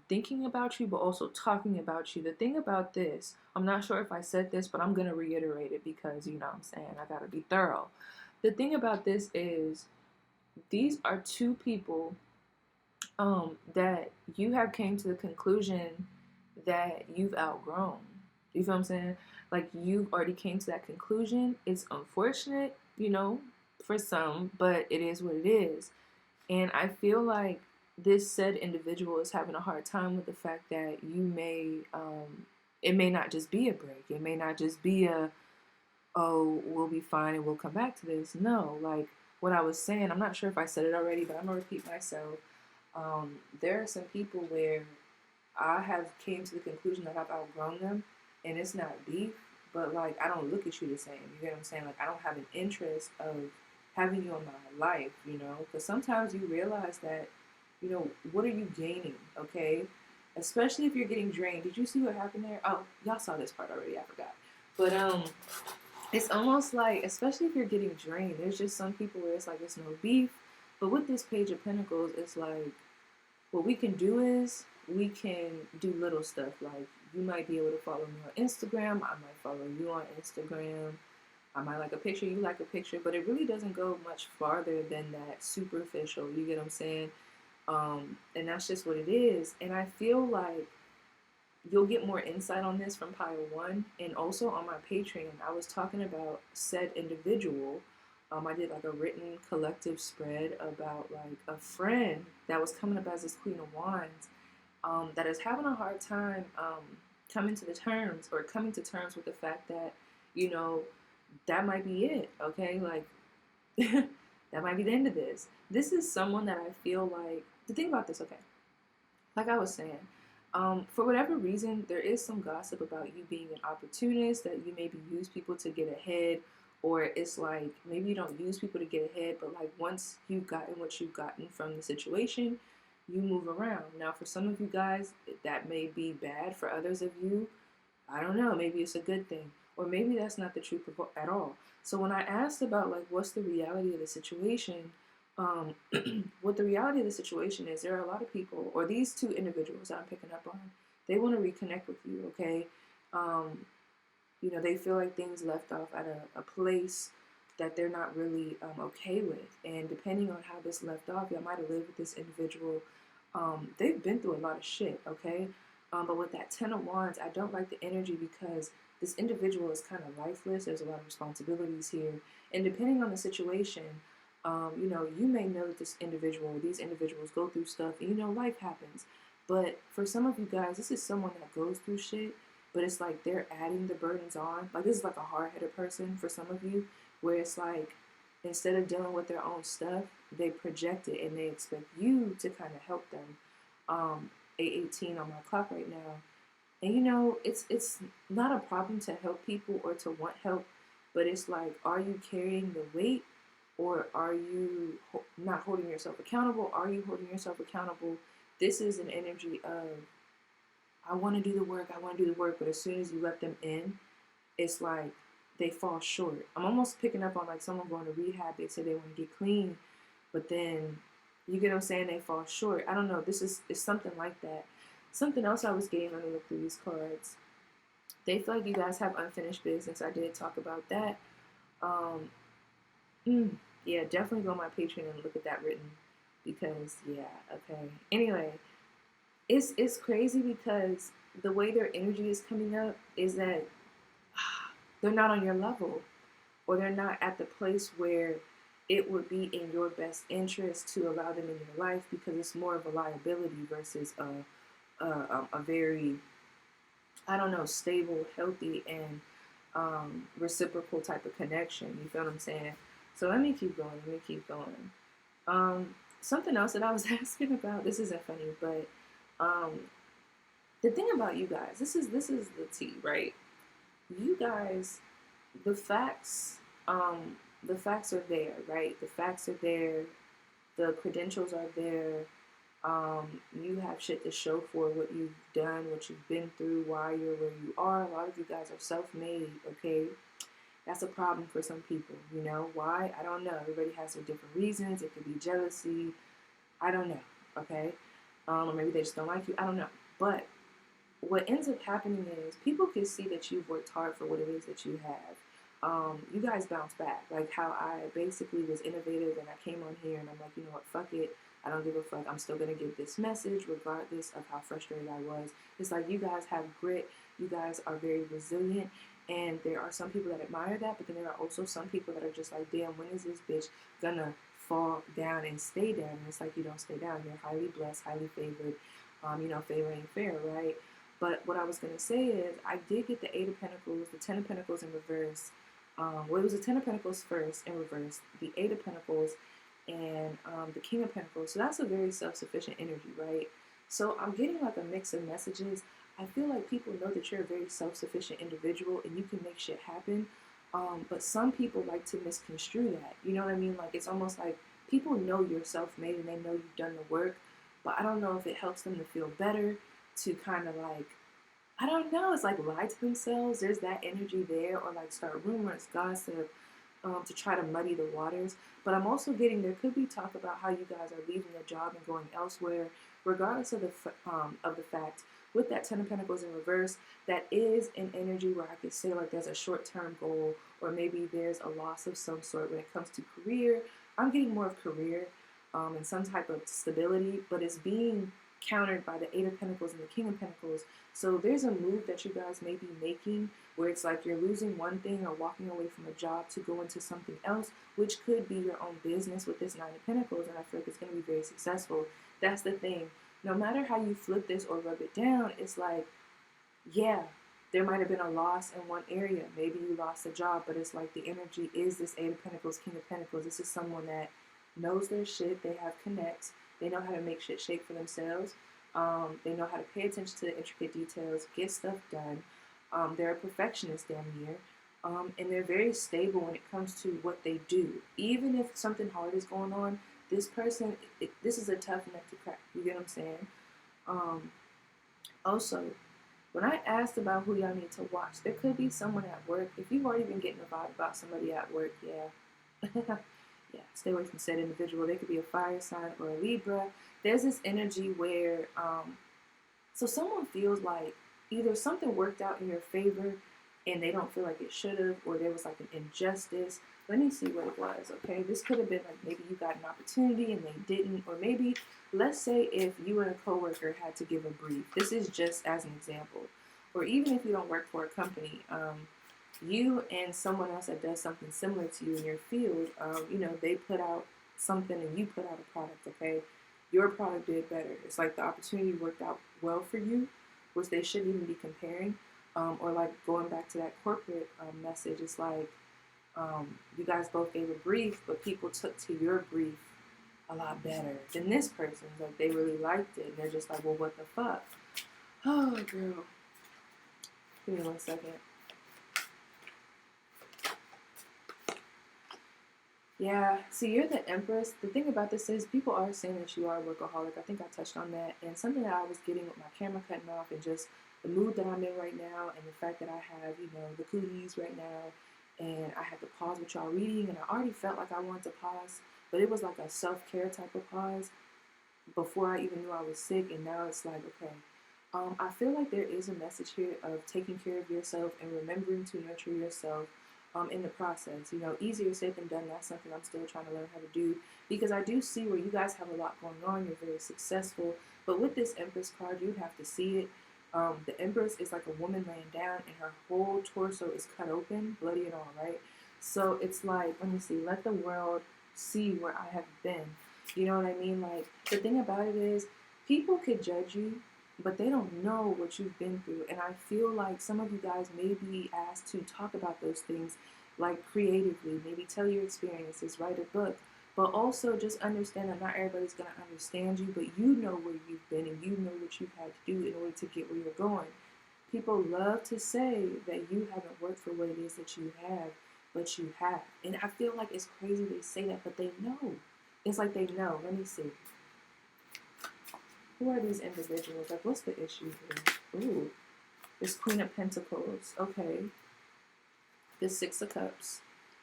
thinking about you, but also talking about you. The thing about this, I'm not sure if I said this, but I'm going to reiterate it because, you know what I'm saying, I got to be thorough. The thing about this is these are two people that you have came to the conclusion that you've outgrown. You feel what I'm saying? Like, you've already came to that conclusion. It's unfortunate, you know, for some, but it is what it is. And I feel like this said individual is having a hard time with the fact that you may, it may not just be a break. It may not just be a, oh, we'll be fine and we'll come back to this. No, like what I was saying, I'm not sure if I said it already, but I'm gonna repeat myself. There are some people where I have came to the conclusion that I've outgrown them, and it's not beef, but like I don't look at you the same. You get what I'm saying? Like I don't have an interest of having you in my life, you know, because sometimes you realize that, you know, what are you gaining? Okay, especially if you're getting drained. Did you see what happened there? Oh, y'all saw this part already. I forgot, but it's almost like, especially if you're getting drained, there's just some people where it's like it's no beef, but with this Page of Pentacles, it's like what we can do is we can do little stuff. Like you might be able to follow me on Instagram. I might follow you on Instagram. I might like a picture, you like a picture, but it really doesn't go much farther than that superficial. You get what I'm saying? And that's just what it is. And I feel like you'll get more insight on this from Pile 1. And also on my Patreon, I was talking about said individual. I did like a written collective spread about like a friend that was coming up as this Queen of Wands, that is having a hard time coming to terms with the fact that, you know, that might be it, okay? Like, that might be the end of this. This is someone that I feel like, the thing about this, okay, like I was saying, for whatever reason, there is some gossip about you being an opportunist, that you maybe use people to get ahead, or it's like, maybe you don't use people to get ahead, but like once you've gotten what you've gotten from the situation, you move around. Now, for some of you guys, that may be bad. For others of you, I don't know, maybe it's a good thing. Or maybe that's not the truth at all. So when I asked about like what's the reality of the situation, what the reality of the situation is, there are a lot of people, or these two individuals that I'm picking up on, they want to reconnect with you, okay? You know, they feel like things left off at a place that they're not really okay with. And depending on how this left off, y'all might have lived with this individual. They've been through a lot of shit, okay? But with that Ten of Wands, I don't like the energy because this individual is kind of lifeless. There's a lot of responsibilities here. And depending on the situation, you know, you may know that this individual or these individuals go through stuff and, you know, life happens. But for some of you guys, this is someone that goes through shit, but it's like they're adding the burdens on. Like this is like a hard-headed person for some of you, where it's like instead of dealing with their own stuff, they project it and they expect you to kind of help them. 8:18 on my clock right now. And you know, it's not a problem to help people or to want help, but it's like, are you carrying the weight, or are you not holding yourself accountable? Are you holding yourself accountable? This is an energy of, I want to do the work, but as soon as you let them in, it's like they fall short. I'm almost picking up on like someone going to rehab. They say they want to get clean, but then, you get what I'm saying, they fall short. I don't know. It's something like that. Something else I was getting when I looked through these cards. They feel like you guys have unfinished business. I did talk about that. Yeah, definitely go on my Patreon and look at that written, because yeah, okay. Anyway, it's crazy because the way their energy is coming up is that they're not on your level, or they're not at the place where it would be in your best interest to allow them in your life, because it's more of a liability versus a very, I don't know, stable, healthy, and reciprocal type of connection. You feel what I'm saying? So let me keep going. Something else that I was asking about, this isn't funny, but the thing about you guys, this is the tea, right? You guys, the facts are there, right? The facts are there. The credentials are there. You have shit to show for what you've done, what you've been through, why you're where you are. A lot of you guys are self-made, okay? That's a problem for some people, you know? Why? I don't know. Everybody has their different reasons. It could be jealousy. I don't know, okay? or maybe they just don't like you. I don't know. But what ends up happening is people can see that you've worked hard for what it is that you have. You guys bounce back. Like how I basically was innovative and I came on here and I'm like, you know what, fuck it. I don't give a fuck. I'm still going to give this message regardless of how frustrated I was. It's like you guys have grit. You guys are very resilient. And there are some people that admire that, but then there are also some people that are just like, damn, when is this bitch gonna fall down and stay down? And it's like, you don't stay down. You're highly blessed, highly favored. Favor ain't fair, right? But what I was going to say is I did get the 8 of Pentacles, the 10 of Pentacles in reverse. It was the 10 of Pentacles first in reverse, the 8 of Pentacles, and the King of Pentacles. So that's a very self-sufficient energy, right? So I'm getting like a mix of messages. I feel like people know that you're a very self-sufficient individual and you can make shit happen. But some people like to misconstrue that. You know what I mean? Like it's almost like people know you're self-made and they know you've done the work. But I don't know if it helps them to feel better, to kind of like, I don't know, it's like lie to themselves. There's that energy there, or like start rumors, gossip, to try to muddy the waters. But I'm also getting there could be talk about how you guys are leaving a job and going elsewhere, regardless of the fact. With that 10 of Pentacles in reverse, that is an energy where I could say like there's a short-term goal, or maybe there's a loss of some sort when it comes to career. I'm getting more of career and some type of stability, but it's being countered by the 8 of Pentacles and the King of Pentacles. So there's a move that you guys may be making where it's like you're losing one thing or walking away from a job to go into something else, which could be your own business with this 9 of Pentacles, and I feel like it's going to be very successful. That's the thing. No matter how you flip this or rub it down, it's like, yeah, there might have been a loss in one area. Maybe you lost a job, but it's like the energy is this 8 of Pentacles, King of Pentacles. This is someone that knows their shit. They have connects. They know how to make shit shake for themselves. They know how to pay attention to the intricate details, get stuff done. They're a perfectionist damn near. And they're very stable when it comes to what they do. Even if something hard is going on, this person, this is a tough nut to crack. You get what I'm saying? Also, when I asked about who y'all need to watch, there could be someone at work. If you've already been getting a vibe about somebody at work, yeah. Yeah, stay away from said individual. They could be a fire sign or a Libra. There's this energy where, so someone feels like either something worked out in your favor and they don't feel like it should have, or there was like an injustice. Let me see what it was, okay? This could have been like maybe you got an opportunity and they didn't, or maybe, let's say if you and a coworker had to give a brief. This is just as an example. Or even if you don't work for a company, you and someone else that does something similar to you in your field, they put out something and you put out a product, okay? Your product did better. It's like the opportunity worked out well for you, which they shouldn't even be comparing. Or like going back to that corporate message, it's like you guys both gave a brief, but people took to your brief a lot better than this person's. Like they really liked it. And they're just like, well, what the fuck? Oh, girl. Give me 1 second. Yeah, see, you're the Empress. The thing about this is people are saying that you are a workaholic. I think I touched on that. And something that I was getting with my camera cutting off and just the mood that I'm in right now and the fact that I have, the cooties right now and I had to pause what y'all reading and I already felt like I wanted to pause, but it was like a self-care type of pause before I even knew I was sick, and now it's like, okay. I feel like there is a message here of taking care of yourself and remembering to nurture yourself in the process. Easier said than done. That's something I'm still trying to learn how to do because I do see where you guys have a lot going on. You're very successful. But with this Empress card, you have to see it. The Empress is like a woman laying down and her whole torso is cut open, bloody and all, right? So it's like, let me see, let the world see where I have been. You know what I mean? Like, the thing about it is, people could judge you, but they don't know what you've been through. And I feel like some of you guys may be asked to talk about those things, like creatively, maybe tell your experiences, write a book. But also just understand that not everybody's going to understand you, but you know where you've been and you know what you've had to do in order to get where you're going. People love to say that you haven't worked for what it is that you have, but you have. And I feel like it's crazy they say that, but they know. It's like they know. Let me see. Who are these individuals? Like, what's the issue here? Ooh, this Queen of Pentacles. Okay. The 6 of Cups.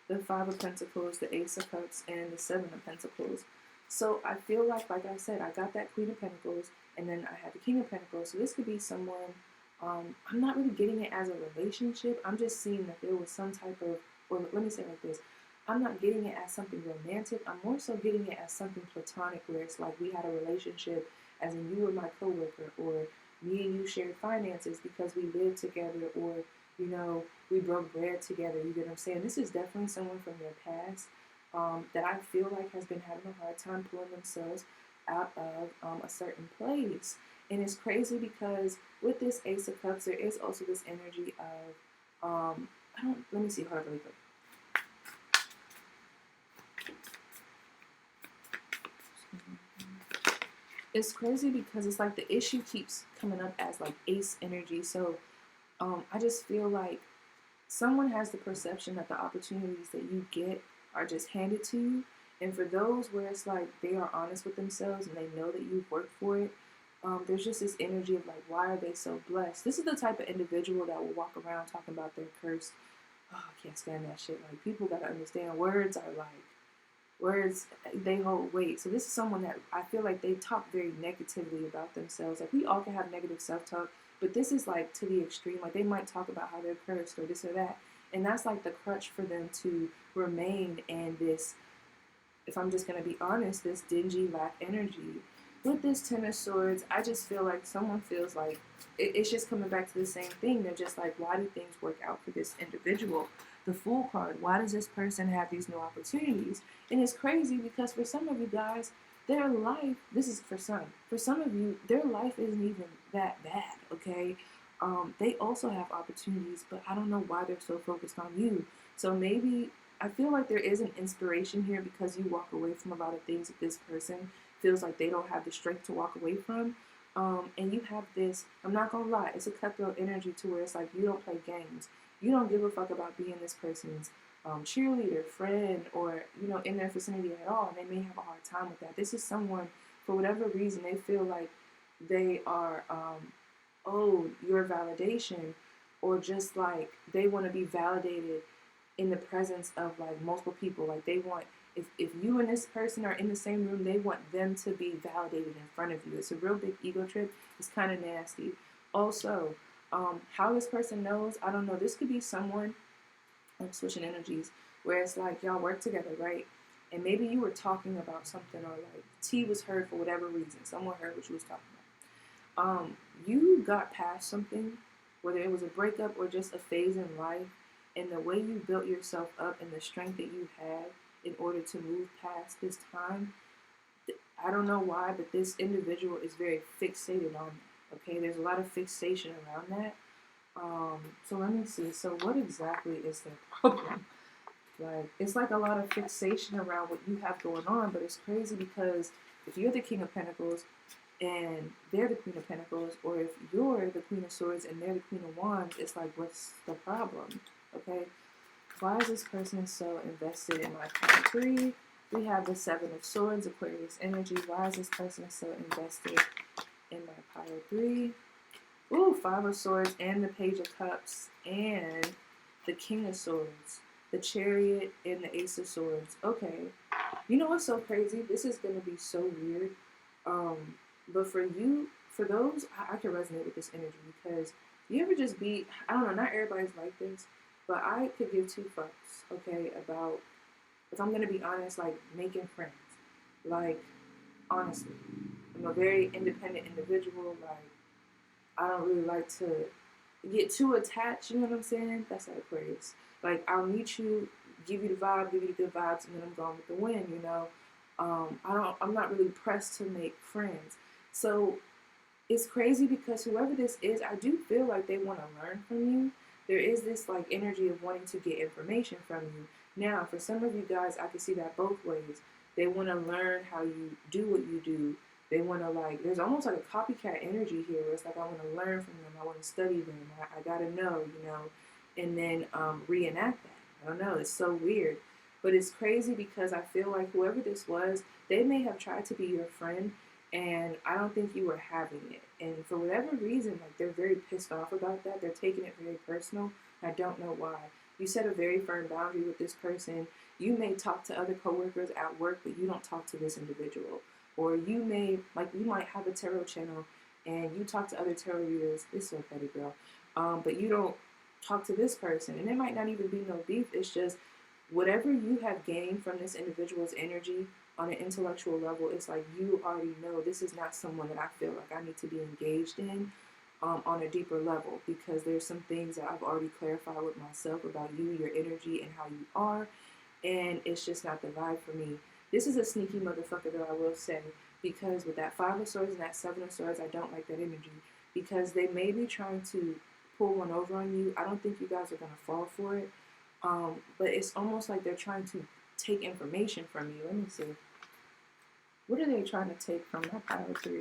The 5 of Pentacles, the Ace of Cups, and the 7 of Pentacles. So I feel like I said, I got that Queen of Pentacles, and then I had the King of Pentacles. So this could be someone, I'm not really getting it as a relationship. I'm just seeing that there was some type of, or let me say it like this. I'm not getting it as something romantic. I'm more so getting it as something platonic, where it's like we had a relationship, as in you were my coworker, or me and you shared finances because we lived together, or, you know, we broke bread together. You get what I'm saying? This is definitely someone from your past that I feel like has been having a hard time pulling themselves out of a certain place. And it's crazy because with this Ace of Cups, there is also this energy of, let me see, hold on really quick. It's crazy because it's like the issue keeps coming up as like ace energy. So I just feel like someone has the perception that the opportunities that you get are just handed to you. And for those where it's like they are honest with themselves and they know that you've worked for it, there's just this energy of like, why are they so blessed? This is the type of individual that will walk around talking about their curse. Oh, I can't stand that shit. Like, people got to understand words are like, words, they hold weight. So this is someone that I feel like they talk very negatively about themselves. Like, we all can have negative self-talk, but this is like to the extreme. Like, they might talk about how they're cursed or this or that, and that's like the crutch for them to remain in this, if I'm just going to be honest, this dingy lack energy. With this Ten of Swords, I just feel like someone feels like it's just coming back to the same thing. They're just like, why do things work out for this individual? The Fool card, why does this person have these new opportunities? And it's crazy because for some of you guys, their life, this is for some of you, their life isn't even that bad, okay? They also have opportunities, but I don't know why they're so focused on you. So maybe I feel like there is an inspiration here because you walk away from a lot of things that this person feels like they don't have the strength to walk away from. And you have this, I'm not gonna lie, it's a cutthroat energy to where it's like you don't play games. You don't give a fuck about being this person's cheerleader, friend, or, you know, in their vicinity at all. And they may have a hard time with that. This is someone, for whatever reason, they feel like they are owed your validation, or just like they want to be validated in the presence of like multiple people. Like, they want, if you and this person are in the same room, they want them to be validated in front of you. It's a real big ego trip. It's kind of nasty. Also, how this person knows, I don't know. This could be someone, I'm switching energies, where it's like y'all work together, right? And maybe you were talking about something, or like T was heard for whatever reason. Someone heard what you was talking about. You got past something, whether it was a breakup or just a phase in life, and the way you built yourself up and the strength that you had in order to move past this time. I don't know why, but this individual is very fixated on that. Okay, there's a lot of fixation around that. So let me see. So what exactly is their problem? Like, it's like a lot of fixation around what you have going on, but it's crazy because if you're the King of Pentacles and they're the Queen of Pentacles, or if you're the Queen of Swords and they're the Queen of Wands, it's like, what's the problem? Okay, why is this person so invested in my card 3? We have the Seven of Swords, Aquarius energy. Why is this person so invested in my pile 3? Ooh, Five of Swords and the Page of Cups and the King of Swords, the Chariot and the Ace of Swords. Okay, you know what's so crazy? This is going to be so weird. But for you, for those, I can resonate with this energy because you ever just be, I don't know, not everybody's like this, but I could give two fucks, okay, about, if I'm going to be honest, like making friends. Like, honestly, I'm a very independent individual. Like, I don't really like to get too attached, you know what I'm saying? That's not Aquarius. Like, I'll meet you, give you the vibe, give you the good vibes, and then I'm gone with the wind, you know? I'm not really pressed to make friends. So it's crazy because whoever this is, I do feel like they want to learn from you. There is this like energy of wanting to get information from you. Now, for some of you guys, I can see that both ways. They want to learn how you do what you do. They want to, like, there's almost like a copycat energy here where it's like, I want to learn from them. I want to study them. I got to know, you know, and then reenact that. I don't know. It's so weird. But it's crazy because I feel like whoever this was, they may have tried to be your friend, and I don't think you were having it. And for whatever reason, like, they're very pissed off about that. They're taking it very personal. I don't know why. You set a very firm boundary with this person. You may talk to other coworkers at work, but you don't talk to this individual. Or you might have a tarot channel and you talk to other tarot readers. It's so petty, girl. But you don't talk to this person. And it might not even be no beef. It's just whatever you have gained from this individual's energy on an intellectual level, it's like you already know this is not someone that I feel like I need to be engaged in on a deeper level, because there's some things that I've already clarified with myself about you, your energy, and how you are, and it's just not the vibe for me. This is a sneaky motherfucker, though, I will say, because with that 5 of Swords and that 7 of Swords, I don't like that energy, because they may be trying to pull one over on you. I don't think you guys are going to fall for it, but it's almost like they're trying to take information from you. Let me see. What are they trying to take from that pile of 3?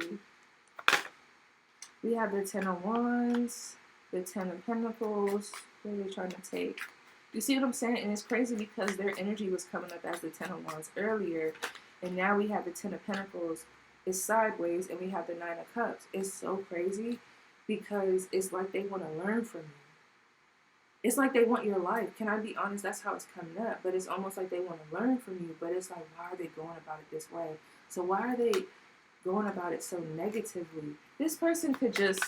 We have the 10 of Wands, the 10 of Pentacles. What are they trying to take? You see what I'm saying? And it's crazy because their energy was coming up as the 10 of Wands earlier. And now we have the 10 of Pentacles. It's sideways. And we have the 9 of Cups. It's so crazy because it's like they want to learn from you. It's like they want your life. Can I be honest? That's how it's coming up. But it's almost like they want to learn from you. But it's like, why are they going about it this way? So why are they going about it so negatively? This person could just...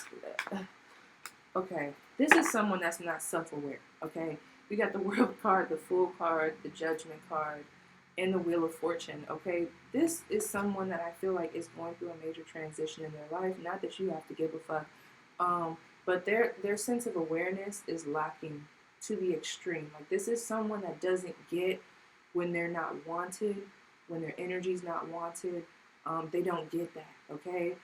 okay. This is someone that's not self-aware. Okay. We got the World card, the Fool card, the Judgment card, and the Wheel of Fortune, okay? This is someone that I feel like is going through a major transition in their life. Not that you have to give a fuck. But their sense of awareness is lacking to the extreme. Like, this is someone that doesn't get when they're not wanted, when their energy's not wanted. They don't get that, okay?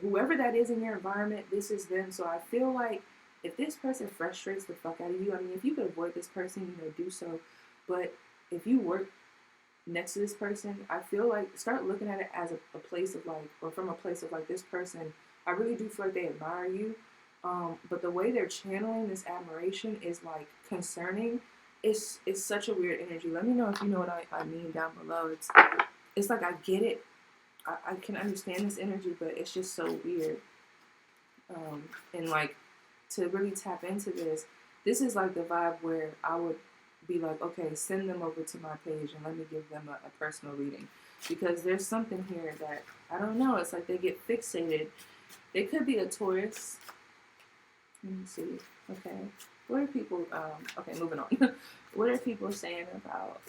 Whoever that is in your environment, this is them. So I feel like if this person frustrates the fuck out of you, I mean, if you could avoid this person, do so. But if you work next to this person, I feel like start looking at it as a place of like, or from a place of like, this person, I really do feel like they admire you. But the way they're channeling this admiration is like concerning. It's such a weird energy. Let me know if you know what I mean down below. It's like I get it. I can understand this energy, but it's just so weird. And like, to really tap into this is like the vibe where I would be like, okay, send them over to my page and let me give them a personal reading. Because there's something here that, I don't know, it's like they get fixated. They could be a Taurus. Let me see. Okay. What are people, okay, moving on. What are people saying about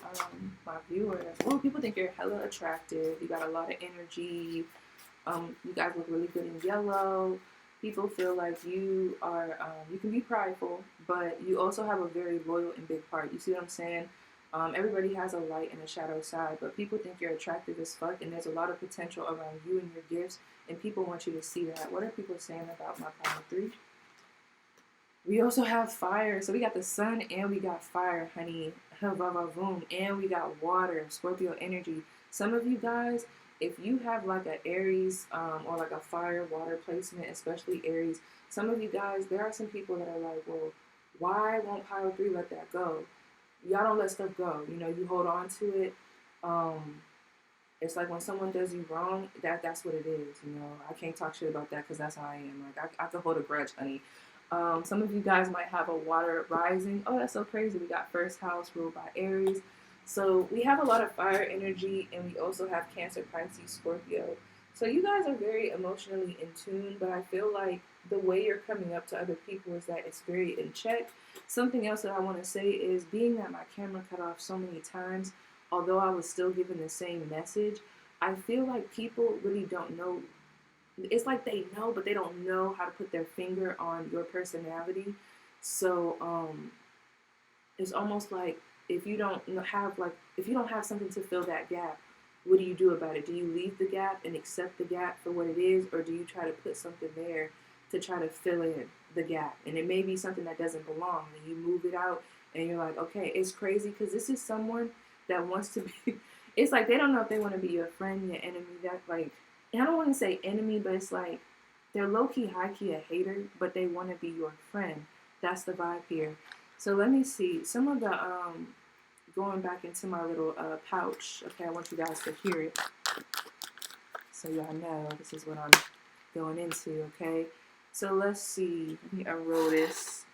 my viewers? Well, people think you're hella attractive. You got a lot of energy. You guys look really good in yellow. People feel like you are, you can be prideful, but you also have a very loyal and big heart. You see what I'm saying? Everybody has a light and a shadow side, but people think you're attractive as fuck, and there's a lot of potential around you and your gifts, and people want you to see that. What are people saying about my power 3? We also have fire. So we got the sun and we got fire, honey. And we got water, Scorpio energy. Some of you guys, if you have like an Aries or like a fire water placement, especially Aries, some of you guys, there are some people that are like, well, why won't pile 3 let that go? Y'all don't let stuff go. You hold on to it. It's like when someone does you wrong, that's what it is. I can't talk shit about that because that's how I am. Like, I can hold a grudge, honey. Some of you guys might have a water rising. Oh, that's so crazy. We got first house ruled by Aries. So we have a lot of fire energy, and we also have Cancer, Pisces, Scorpio. So you guys are very emotionally in tune, but I feel like the way you're coming up to other people is that it's very in check. Something else that I want to say is, being that my camera cut off so many times, although I was still giving the same message, I feel like people really don't know. It's like they know, but they don't know how to put their finger on your personality. So it's almost like if you don't have something to fill that gap, what do you do about it? Do you leave the gap and accept the gap for what it is, or do you try to put something there to try to fill in the gap? And it may be something that doesn't belong, and you move it out, and you're like, okay, it's crazy because this is someone that wants to be. It's like they don't know if they want to be your friend, your enemy. That like, and I don't want to say enemy, but it's like they're low key, high key a hater, but they want to be your friend. That's the vibe here. So let me see some of the going back into my little pouch. Okay, I want you guys to hear it, so y'all know this is what I'm going into. Okay, so let's see. Let me unroll this.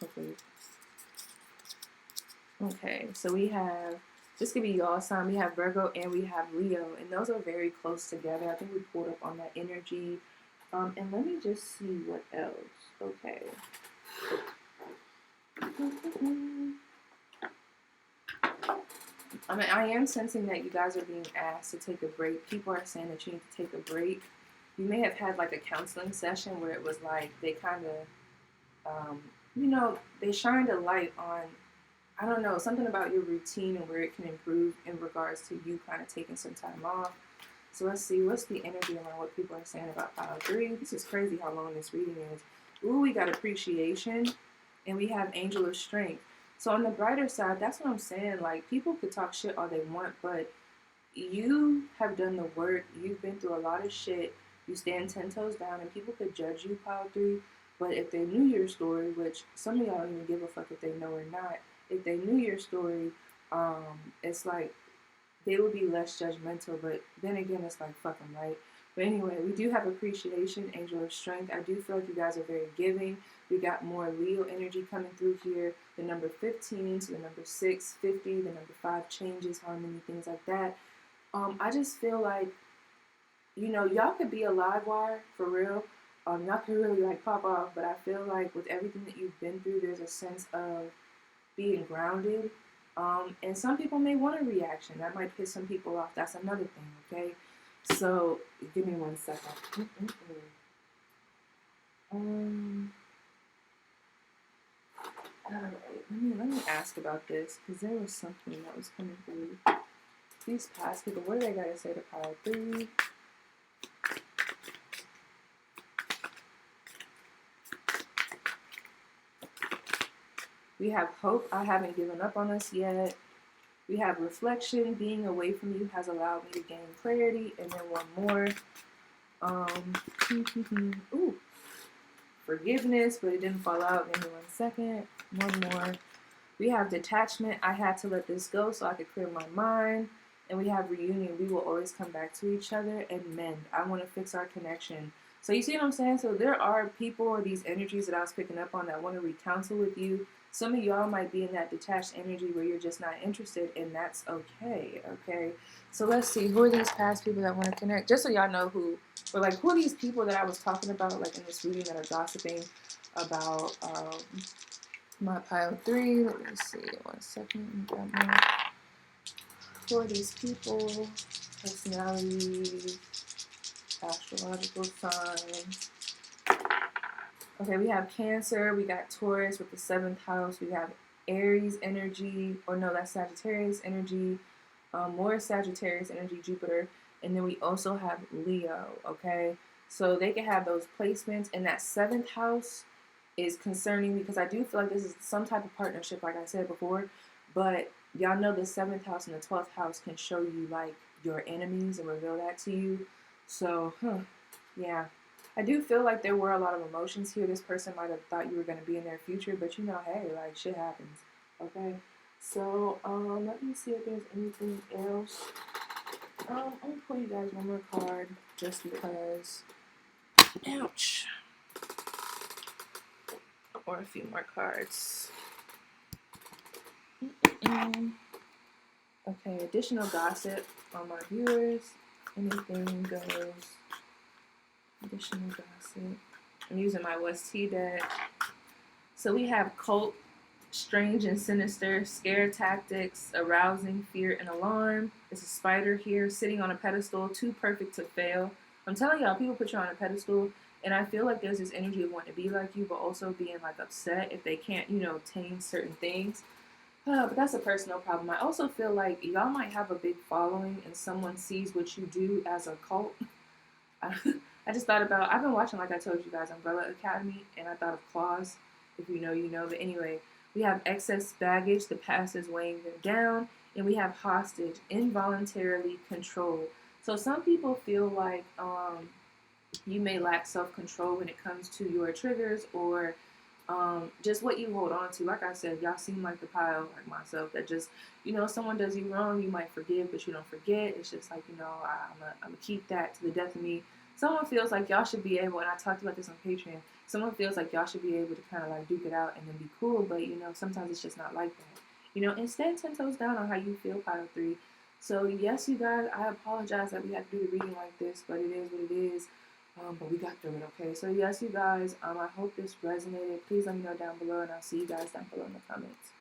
Okay. Okay, so we have This could be y'all sign. We have Virgo and we have Leo, and those are very close together. I think we pulled up on that energy. And let me just see what else. Okay. I mean, I am sensing that you guys are being asked to take a break. People are saying that you need to take a break. You may have had like a counseling session where it was like they kind of, they shined a light on, I don't know, something about your routine and where it can improve in regards to you kind of taking some time off. So let's see, what's the energy around what people are saying about pile 3? This is crazy how long this reading is. Ooh, we got appreciation, and we have angel of strength. So on the brighter side, that's what I'm saying. Like, people could talk shit all they want, but you have done the work. You've been through a lot of shit. You stand 10 toes down, and people could judge you, pile 3. But if they knew your story, which some of y'all don't even give a fuck if they know or not, if they knew your story, it's like they would be less judgmental. But then again, it's like, fuck them, right? But anyway, we do have appreciation, angel of strength. I do feel like you guys are very giving. We got more Leo energy coming through here. The number 15 to the number 6, 50, the number 5 changes, harmony, things like that. I just feel like, y'all could be a live wire for real. Y'all could really like pop off, but I feel like with everything that you've been through, there's a sense of being grounded. And some people may want a reaction. That might piss some people off. That's another thing, okay? So, give me 1 second. Alright, let me ask about this, because there was something that was coming through. These past people, what do they gotta say to pile 3? We have hope. I haven't given up on us yet. We have reflection. Being away from you has allowed me to gain clarity. And then one more. Ooh. Forgiveness, but it didn't fall out. Give me 1 second. One more. We have detachment. I had to let this go so I could clear my mind. And we have reunion. We will always come back to each other and mend. I want to fix our connection. So you see what I'm saying? So there are people or these energies that I was picking up on that want to recounsel with you. Some of y'all might be in that detached energy where you're just not interested, and that's okay, okay? So let's see, who are these past people that want to connect? Just so y'all know who are these people that I was talking about, like in this reading, that are gossiping about my pile 3. Let me see, 1 second. Who are these people? Personalities, astrological signs. Okay, we have Cancer, we got Taurus with the 7th house, we have Aries energy, or no, that's Sagittarius energy, more Sagittarius energy, Jupiter, and then we also have Leo, okay? So they can have those placements, and that 7th house is concerning because I do feel like this is some type of partnership, like I said before, but y'all know the 7th house and the 12th house can show you, like, your enemies and reveal that to you. So, yeah. I do feel like there were a lot of emotions here. This person might have thought you were going to be in their future, but hey, like, shit happens, okay? So, let me see if there's anything else. I'm going to pull you guys one more card just because. Ouch. Or a few more cards. Okay, additional gossip on my viewers. Anything goes. Additional gossip. I'm using my West T deck. So we have cult, strange and sinister, scare tactics, arousing fear and alarm. It's a spider here sitting on a pedestal, too perfect to fail. I'm telling y'all, people put you on a pedestal, and I feel like there's this energy of wanting to be like you, but also being like upset if they can't, tame certain things. But that's a personal problem. I also feel like y'all might have a big following and someone sees what you do as a cult. I just thought about, I've been watching, like I told you guys, Umbrella Academy, and I thought of Claws. If you know, you know. But anyway, we have excess baggage, the past is weighing them down, and we have hostage, involuntarily controlled. So some people feel like you may lack self-control when it comes to your triggers or just what you hold on to. Like I said, y'all seem like the pile, like myself, that just, someone does you wrong, you might forgive, but you don't forget. It's just like, I'm gonna keep that to the death of me. Someone feels like y'all should be able, and I talked about this on Patreon, someone feels like y'all should be able to kind of like duke it out and then be cool, but sometimes it's just not like that. you know, and stand 10 toes down on how you feel, pile 3. So yes, you guys, I apologize that we had to do the reading like this, but it is what it is. But we got through it, okay? So yes, you guys, I hope this resonated. Please let me know down below, and I'll see you guys down below in the comments.